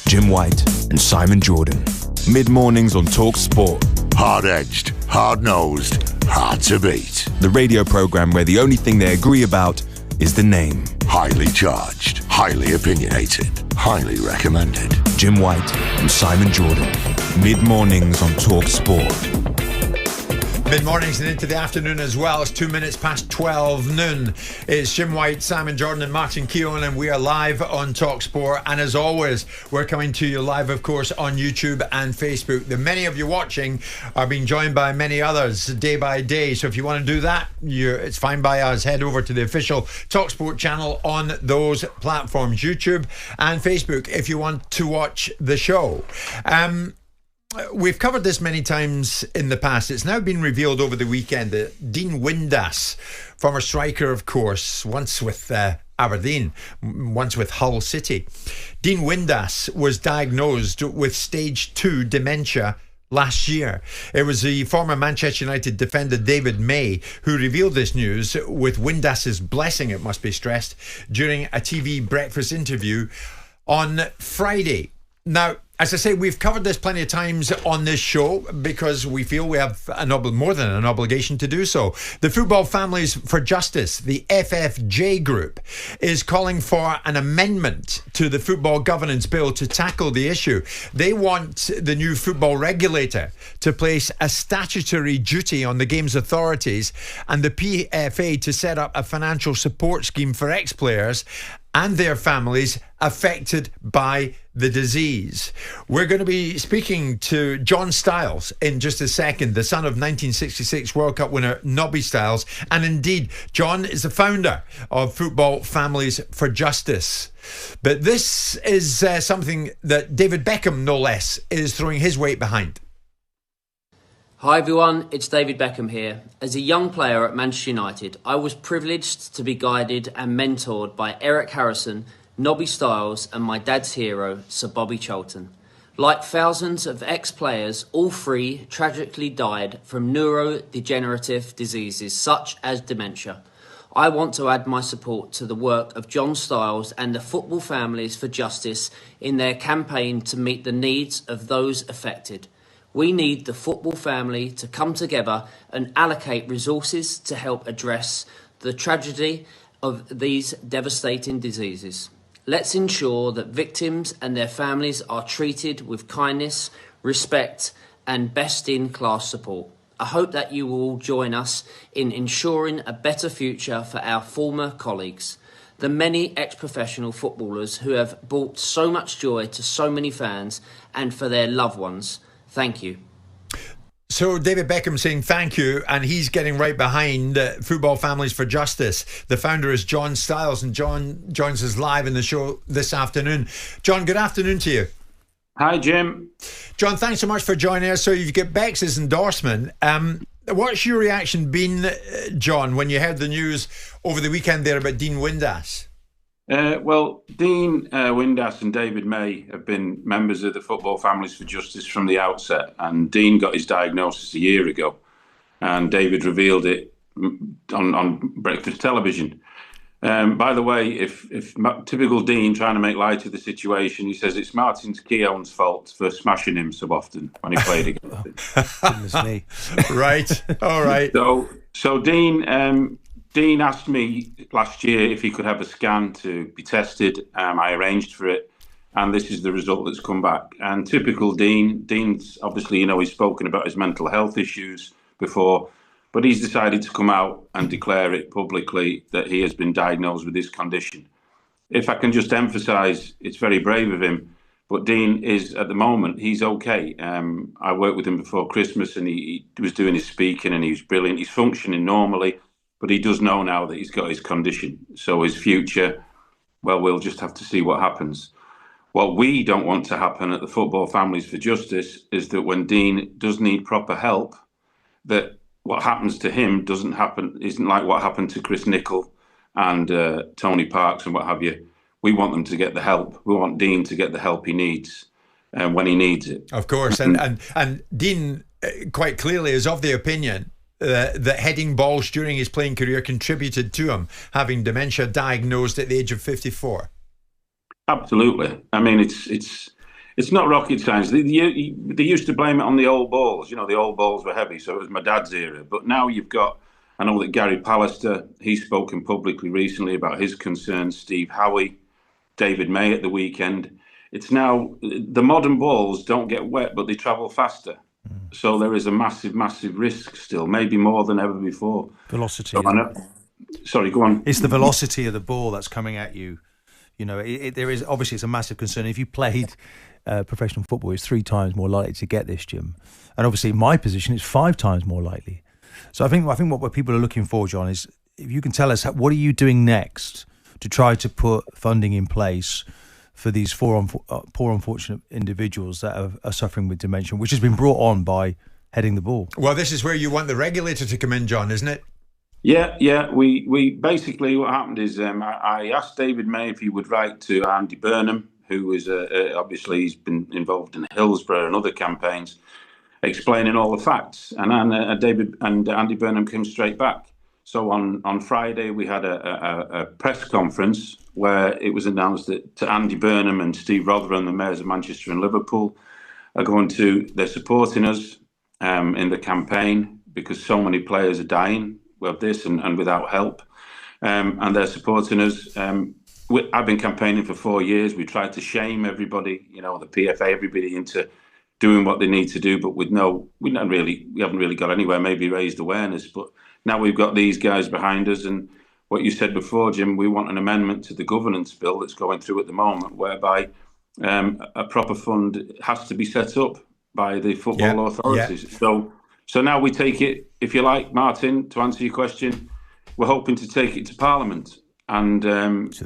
Jim White and Simon Jordan. Mid-mornings on talkSPORT. Hard-edged, hard-nosed, hard to beat. The radio programme where the only thing they agree about is the name. Highly charged, highly opinionated, highly recommended. Jim White and Simon Jordan. Mid-mornings on talkSPORT. Mid-mornings and into the afternoon as well. It's 2 minutes past 12 noon. It's Jim White, Simon Jordan and Martin Keown, and we are live on talkSPORT. And as always, we're coming to you live, of course, on YouTube and Facebook. The many of you watching are being joined by many others day by day. So if you want to do that, it's fine by us. Head over to the official talkSPORT channel on those platforms, YouTube and Facebook, if you want to watch the show. We've covered this many times in the past. It's now been revealed over the weekend that Dean Windass, former striker, of course, once with Aberdeen, once with Hull City. Dean Windass was diagnosed with stage 2 dementia last year. It was the former Manchester United defender David May who revealed this news, with Windass's blessing, it must be stressed, during a TV breakfast interview on Friday. Now, as I say, we've covered this plenty of times on this show because we feel we have more than an obligation to do so. The Football Families for Justice, the FFJ group, is calling for an amendment to the Football Governance Bill to tackle the issue. They want the new football regulator to place a statutory duty on the game's authorities and the PFA to set up a financial support scheme for ex-players and their families affected by the disease. We're going to be speaking to John Stiles in just a second, the son of 1966 World Cup winner Nobby Stiles. And indeed, John is the founder of Football Families for Justice. But this is something that David Beckham, no less, is throwing his weight behind. Hi everyone, it's David Beckham here. As a young player at Manchester United, I was privileged to be guided and mentored by Eric Harrison, Nobby Stiles and my dad's hero, Sir Bobby Charlton. Like thousands of ex-players, all three tragically died from neurodegenerative diseases such as dementia. I want to add my support to the work of John Stiles and the Football Families for Justice in their campaign to meet the needs of those affected. We need the football family to come together and allocate resources to help address the tragedy of these devastating diseases. Let's ensure that victims and their families are treated with kindness, respect, and best-in-class support. I hope that you will all join us in ensuring a better future for our former colleagues, the many ex-professional footballers who have brought so much joy to so many fans, and for their loved ones. Thank you. So David Beckham saying thank you, and he's getting right behind Football Families for Justice. The founder is John Stiles, and John joins us live in the show this afternoon. John, good afternoon to you. Hi, Jim. John, thanks so much for joining us. So you've got Bex's endorsement. What's your reaction been, John, when you heard the news over the weekend there about Dean Windass? Well, Dean Windass and David May have been members of the Football Families for Justice from the outset, and Dean got his diagnosis a year ago, and David revealed it on breakfast television. By the way, if typical Dean trying to make light of the situation, he says it's Martin Keown's fault for smashing him so often when he played against him. Goodness me. Right. All right. So Dean asked me last year if he could have a scan to be tested. I arranged for it, and this is the result that's come back. And typical Dean's obviously, he's spoken about his mental health issues before, but he's decided to come out and declare it publicly that he has been diagnosed with this condition. If I can just emphasise, it's very brave of him, but Dean is, at the moment, he's okay. I worked with him before Christmas, and he was doing his speaking, and he was brilliant. He's functioning normally, but he does know now that he's got his condition. So his future, well, we'll just have to see what happens. What we don't want to happen at the Football Families for Justice is that when Dean does need proper help, that what happens to him isn't like what happened to Chris Nicholl and Tony Parks and what have you. We want them to get the help. We want Dean to get the help he needs when he needs it. Of course, and Dean quite clearly is of the opinion that heading balls during his playing career contributed to him having dementia diagnosed at the age of 54. Absolutely. I mean, it's not rocket science. They used to blame it on the old balls. The old balls were heavy, so it was my dad's era. But now I know that Gary Pallister, he's spoken publicly recently about his concerns, Steve Howie, David May at the weekend. It's now, the modern balls don't get wet, but they travel faster. So there is a massive, massive risk still, maybe more than ever before. Velocity. Sorry, go on. It's the velocity of the ball that's coming at you. There is obviously, it's a massive concern. If you played professional football, it's 3 times more likely to get this, Jim. And obviously, in my position, it's 5 times more likely. So I think what people are looking for, John, is if you can tell us what are you doing next to try to put funding in place for these poor, unfortunate individuals that are suffering with dementia, which has been brought on by heading the ball. Well, this is where you want the regulator to come in, John, isn't it? Yeah. We basically, what happened is I asked David May if he would write to Andy Burnham, who is obviously he's been involved in Hillsborough and other campaigns, explaining all the facts. And David and Andy Burnham came straight back. So on Friday we had a press conference where it was announced that to Andy Burnham and Steve Rotherham, the mayors of Manchester and Liverpool, they're supporting us in the campaign because so many players are dying with this and without help, and they're supporting us. I've been campaigning for 4 years. We tried to shame everybody, the PFA, everybody into doing what they need to do, but we haven't really got anywhere. Maybe raised awareness, but now we've got these guys behind us. And what you said before, Jim, we want an amendment to the governance bill that's going through at the moment, whereby a proper fund has to be set up by the football authorities. Yeah. So now we take it, if you like, Martin, to answer your question, we're hoping to take it to Parliament. And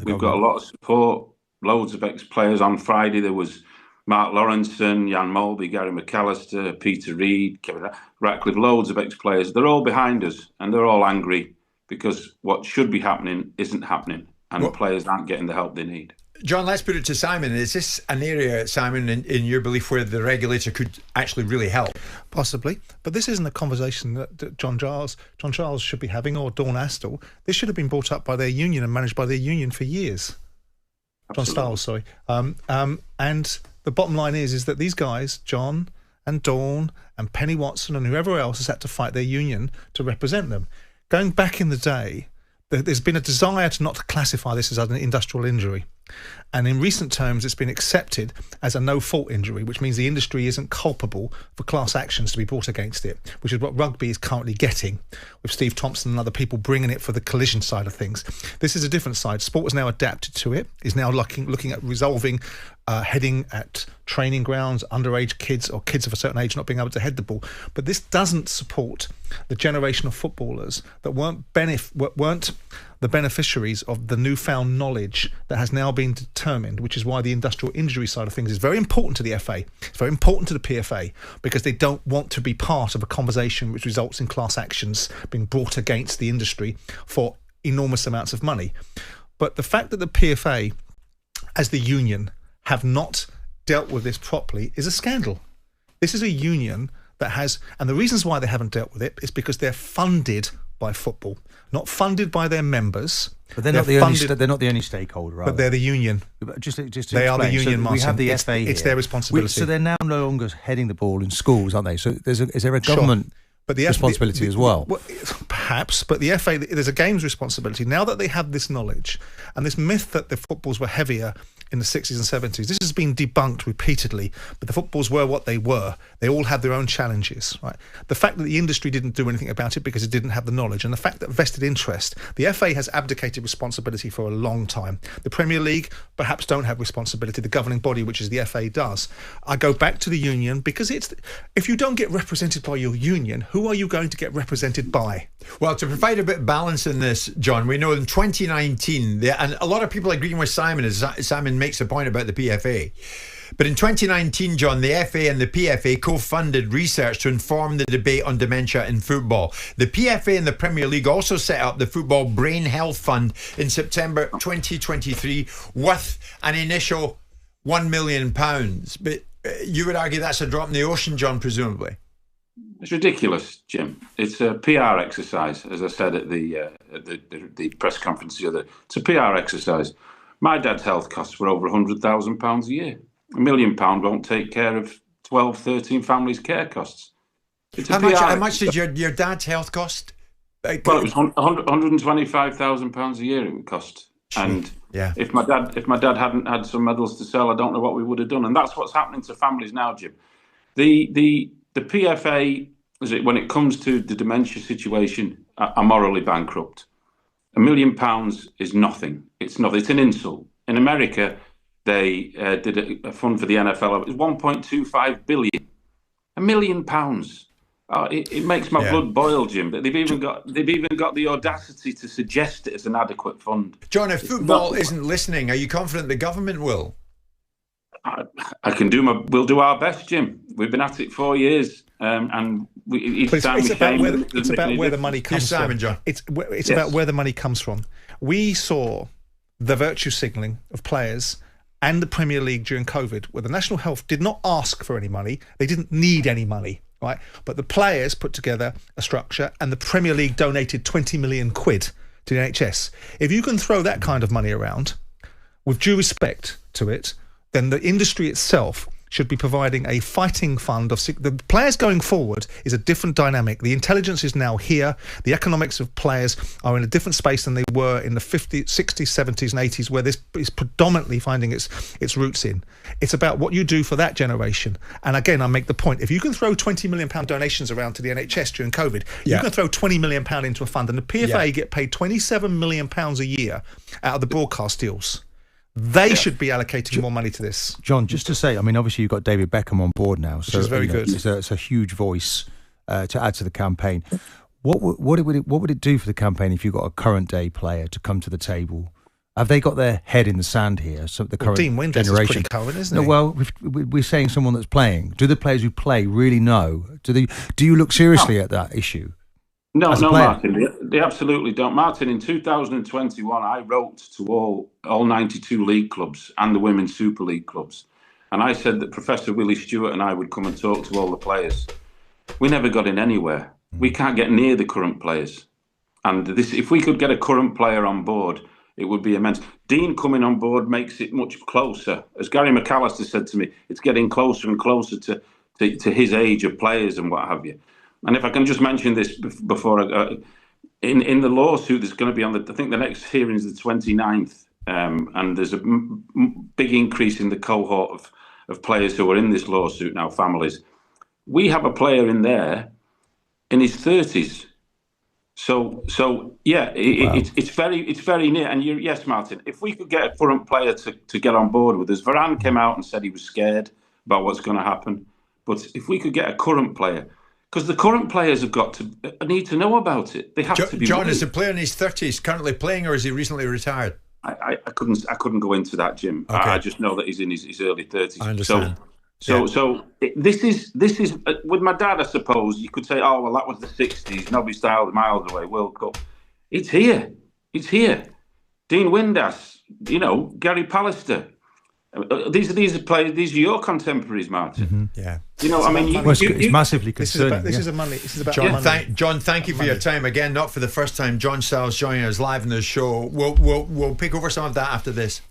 we've got a lot of support, loads of ex-players. On Friday, there was Mark Lawrenson, Jan Molby, Gary McAllister, Peter Reid, Kevin Ratcliffe, loads of ex-players. They're all behind us, and they're all angry because what should be happening isn't happening, and the players aren't getting the help they need. John, let's put it to Simon. Is this an area, Simon, in your belief, where the regulator could actually really help? Possibly, but this isn't a conversation that John Charles should be having, or Dawn Astle. This should have been brought up by their union and managed by their union for years. Absolutely. John Stiles, sorry. And the bottom line is that these guys, John and Dawn and Penny Watson and whoever else, has had to fight their union to represent them. Going back in the day, there's been a desire to not classify this as an industrial injury. And in recent terms, it's been accepted as a no-fault injury, which means the industry isn't culpable for class actions to be brought against it, which is what rugby is currently getting, with Steve Thompson and other people bringing it for the collision side of things. This is a different side. Sport has now adapted to it, is now looking at resolving heading at training grounds, underage kids or kids of a certain age not being able to head the ball. But this doesn't support the generation of footballers that weren't the beneficiaries of the newfound knowledge that has now been determined, which is why the industrial injury side of things is very important to the FA. It's very important to the PFA, because they don't want to be part of a conversation which results in class actions being brought against the industry for enormous amounts of money. But the fact that the PFA, as the union, have not dealt with this properly is a scandal. This is a union that has, and the reasons why they haven't dealt with it is because they're funded by football, not funded by their members. But they're not the only stakeholder, right? But they're the union. Just to they explain, are the union, so Martin. We have the FA here. It's their responsibility. So they're now no longer heading the ball in schools, aren't they? So is there a government responsibility as well? Perhaps, but the FA, there's a games responsibility. Now that they have this knowledge, and this myth that the footballs were heavier in the 60s and 70s, this has been debunked repeatedly, but the footballs were what they were. They all had their own challenges, right? The fact that the industry didn't do anything about it because it didn't have the knowledge, and the fact that vested interest, the FA has abdicated responsibility for a long time. The Premier League perhaps don't have responsibility, the governing body, which is the FA, does. I go back to the union, because if you don't get represented by your union, who are you going to get represented by? Well, to provide a bit of balance in this, John, we know in 2019, and a lot of people agreeing with Simon, as Simon makes a point about the PFA. But in 2019, John, the FA and the PFA co-funded research to inform the debate on dementia in football. The PFA and the Premier League also set up the Football Brain Health Fund in September 2023 with an initial £1 million. But you would argue that's a drop in the ocean, John, presumably. It's ridiculous, Jim. It's a PR exercise, as I said at the press conference the other. It's a PR exercise. My dad's health costs were over £100,000 a year. £1 million won't take care of 12, 13 families' care costs. How much did your dad's health cost? Well, it was £125,000 a year it would cost. And if my dad hadn't had some medals to sell, I don't know what we would have done. And that's what's happening to families now, Jim. The PFA, when it comes to the dementia situation, are morally bankrupt. £1 million is nothing. It's nothing. It's an insult. In America, they did a fund for the NFL. It was $1.25 billion. £1 million. It makes my blood boil, Jim. But they've even got the audacity to suggest it as an adequate fund. John, if football isn't listening, are you confident the government will? We'll do our best, Jim. We've been at it 4 years, and it's about where the money comes from. Simon, John. It's about where the money comes from. We saw the virtue signalling of players and the Premier League during COVID, where the National Health did not ask for any money. They didn't need any money, right? But the players put together a structure, and the Premier League donated 20 million quid to the NHS. If you can throw that kind of money around, with due respect to it, then the industry itself should be providing a fighting fund of the players going forward is a different dynamic. The intelligence is now here. The economics of players are in a different space than they were in the 50s, 60s, 70s and 80s, where this is predominantly finding its roots in. It's about what you do for that generation. And again, I make the point, if you can throw £20 million donations around to the NHS during COVID, you can throw £20 million into a fund, and the PFA get paid £27 million a year out of the broadcast deals. They should be allocating more money to this. John, just to say, I mean, obviously you've got David Beckham on board now, so which is very good. It's a huge voice to add to the campaign. What would it do for the campaign if you got a current day player to come to the table? Have they got their head in the sand here? So the current Dean Windass generation is pretty current, isn't he? Well, we're saying someone that's playing. Do the players who play really know? Do you look seriously at that issue? No, as a player? Martin, they absolutely don't. Martin, in 2021, I wrote to all 92 league clubs and the Women's Super League clubs. And I said that Professor Willie Stewart and I would come and talk to all the players. We never got in anywhere. We can't get near the current players. And if we could get a current player on board, it would be immense. Dean coming on board makes it much closer. As Gary McAllister said to me, it's getting closer and closer to his age of players and what have you. And if I can just mention this before, in the lawsuit that's going to be on I think the next hearing is the 29th, and there's a big increase in the cohort of players who are in this lawsuit now, families. We have a player in there in his 30s. So yeah, it's very near. And yes, Martin, if we could get a current player to get on board with us, Varane came out and said he was scared about what's going to happen. But if we could get a current player, because the current players have got to need to know about it. They have to be. John, is the player in his 30s currently playing, or is he recently retired? I couldn't go into that, Jim. Okay. I just know that he's in his early 30s. I understand. So this is with my dad. I suppose you could say, oh well, that was the 60s. Nobby Stiles miles away, World Cup. It's here. Dean Windass, Gary Pallister. These are players. These are your contemporaries, Martin. Mm-hmm. Yeah. It's massively concerning. This is about money. John, thank you for your time again. Not for the first time. John Stiles joining us live in the show. We'll pick over some of that after this.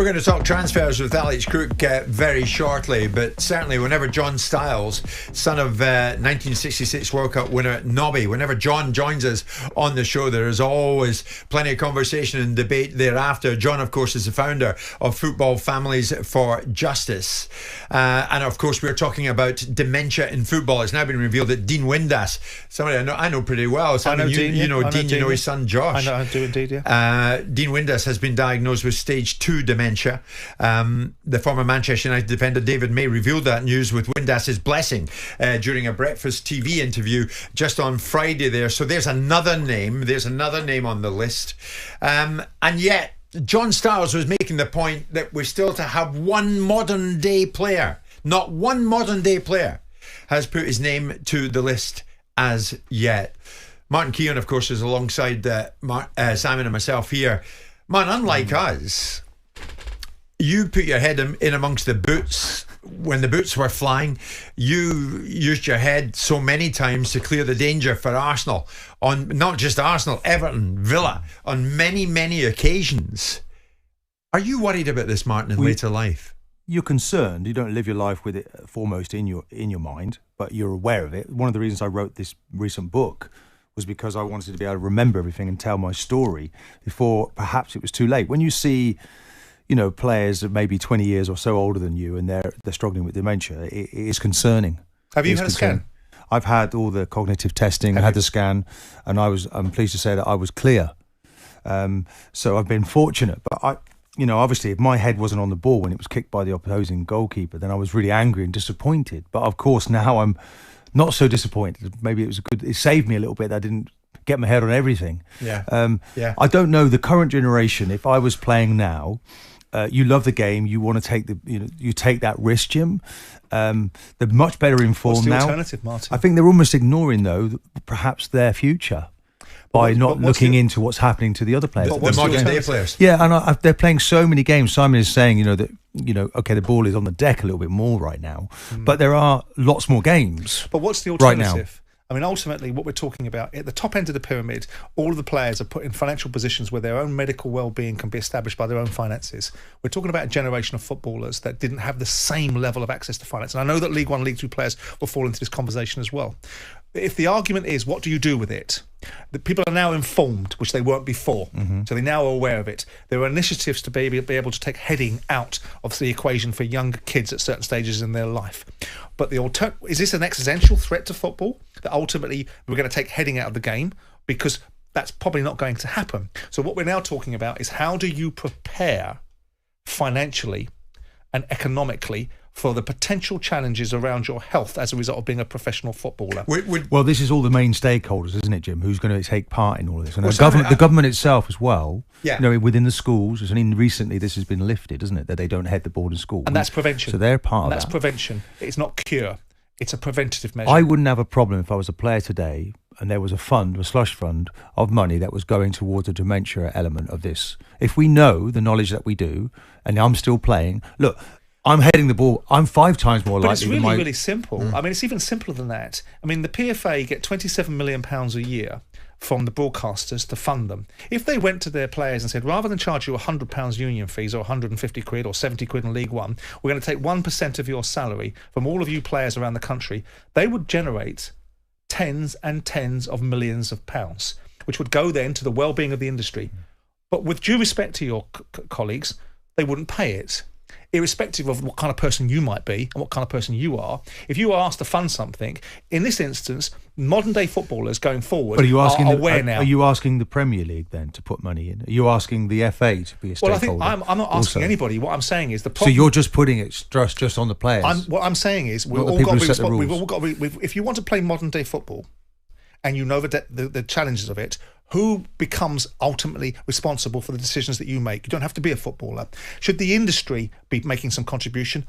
We're going to talk transfers with Alex Crook very shortly, but certainly whenever John Stiles, son of 1966 World Cup winner Nobby, whenever John joins us on the show, there is always plenty of conversation and debate thereafter. John, of course, is the founder of Football Families for Justice. And of course, we're talking about dementia in football. It's now been revealed that Dean Windass, somebody I know pretty well. I know Dean. You know Dean, you know his son Josh. I do indeed, yeah. Dean Windass has been diagnosed with stage 2 dementia. The former Manchester United defender David May revealed that news with Windass's blessing during a breakfast TV interview just on Friday there. So there's another name on the list. And yet, John Stiles was making the point that we're still to have one modern day player. Not one modern day player has put his name to the list as yet. Martin Keown, of course, is alongside Simon and myself here. Man, unlike us, you put your head in amongst the boots when the boots were flying. You used your head so many times to clear the danger for Arsenal, on not just Arsenal, Everton, Villa, on many, many occasions. Are you worried about this, Martin, in later life? You're concerned. You don't live your life with it foremost in your mind, but you're aware of it. One of the reasons I wrote this recent book was because I wanted to be able to remember everything and tell my story before perhaps it was too late. When you see, players that may be 20 years or so older than you and they're struggling with dementia, it is concerning. Have you had a scan? I've had all the cognitive testing. I had the scan, and I'm pleased to say that I was clear. So I've been fortunate, but obviously, if my head wasn't on the ball when it was kicked by the opposing goalkeeper, then I was really angry and disappointed. But of course, now I'm not so disappointed. Maybe it saved me a little bit that I didn't get my head on everything. Yeah. I don't know the current generation. If I was playing now, you love the game. You want to take you take that risk, Jim. They're much better informed now. What's the alternative, Martin? I think they're almost ignoring, though, perhaps their future by not looking into what's happening to the other players. The modern day players. Yeah, and they're playing so many games. Simon is saying, that okay, the ball is on the deck a little bit more right now, but there are lots more games. But what's the alternative? Right now? I mean, ultimately, what we're talking about, at the top end of the pyramid, all of the players are put in financial positions where their own medical well-being can be established by their own finances. We're talking about a generation of footballers that didn't have the same level of access to finance. And I know that League One, League Two players will fall into this conversation as well. If the argument is, what do you do with it? The people are now informed, which they weren't before. So they now are aware of it. There are initiatives to be able to take heading out of the equation for younger kids at certain stages in their life. But is this an existential threat to football? That ultimately we're going to take heading out of the game? Because that's probably not going to happen. So what we're now talking about is, how do you prepare financially and economically for the potential challenges around your health as a result of being a professional footballer? Well, this is all the main stakeholders, isn't it, Jim? Who's going to take part in all of this? And the government itself as well. Yeah. Within the schools. I mean, recently this has been lifted, isn't it? That they don't head the board in school. And that's prevention. So they're part of that. That's prevention. It's not cure. It's a preventative measure. I wouldn't have a problem if I was a player today and there was a slush fund of money that was going towards a dementia element of this. If we know the knowledge that we do, and I'm still playing, look, I'm heading the ball. I'm 5 times more likely. But it's really simple. I mean, it's even simpler than that. I mean, the PFA get £27 million a year from the broadcasters to fund them. If they went to their players and said, rather than charge you £100 union fees or 150 quid or 70 quid in League One, we're going to take 1% of your salary from all of you players around the country, they would generate tens and tens of millions of pounds, which would go then to the well-being of the industry. But with due respect to your colleagues, they wouldn't pay it. Irrespective of what kind of person you might be and what kind of person you are, if you are asked to fund something, in this instance, modern day footballers going forward are aware now. Are you asking the Premier League then to put money in? Are you asking the FA to be a stakeholder? Well, I think I'm not asking anybody. What I'm saying is the problem. So you're just putting it just on the players. What I'm saying is we've all got to be. If you want to play modern day football, and you know the challenges of it, who becomes ultimately responsible for the decisions that you make? You don't have to be a footballer. Should the industry be making some contribution?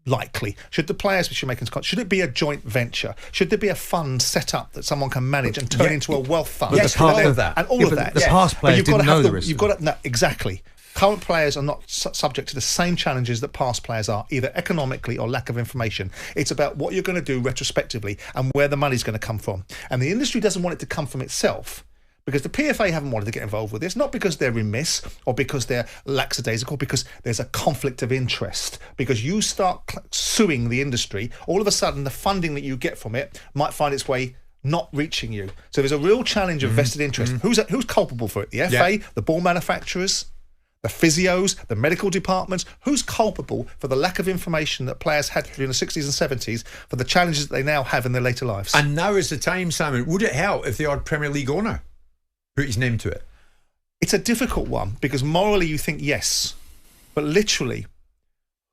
Likely. Should the players be making some? Should it be a joint venture? Should there be a fund set up that someone can manage and turn into a wealth fund? Yes, all of that. And all of that. The past players didn't know the risk. No, exactly. Current players are not subject to the same challenges that past players are, either economically or lack of information. It's about what you're going to do retrospectively and where the money's going to come from. And the industry doesn't want it to come from itself, Because the PFA haven't wanted to get involved with this, not because they're remiss or because they're lackadaisical, because there's a conflict of interest. Because you start suing the industry, all of a sudden the funding that you get from it might find its way not reaching you. So there's a real challenge of vested interest. Who's culpable for it? The FA, the ball manufacturers, the physios, the medical departments. Who's culpable for the lack of information that players had during the 60s and 70s for the challenges that they now have in their later lives? And now is the time, Simon. Would it help if the odd Premier League owner put his name to it? It's a difficult one because morally you think yes, but literally,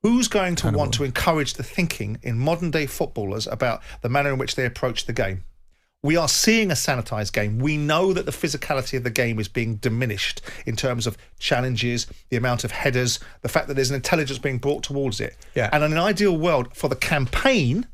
who's going to want to encourage the thinking in modern day footballers about the manner in which they approach the game? We are seeing a sanitised game. We know that the physicality of the game is being diminished in terms of challenges, the amount of headers, the fact that there's an intelligence being brought towards it. Yeah. And in an ideal world, for the campaign,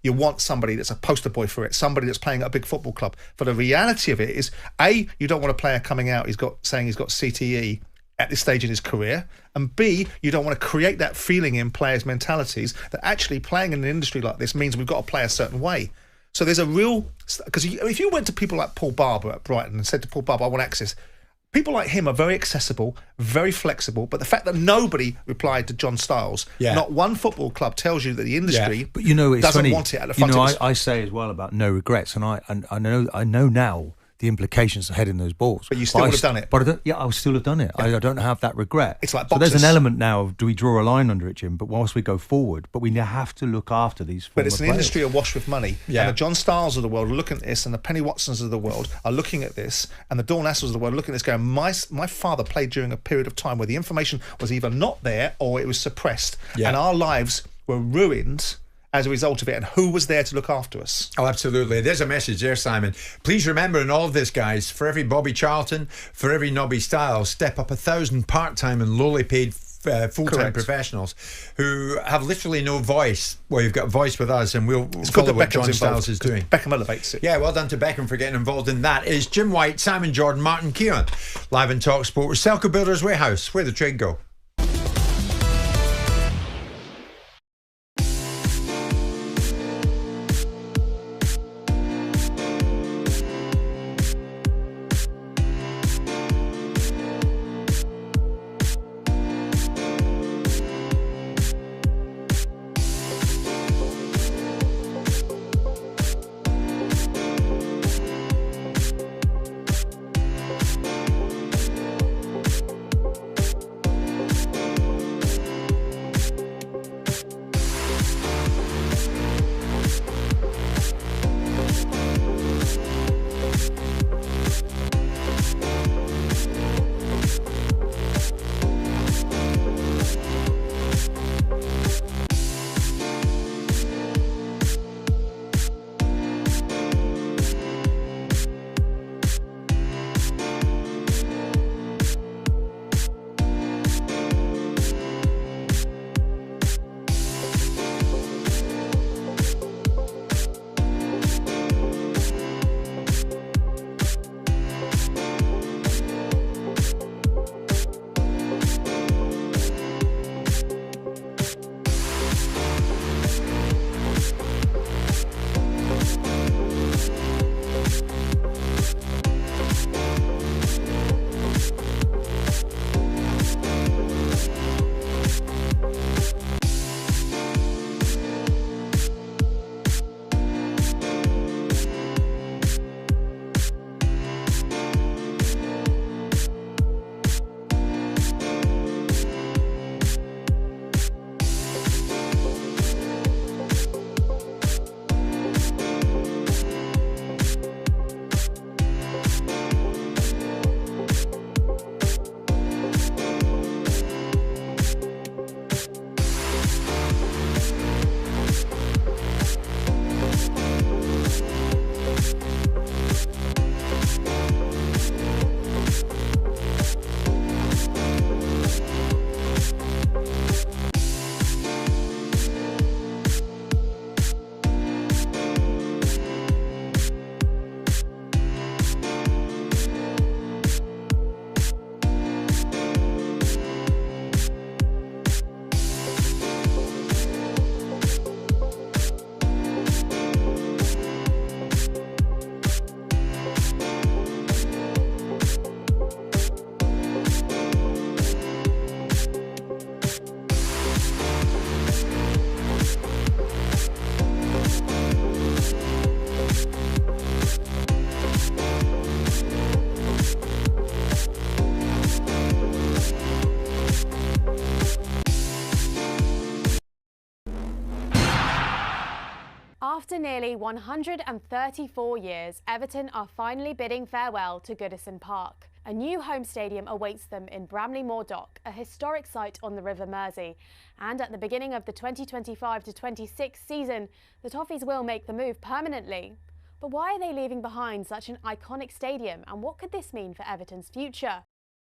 you want somebody that's a poster boy for it, somebody that's playing at a big football club. For the reality of it is, A, you don't want a player coming out saying he's got CTE at this stage in his career, and B, you don't want to create that feeling in players' mentalities that actually playing in an industry like this means we've got to play a certain way. So there's a real... Because if you went to people like Paul Barber at Brighton and said to Paul Barber, I want access... People like him are very accessible, very flexible, but the fact that nobody replied to John Stiles, not one football club tells you that the industry but it's doesn't funny. want it at the front. I say as well about no regrets, and I know now the implications of heading those balls. But you still would have done it. But I would still have done it. I don't have that regret. It's like so boxers. there's an element now of do we draw a line under it, Jim? But whilst we go forward, but we have to look after these former But it's an players. industry awash with money. Yeah. And the John Stiles of the world are looking at this, and the Penny Watsons of the world are looking at this, and the Dawn Assels of the world are looking at this going, my father played during a period of time where the information was either not there or it was suppressed. Yeah. And our lives were ruined as a result of it, and who was there to look after us? Oh, absolutely. There's a message there, Simon. Please remember in all of this, guys, for every Bobby Charlton, for every Nobby Stiles, step up 1,000 part-time and lowly paid full-time professionals who have literally no voice. Well, you've got voice with us, and we'll follow what John Stiles is doing. Beckham elevates it. Yeah, well done to Beckham for getting involved in that. Is Jim White, Simon Jordan, Martin Keown, live in talkSPORT with Selco Builders Warehouse, where the trade go. After nearly 134 years, Everton are finally bidding farewell to Goodison Park. A new home stadium awaits them in Bramley Moor Dock, a historic site on the River Mersey. And at the beginning of the 2025-26 season, the Toffees will make the move permanently. But why are they leaving behind such an iconic stadium, and what could this mean for Everton's future?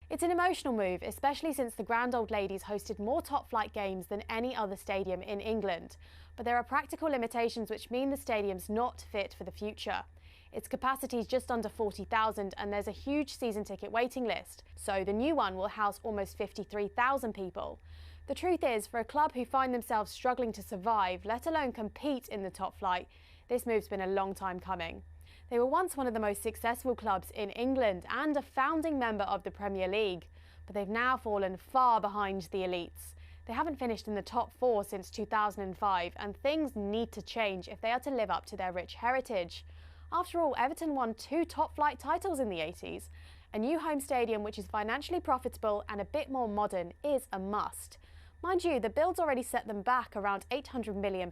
It's an emotional move, especially since the Grand Old Ladies hosted more top-flight games than any other stadium in England. But there are practical limitations which mean the stadium's not fit for the future. Its capacity is just under 40,000 and there's a huge season ticket waiting list, so the new one will house almost 53,000 people. The truth is, for a club who find themselves struggling to survive, let alone compete in the top flight, this move's been a long time coming. They were once one of the most successful clubs in England and a founding member of the Premier League, but they've now fallen far behind the elites. They haven't finished in the top 4 since 2005, and things need to change if they are to live up to their rich heritage. After all, Everton won 2 top-flight titles in the 80s. A new home stadium which is financially profitable and a bit more modern is a must. Mind you, the build's already set them back around £800 million.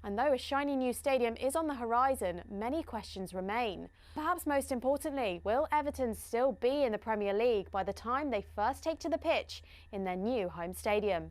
And though a shiny new stadium is on the horizon, many questions remain. Perhaps most importantly, will Everton still be in the Premier League by the time they first take to the pitch in their new home stadium?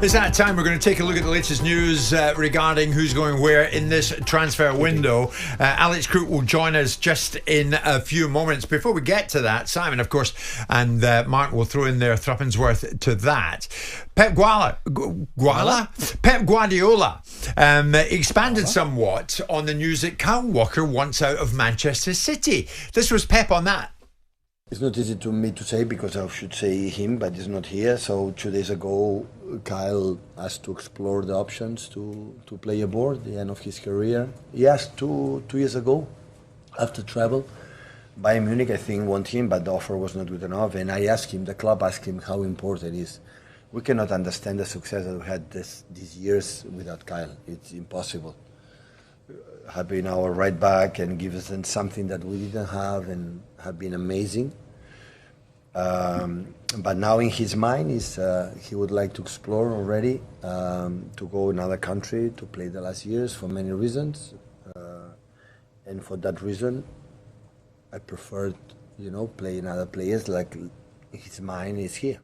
It's that time. We're going to take a look at the latest news regarding who's going where in this transfer window. Alex Crook will join us just in a few moments. Before we get to that, Simon, of course, and Mark will throw in their threepence worth to that. Pep Guardiola expanded somewhat on the news that Kyle Walker wants out of Manchester City. This was Pep on that. It's not easy to me to say because I should say him, but he's not here. So 2 days ago, Kyle asked to explore the options to play abroad, the end of his career. He asked two years ago, after travel. Bayern Munich, I think, want him, but the offer was not good enough. And I asked him, the club asked him how important it is. We cannot understand the success that we had these years without Kyle. It's impossible. Have been our right back and give us something that we didn't have and have been amazing. But now in his mind is he would like to explore already, to go another country to play the last years for many reasons. And for that reason, I prefer, playing other players like his mind is here.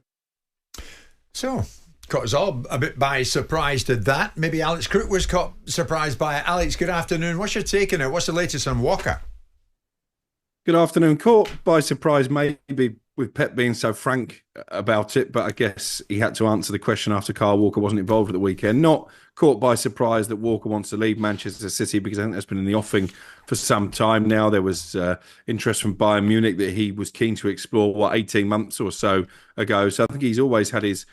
So, caught us all a bit by surprise at that. Maybe Alex Crook was caught surprised by it. Alex, good afternoon. What's your take on it? What's the latest on Walker? Good afternoon. Caught by surprise, maybe with Pep being so frank about it, but I guess he had to answer the question after Kyle Walker wasn't involved at the weekend. Not caught by surprise that Walker wants to leave Manchester City, because I think that's been in the offing for some time now. There was interest from Bayern Munich that he was keen to explore, 18 months or so ago. So I think he's always had his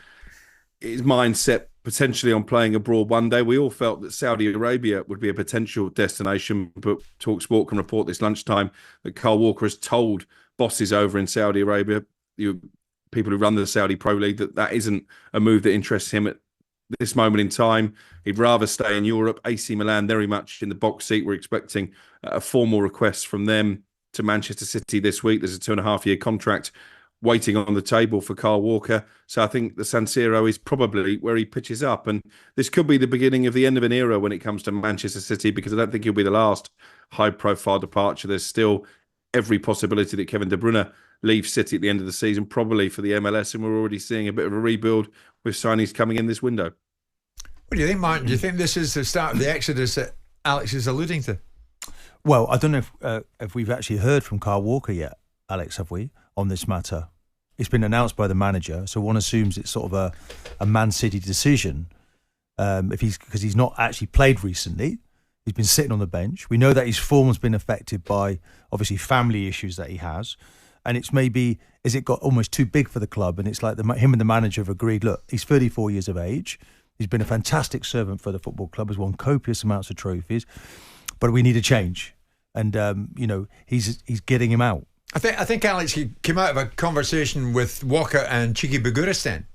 mindset potentially on playing abroad one day. We all felt that Saudi Arabia would be a potential destination, but talkSPORT can report this lunchtime that Kyle Walker has told bosses over in Saudi Arabia, people who run the Saudi Pro League, that isn't a move that interests him at this moment in time. He'd rather stay in Europe. AC Milan very much in the box seat. We're expecting a formal request from them to Manchester City this week. There's a 2.5-year contract waiting on the table for Kyle Walker. So I think the San Siro is probably where he pitches up. And this could be the beginning of the end of an era when it comes to Manchester City, because I don't think he'll be the last high-profile departure. There's still every possibility that Kevin De Bruyne leaves City at the end of the season, probably for the MLS, and we're already seeing a bit of a rebuild with signings coming in this window. What do you think, Martin? Do you think this is the start of the exodus that Alex is alluding to? Well, I don't know if we've actually heard from Kyle Walker yet, Alex, have we, on this matter? It's been announced by the manager, so one assumes it's sort of a Man City decision. Because he's not actually played recently. He's been sitting on the bench. We know that his form's been affected by, obviously, family issues that he has. And it's maybe, is it got almost too big for the club? And it's like him and the manager have agreed, look, he's 34 years of age. He's been a fantastic servant for the football club, has won copious amounts of trophies. But we need a change. And, he's getting him out. I think Alex, he came out of a conversation with Walker and Chiki Buguristan.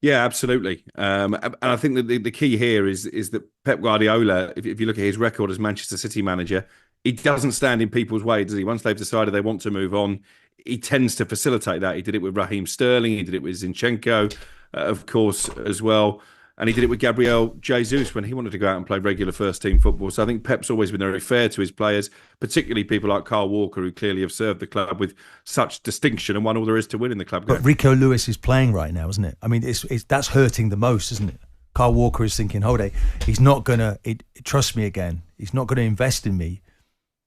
Yeah, absolutely. And I think that the key here is that Pep Guardiola, if you look at his record as Manchester City manager, he doesn't stand in people's way, does he? Once they've decided they want to move on, he tends to facilitate that. He did it with Raheem Sterling. He did it with Zinchenko, of course, as well. And he did it with Gabriel Jesus when he wanted to go out and play regular first-team football. So I think Pep's always been very fair to his players, particularly people like Kyle Walker, who clearly have served the club with such distinction and won all there is to win in the club. But Rico Lewis is playing right now, isn't it? I mean, that's hurting the most, isn't it? Kyle Walker is thinking, hold on, he's not going to trust me again. He's not going to invest in me.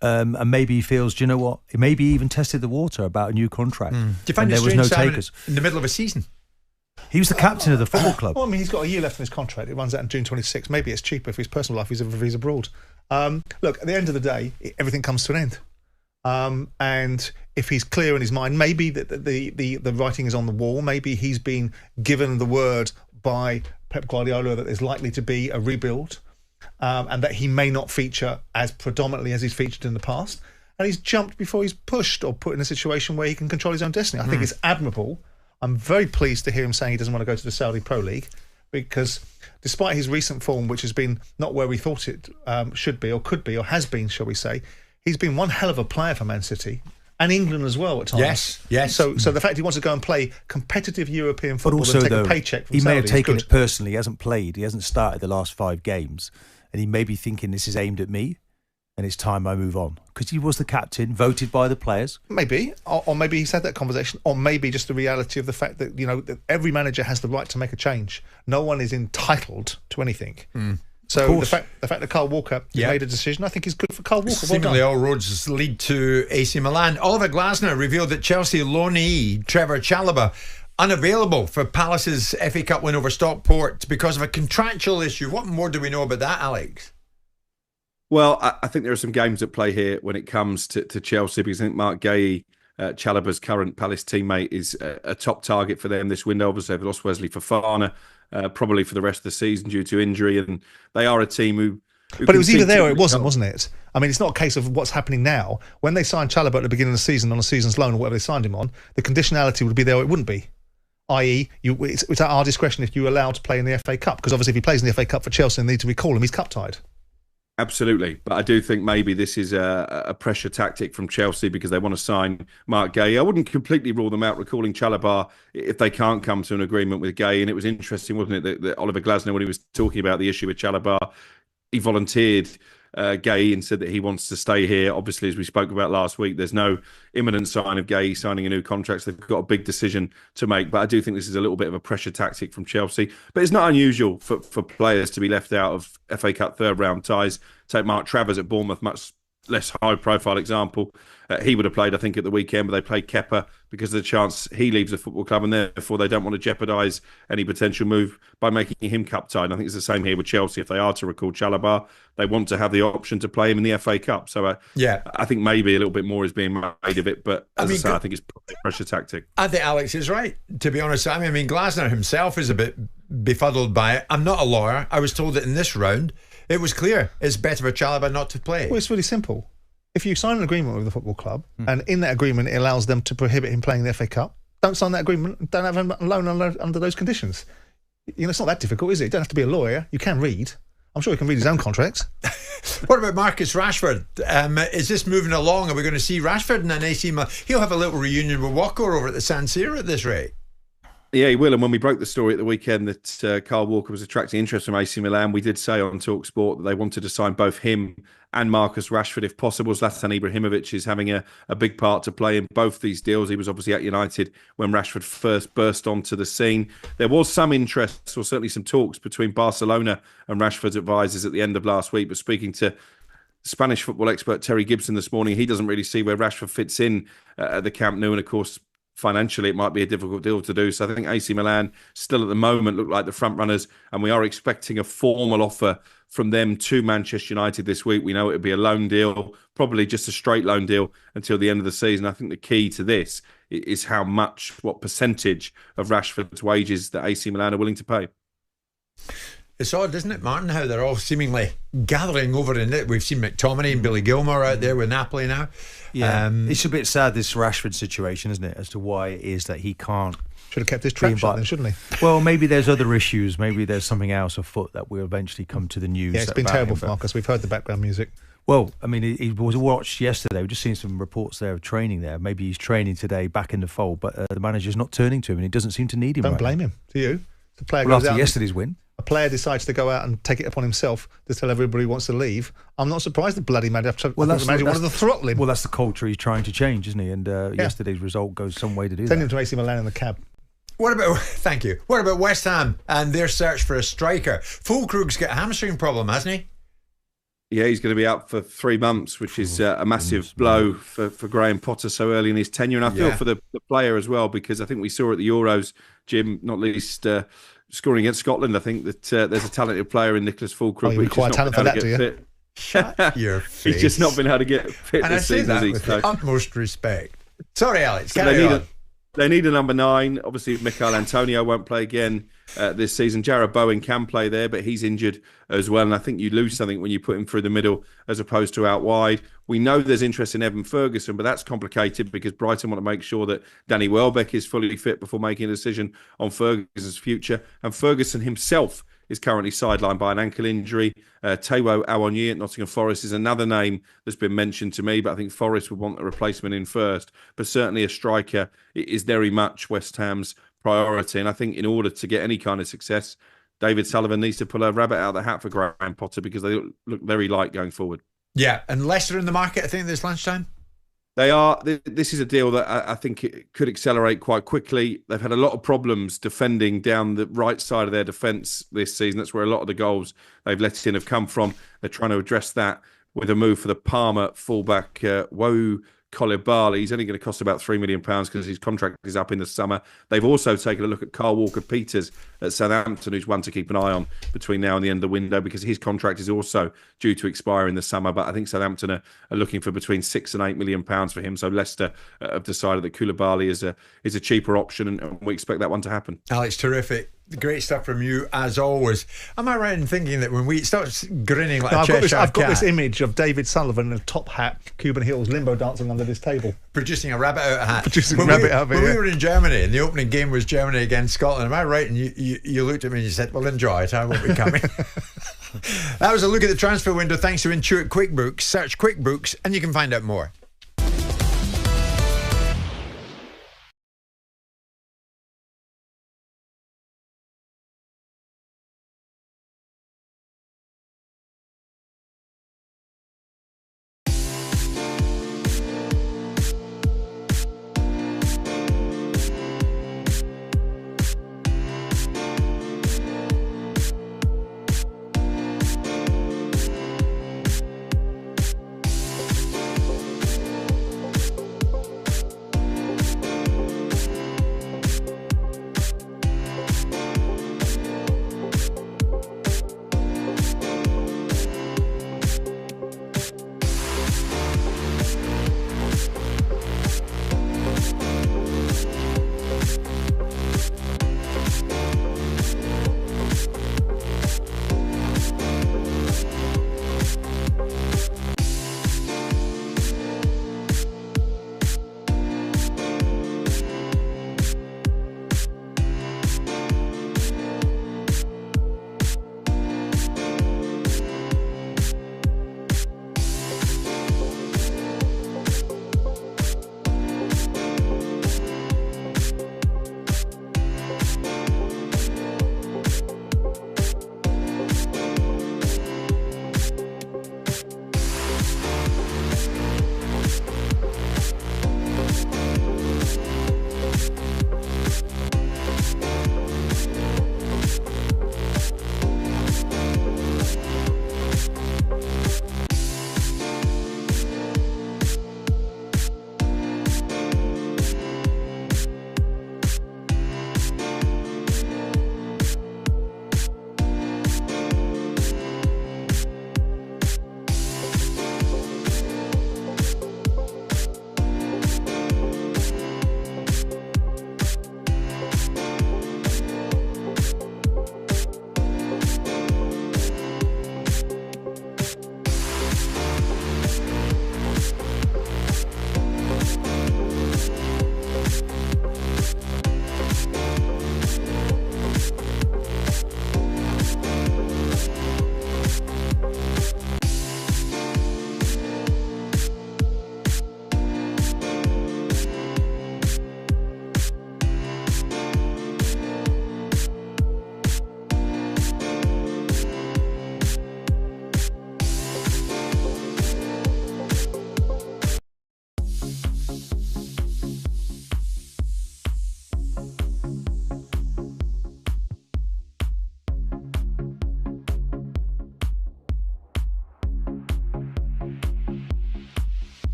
And maybe he feels, do you know what? Maybe he even tested the water about a new contract. Do you find it strange, Simon, in the middle of a season? He was the captain of the football club. Well, I mean, he's got a year left in his contract. It runs out in June 26. Maybe it's cheaper for his personal life if he's abroad. Look, at the end of the day, everything comes to an end. And if he's clear in his mind, maybe the writing is on the wall. Maybe he's been given the word by Pep Guardiola that there's likely to be a rebuild and that he may not feature as predominantly as he's featured in the past. And he's jumped before he's pushed or put in a situation where he can control his own destiny. I think it's admirable. I'm very pleased to hear him saying he doesn't want to go to the Saudi Pro League because despite his recent form, which has been not where we thought it should be or could be or has been, shall we say, he's been one hell of a player for Man City and England as well at times. Yes. So the fact he wants to go and play competitive European football but also, and take a paycheck from he Saudi may have taken is it personally. He hasn't played. He hasn't started the last 5 games. And he may be thinking this is aimed at me and it's time I move on. Because he was the captain, voted by the players. Maybe. Or maybe he's had that conversation. Or maybe just the reality of the fact that, that every manager has the right to make a change. No one is entitled to anything. So the fact that Kyle Walker made a decision, I think is good for Kyle Walker. Seemingly all roads lead to AC Milan. Oliver Glasner revealed that Chelsea loanee Trevor Chalobah unavailable for Palace's FA Cup win over Stockport because of a contractual issue. What more do we know about that, Alex? Well, I think there are some games at play here when it comes to Chelsea because I think Mark Gay, Chalobah's current Palace teammate, is a top target for them this window. Obviously, they've lost Wesley Fofana, probably for the rest of the season due to injury, and they are a team who but it was either there or it wasn't it? I mean, it's not a case of what's happening now. When they signed Chalobah at the beginning of the season on a season's loan or whatever they signed him on, the conditionality would be there or it wouldn't be. I.e., it's at our discretion if you're allowed to play in the FA Cup, because obviously if he plays in the FA Cup for Chelsea and they need to recall him, he's cup-tied. Absolutely. But I do think maybe this is a pressure tactic from Chelsea because they want to sign Mark Gay. I wouldn't completely rule them out recalling Chalobah if they can't come to an agreement with Gay. And it was interesting, wasn't it, that Oliver Glasner, when he was talking about the issue with Chalobah, he volunteered Gay and said that he wants to stay here. Obviously, as we spoke about last week, there's no imminent sign of Gay signing a new contract. So they've got a big decision to make. But I do think this is a little bit of a pressure tactic from Chelsea. But it's not unusual for players to be left out of FA Cup third round ties. Take Mark Travers at Bournemouth, much less high-profile example. He would have played, I think, at the weekend, but they played Kepa because of the chance he leaves the football club, and therefore they don't want to jeopardise any potential move by making him cup-tied. I think it's the same here with Chelsea. If they are to recall Chalobah, they want to have the option to play him in the FA Cup. So I think maybe a little bit more is being made of it, but as I say, I think it's probably a pressure tactic. I think Alex is right, to be honest. I mean, Glasner himself is a bit befuddled by it. I'm not a lawyer. I was told that in this round, it was clear it's better for Chalobah not to play. Well, it's really simple. If you sign an agreement with the football club, and in that agreement it allows them to prohibit him playing the FA Cup, don't sign that agreement, don't have him alone under those conditions. It's not that difficult, is it? You don't have to be a lawyer. You can read. I'm sure he can read his own contracts. What about Marcus Rashford? Is this moving along? Are we going to see Rashford in an AC Milan? He'll have a little reunion with Walker over at the San Siro at this rate. Yeah, he will. And when we broke the story at the weekend that Kyle Walker was attracting interest from AC Milan, we did say on talkSPORT that they wanted to sign both him and Marcus Rashford if possible. Zlatan Ibrahimovic is having a big part to play in both these deals. He was obviously at United when Rashford first burst onto the scene. There was some interest, or certainly some talks, between Barcelona and Rashford's advisors at the end of last week. But speaking to Spanish football expert Terry Gibson this morning, he doesn't really see where Rashford fits in at the Camp Nou, and of course, financially, it might be a difficult deal to do. So I think AC Milan still at the moment look like the front runners, and we are expecting a formal offer from them to Manchester United this week. We know it'll be a loan deal, probably just a straight loan deal until the end of the season. I think the key to this is what percentage of Rashford's wages that AC Milan are willing to pay. It's odd, isn't it, Martin, how they're all seemingly gathering over in it. We've seen McTominay and Billy Gilmore out there with Napoli now. Yeah, it's a bit sad, this Rashford situation, isn't it, as to why it is that he can't. Should have kept his trap shut then, shouldn't he? Well, maybe there's other issues. Maybe there's something else afoot that will eventually come to the news. Yeah, it's been terrible for Marcus. We've heard the background music. Well, I mean, he was watched yesterday. We've just seen some reports there of training there. Maybe he's training today back in the fold, but the manager's not turning to him and he doesn't seem to need him. Don't blame him, do you? The player well, goes after out yesterday's win. A player decides to go out and take it upon himself to tell everybody he wants to leave. I'm not surprised the bloody manager wanted to throttle him. Well, that's the culture he's trying to change, isn't he? And yesterday's result goes some way to do that. Send him to AC Milan in the cab. What about, thank you, what about West Ham and their search for a striker? Fulkrug's got a hamstring problem, hasn't he? Yeah, he's going to be out for 3 months, which is a massive blow for Graham Potter so early in his tenure. And I feel for the player as well, because I think we saw at the Euros, Jim, not least scoring against Scotland, I think that there's a talented player in Nicholas Fulkrug. You're quite talented for that, do you? Fit. Shut your face. He's just not been able to get fit and this I say season, that with the utmost respect. Sorry, Alex, carry on. They need a number 9. Obviously, Michail Antonio won't play again this season. Jared Bowen can play there, but he's injured as well. And I think you lose something when you put him through the middle as opposed to out wide. We know there's interest in Evan Ferguson, but that's complicated because Brighton want to make sure that Danny Welbeck is fully fit before making a decision on Ferguson's future. And Ferguson himself is currently sidelined by an ankle injury. Taiwo Awoniyi at Nottingham Forest is another name that's been mentioned to me, but I think Forest would want a replacement in first. But certainly a striker is very much West Ham's priority. And I think in order to get any kind of success, David Sullivan needs to pull a rabbit out of the hat for Graham Potter because they look very light going forward. Yeah, and Leicester in the market, I think, this lunchtime? They are. This is a deal that I think it could accelerate quite quickly. They've had a lot of problems defending down the right side of their defence this season. That's where a lot of the goals they've let in have come from. They're trying to address that with a move for the Parma fullback, Wou Koulibaly. He's only going to cost about £3 million because his contract is up in the summer. They've also taken a look at Kyle Walker-Peters at Southampton, who's one to keep an eye on between now and the end of the window because his contract is also due to expire in the summer. But I think Southampton are looking for between £6 and £8 million for him. So Leicester have decided that Koulibaly is a cheaper option, and we expect that one to happen. Alex, terrific. Great stuff from you, as always. Am I right in thinking that when we start grinning like a Cheshire cat? I've got this image of David Sullivan in a top hat, Cuban Hills, limbo dancing under this table. Producing a rabbit out of a hat. Producing a rabbit out of it, When we were in Germany, and the opening game was Germany against Scotland, am I right? And you looked at me and you said, well, enjoy it, I won't be coming. That was a look at the transfer window thanks to Intuit QuickBooks. Search QuickBooks and you can find out more.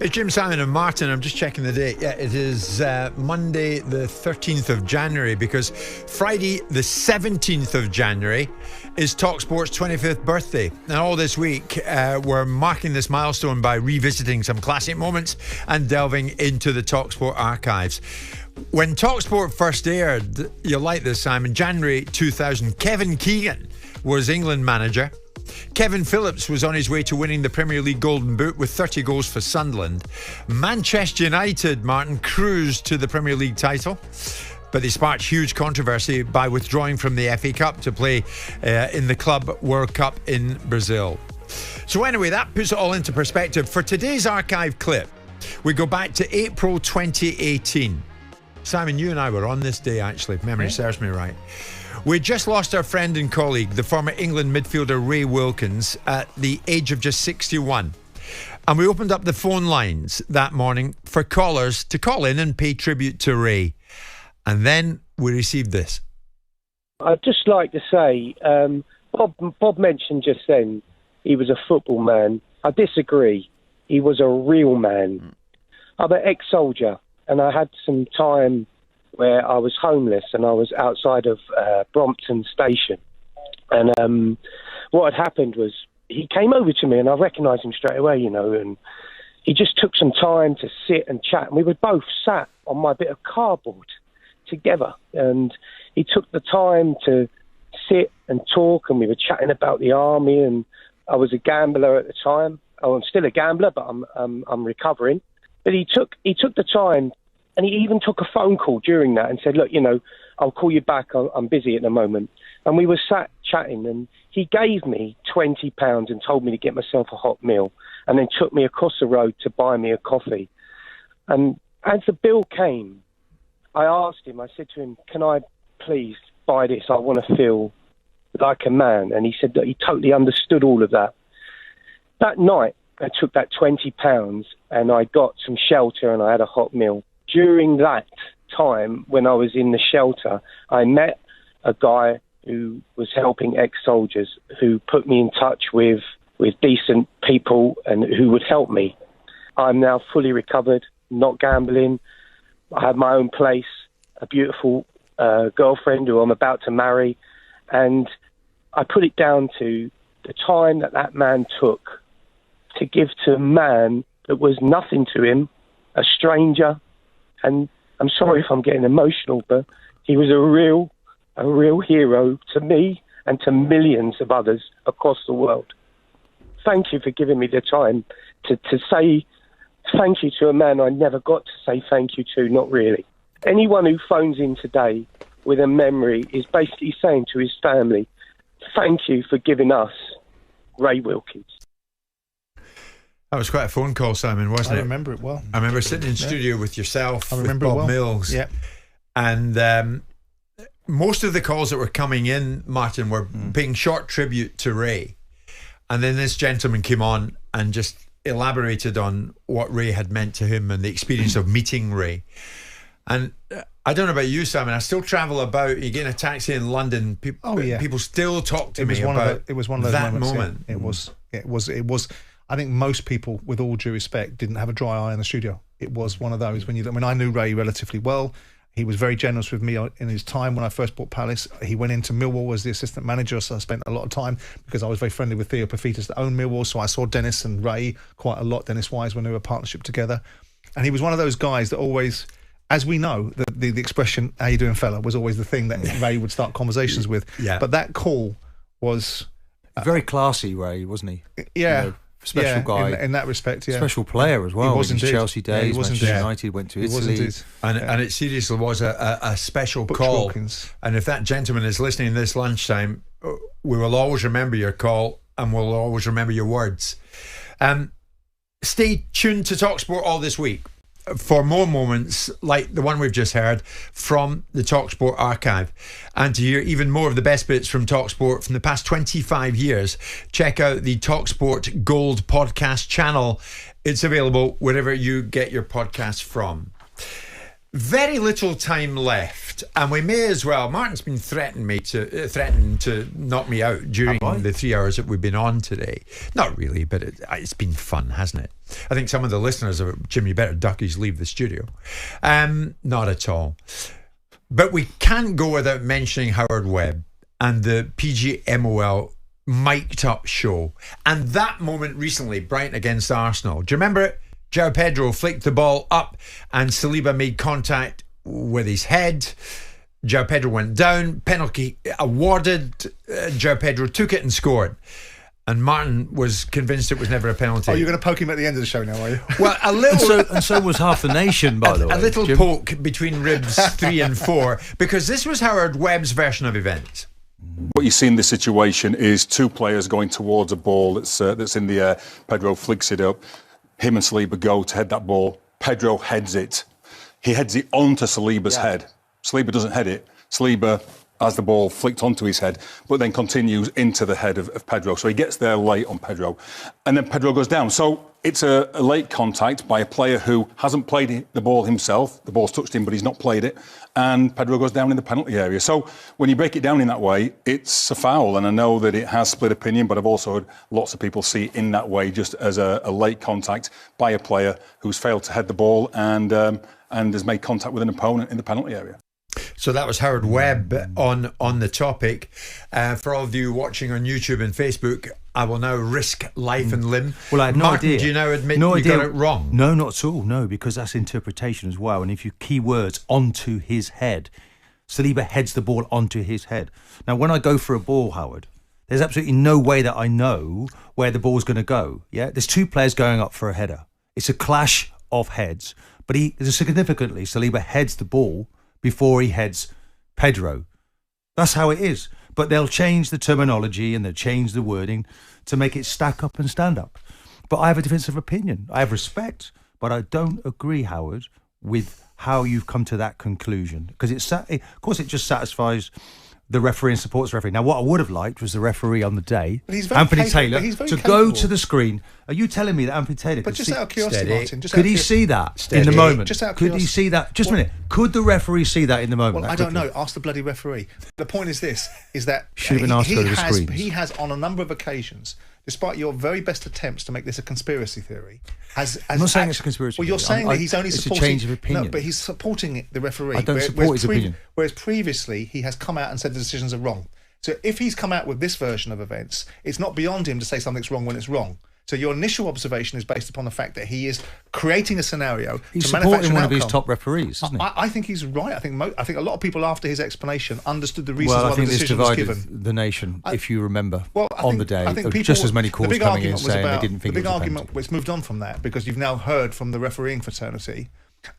It's Jim, Simon and Martin. I'm just checking the date. Yeah, it is Monday the 13th of January, because Friday the 17th of January is talkSPORT's 25th birthday. And all this week we're marking this milestone by revisiting some classic moments and delving into the talkSPORT archives. When talkSPORT first aired, you'll like this, Simon, January 2000, Kevin Keegan was England manager. Kevin Phillips was on his way to winning the Premier League Golden Boot with 30 goals for Sunderland. Manchester United, Martin, cruised to the Premier League title, but they sparked huge controversy by withdrawing from the FA Cup to play in the Club World Cup in Brazil. So anyway, that puts it all into perspective. For today's archive clip, we go back to April 2018. Simon, you and I were on this day, actually, if memory serves me right. We just lost our friend and colleague, the former England midfielder Ray Wilkins, at the age of just 61. And we opened up the phone lines that morning for callers to call in and pay tribute to Ray. And then we received this. I'd just like to say, Bob mentioned just then he was a football man. I disagree. He was a real man. I'm an ex-soldier, and I had some time where I was homeless and I was outside of Brompton Station. And what had happened was he came over to me and I recognised him straight away, you know, and he just took some time to sit and chat. And we were both sat on my bit of cardboard together. And he took the time to sit and talk, and we were chatting about the army. And I was a gambler at the time. Oh, I'm still a gambler, but I'm recovering. But he took the time. And he even took a phone call during that and said, look, you know, I'll call you back. I'm busy at the moment. And we were sat chatting, and he gave me £20 and told me to get myself a hot meal, and then took me across the road to buy me a coffee. And as the bill came, I asked him, I said to him, can I please buy this? I want to feel like a man. And he said that he totally understood all of that. That night, I took that £20 and I got some shelter and I had a hot meal. During that time, when I was in the shelter, I met a guy who was helping ex-soldiers, who put me in touch with decent people and who would help me. I'm now fully recovered, not gambling. I have my own place, a beautiful girlfriend who I'm about to marry. And I put it down to the time that man took to give to a man that was nothing to him, a stranger. And I'm sorry if I'm getting emotional, but he was a real hero to me and to millions of others across the world. Thank you for giving me the time to say thank you to a man I never got to say thank you to, not really. Anyone who phones in today with a memory is basically saying to his family, thank you for giving us Ray Wilkins. That was quite a phone call, Simon, wasn't it? I remember it well. I remember sitting in studio with yourself, with Bob Bob Mills. Yeah. And most of the calls that were coming in, Martin, were paying short tribute to Ray. And then this gentleman came on and just elaborated on what Ray had meant to him and the experience of meeting Ray. And I don't know about you, Simon, I still travel about. You get in a taxi in London, people still talk to me about it was one of those that moments, moment. Yeah. It was. I think most people, with all due respect, didn't have a dry eye in the studio. It was one of those when I knew Ray relatively well. He was very generous with me in his time when I first bought Palace. He went into Millwall as the assistant manager, so I spent a lot of time because I was very friendly with Theo Pafitas that owned Millwall, so I saw Dennis and Ray quite a lot, Dennis Wise, when they were a partnership together. And he was one of those guys that always, as we know, the expression, how you doing, fella, was always the thing that Ray would start conversations with. Yeah. But that call was... very classy, Ray, wasn't he? Yeah. You know, special guy. In that respect, yeah. Special player as well. He was in indeed. Chelsea days, yeah, he was Manchester indeed. United, went to He was Italy. indeed. And it seriously was a special Butch call. Wilkins. And if that gentleman is listening this lunchtime, we will always remember your call and we'll always remember your words. Stay tuned to talkSPORT all this week for more moments like the one we've just heard from the talkSPORT archive. And to hear even more of the best bits from talkSPORT from the past 25 years, check out the talkSPORT Gold podcast channel. It's available wherever you get your podcasts from. Very little time left, and we may as well. Martin's been threatening to knock me out during the 3 hours that we've been on today. Not really, but it's been fun, hasn't it? I think some of the listeners are, Jim, you better duck his leave the studio. Not at all. But we can't go without mentioning Howard Webb and the PGMOL mic'd up show. And that moment recently, Brighton against Arsenal. Do you remember it? João Pedro flicked the ball up and Saliba made contact with his head. João Pedro went down. Penalty awarded. João Pedro took it and scored. And Martin was convinced it was never a penalty. Oh, you're going to poke him at the end of the show now, are you? Well, a little... and so was half the nation, by the way. A little Jim. poke between ribs 3 and 4, because this was Howard Webb's version of events. What you see in this situation is two players going towards a ball that's in the air. Pedro flicks it up. Him and Saliba go to head that ball. Pedro heads it. He heads it onto Saliba's head. Saliba doesn't head it. Saliba has the ball flicked onto his head, but then continues into the head of Pedro. So he gets there late on Pedro. And then Pedro goes down. So it's a late contact by a player who hasn't played the ball himself. The ball's touched him, but he's not played it. And Pedro goes down in the penalty area. So when you break it down in that way, it's a foul. And I know that it has split opinion, but I've also heard lots of people see it in that way, just as a late contact by a player who's failed to head the ball and has made contact with an opponent in the penalty area. So that was Howard Webb on the topic. For all of you watching on YouTube and Facebook, I will now risk life and limb. Well, I had no Martin, idea. do you now admit no you idea. got it wrong? No, not at all. No, because that's interpretation as well. And if you key words onto his head, Saliba heads the ball onto his head. Now, when I go for a ball, Howard, there's absolutely no way that I know where the ball's going to go. Yeah, there's two players going up for a header. It's a clash of heads. But significantly, Saliba heads the ball before he heads Pedro. That's how it is. But they'll change the terminology and they'll change the wording to make it stack up and stand up. But I have a defensive opinion. I have respect, but I don't agree, Howard, with how you've come to that conclusion. Because of course, it just satisfies the referee and supports the referee. Now, what I would have liked was the referee on the day, Anthony Taylor, to go to the screen. Are you telling me that Anthony Taylor could just out of curiosity, Martin, could he see that in the moment? Could he see that? Just a minute. Could the referee see that in the moment? Well, I don't know. Ask the bloody referee. The point is this, is that should have been asked to go to the screens. He has, on a number of occasions, despite your very best attempts to make this a conspiracy theory, I'm not saying it's a conspiracy theory. Well, you're saying that he's only supporting... It's a change of opinion. No, but he's supporting the referee. I don't support his opinion. Whereas previously, he has come out and said the decisions are wrong. So if he's come out with this version of events, it's not beyond him to say something's wrong when it's wrong. So your initial observation is based upon the fact that he is creating a scenario he's to manufacture supporting one of his top referees, isn't he? I think he's right. I think a lot of people after his explanation understood the reasons why the decision was given. The nation, if you remember, on the day, people, just as many calls coming in saying they didn't think it was a penalty. The big argument was moved on from that because you've now heard from the refereeing fraternity.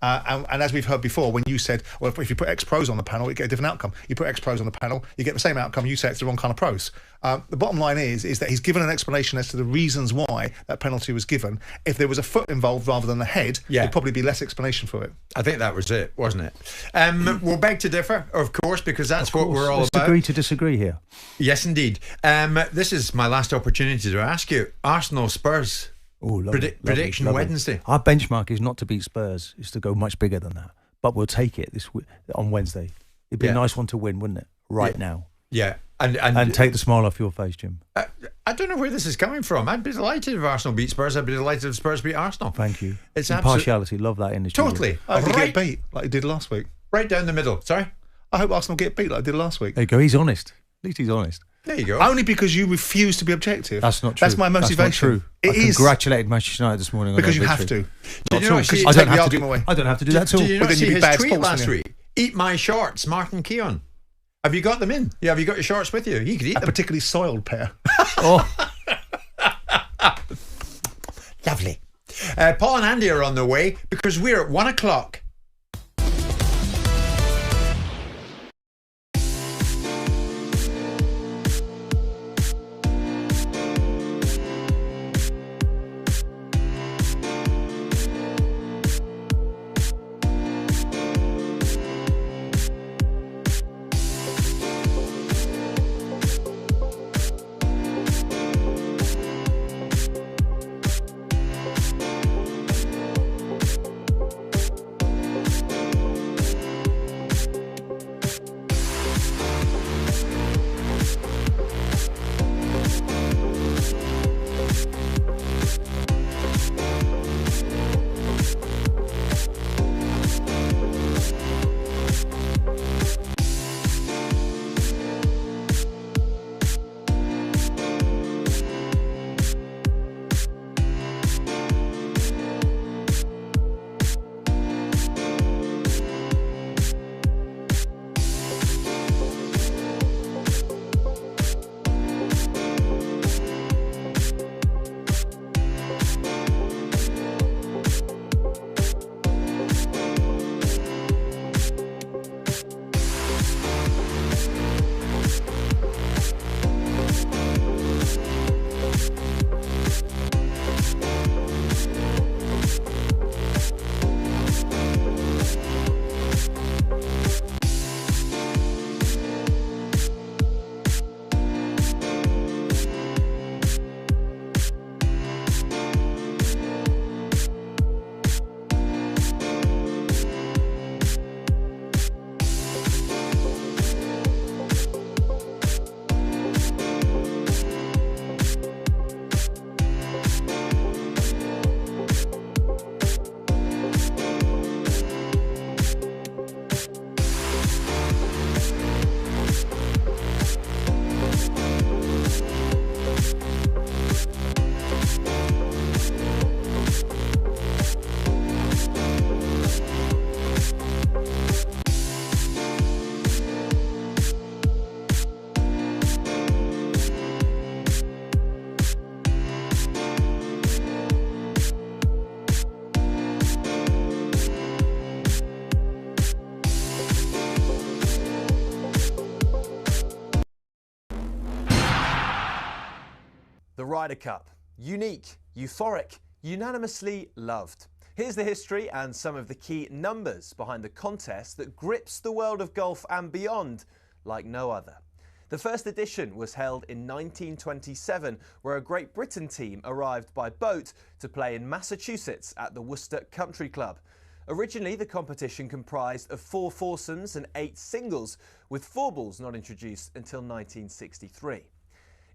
And as we've heard before, when you said, well, if you put X pros on the panel, you get a different outcome. You put X pros on the panel, you get the same outcome. You say it's the wrong kind of pros. The bottom line is that he's given an explanation as to the reasons why that penalty was given. If there was a foot involved rather than the head, there'd probably be less explanation for it. I think that was it, wasn't it? We'll beg to differ, of course, because that's what we're all Let's about. agree to disagree here. Yes, indeed. This is my last opportunity to ask you, Arsenal Spurs. Prediction lovely. Wednesday. Our benchmark is not to beat Spurs; it's to go much bigger than that. But we'll take it on Wednesday. It'd be a nice one to win, wouldn't it? Right now. Yeah, and take the smile off your face, Jim. I don't know where this is coming from. I'd be delighted if Arsenal beat Spurs. I'd be delighted if Spurs beat Arsenal. Thank you. It's impartiality. Love that in the studio. Totally. I hope they get beat like they did last week. Right down the middle. Sorry. I hope Arsenal get beat like they did last week. There you go. He's honest. At least he's honest. There you go. Only because you refuse to be objective. That's not true. That's my motivation. That's not true. It is. Congratulated Manchester United this morning. Because you have to. I don't have to do that at all. Did you not see his tweet last week? Eat my shorts, Martin Keown. Have you got them in? Yeah, have you got your shorts with you? You could eat them. A particularly soiled pair. Lovely. Paul and Andy are on the way because we're at 1 o'clock. Ryder Cup. Unique, euphoric, unanimously loved. Here's the history and some of the key numbers behind the contest that grips the world of golf and beyond like no other. The first edition was held in 1927, where a Great Britain team arrived by boat to play in Massachusetts at the Worcester Country Club. Originally, the competition comprised of 4 foursomes and 8 singles, with 4 balls not introduced until 1963.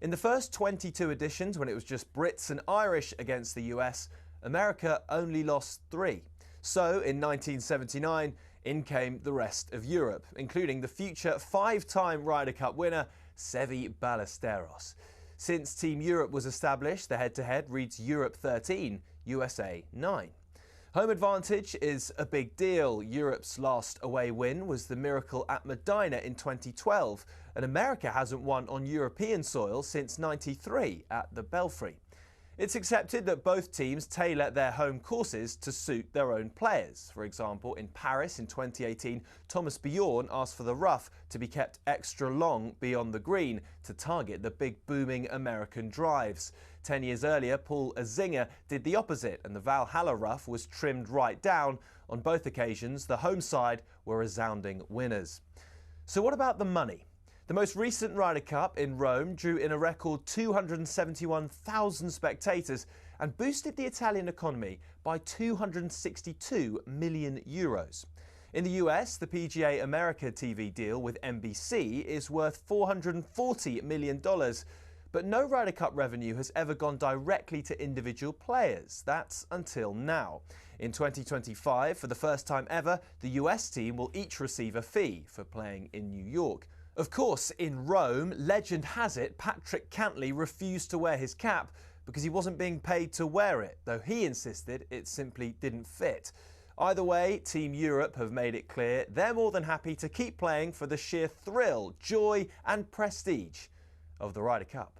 In the first 22 editions, when it was just Brits and Irish against the US, America only lost 3. So, in 1979, in came the rest of Europe, including the future 5-time Ryder Cup winner, Seve Ballesteros. Since Team Europe was established, the head-to-head reads Europe 13, USA 9. Home advantage is a big deal. Europe's last away win was the miracle at Medina in 2012, and America hasn't won on European soil since '93 at the Belfry. It's accepted that both teams tailor their home courses to suit their own players. For example, in Paris in 2018, Thomas Bjorn asked for the rough to be kept extra long beyond the green to target the big booming American drives. 10 years earlier, Paul Azinger did the opposite, and the Valhalla rough was trimmed right down. On both occasions, the home side were resounding winners. So what about the money? The most recent Ryder Cup in Rome drew in a record 271,000 spectators and boosted the Italian economy by €262 million. In the US, the PGA America TV deal with NBC is worth $440 million. But no Ryder Cup revenue has ever gone directly to individual players. That's until now. In 2025, for the first time ever, the US team will each receive a fee for playing in New York. Of course, in Rome, legend has it Patrick Cantley refused to wear his cap because he wasn't being paid to wear it, though he insisted it simply didn't fit. Either way, Team Europe have made it clear they're more than happy to keep playing for the sheer thrill, joy and prestige of the Ryder Cup.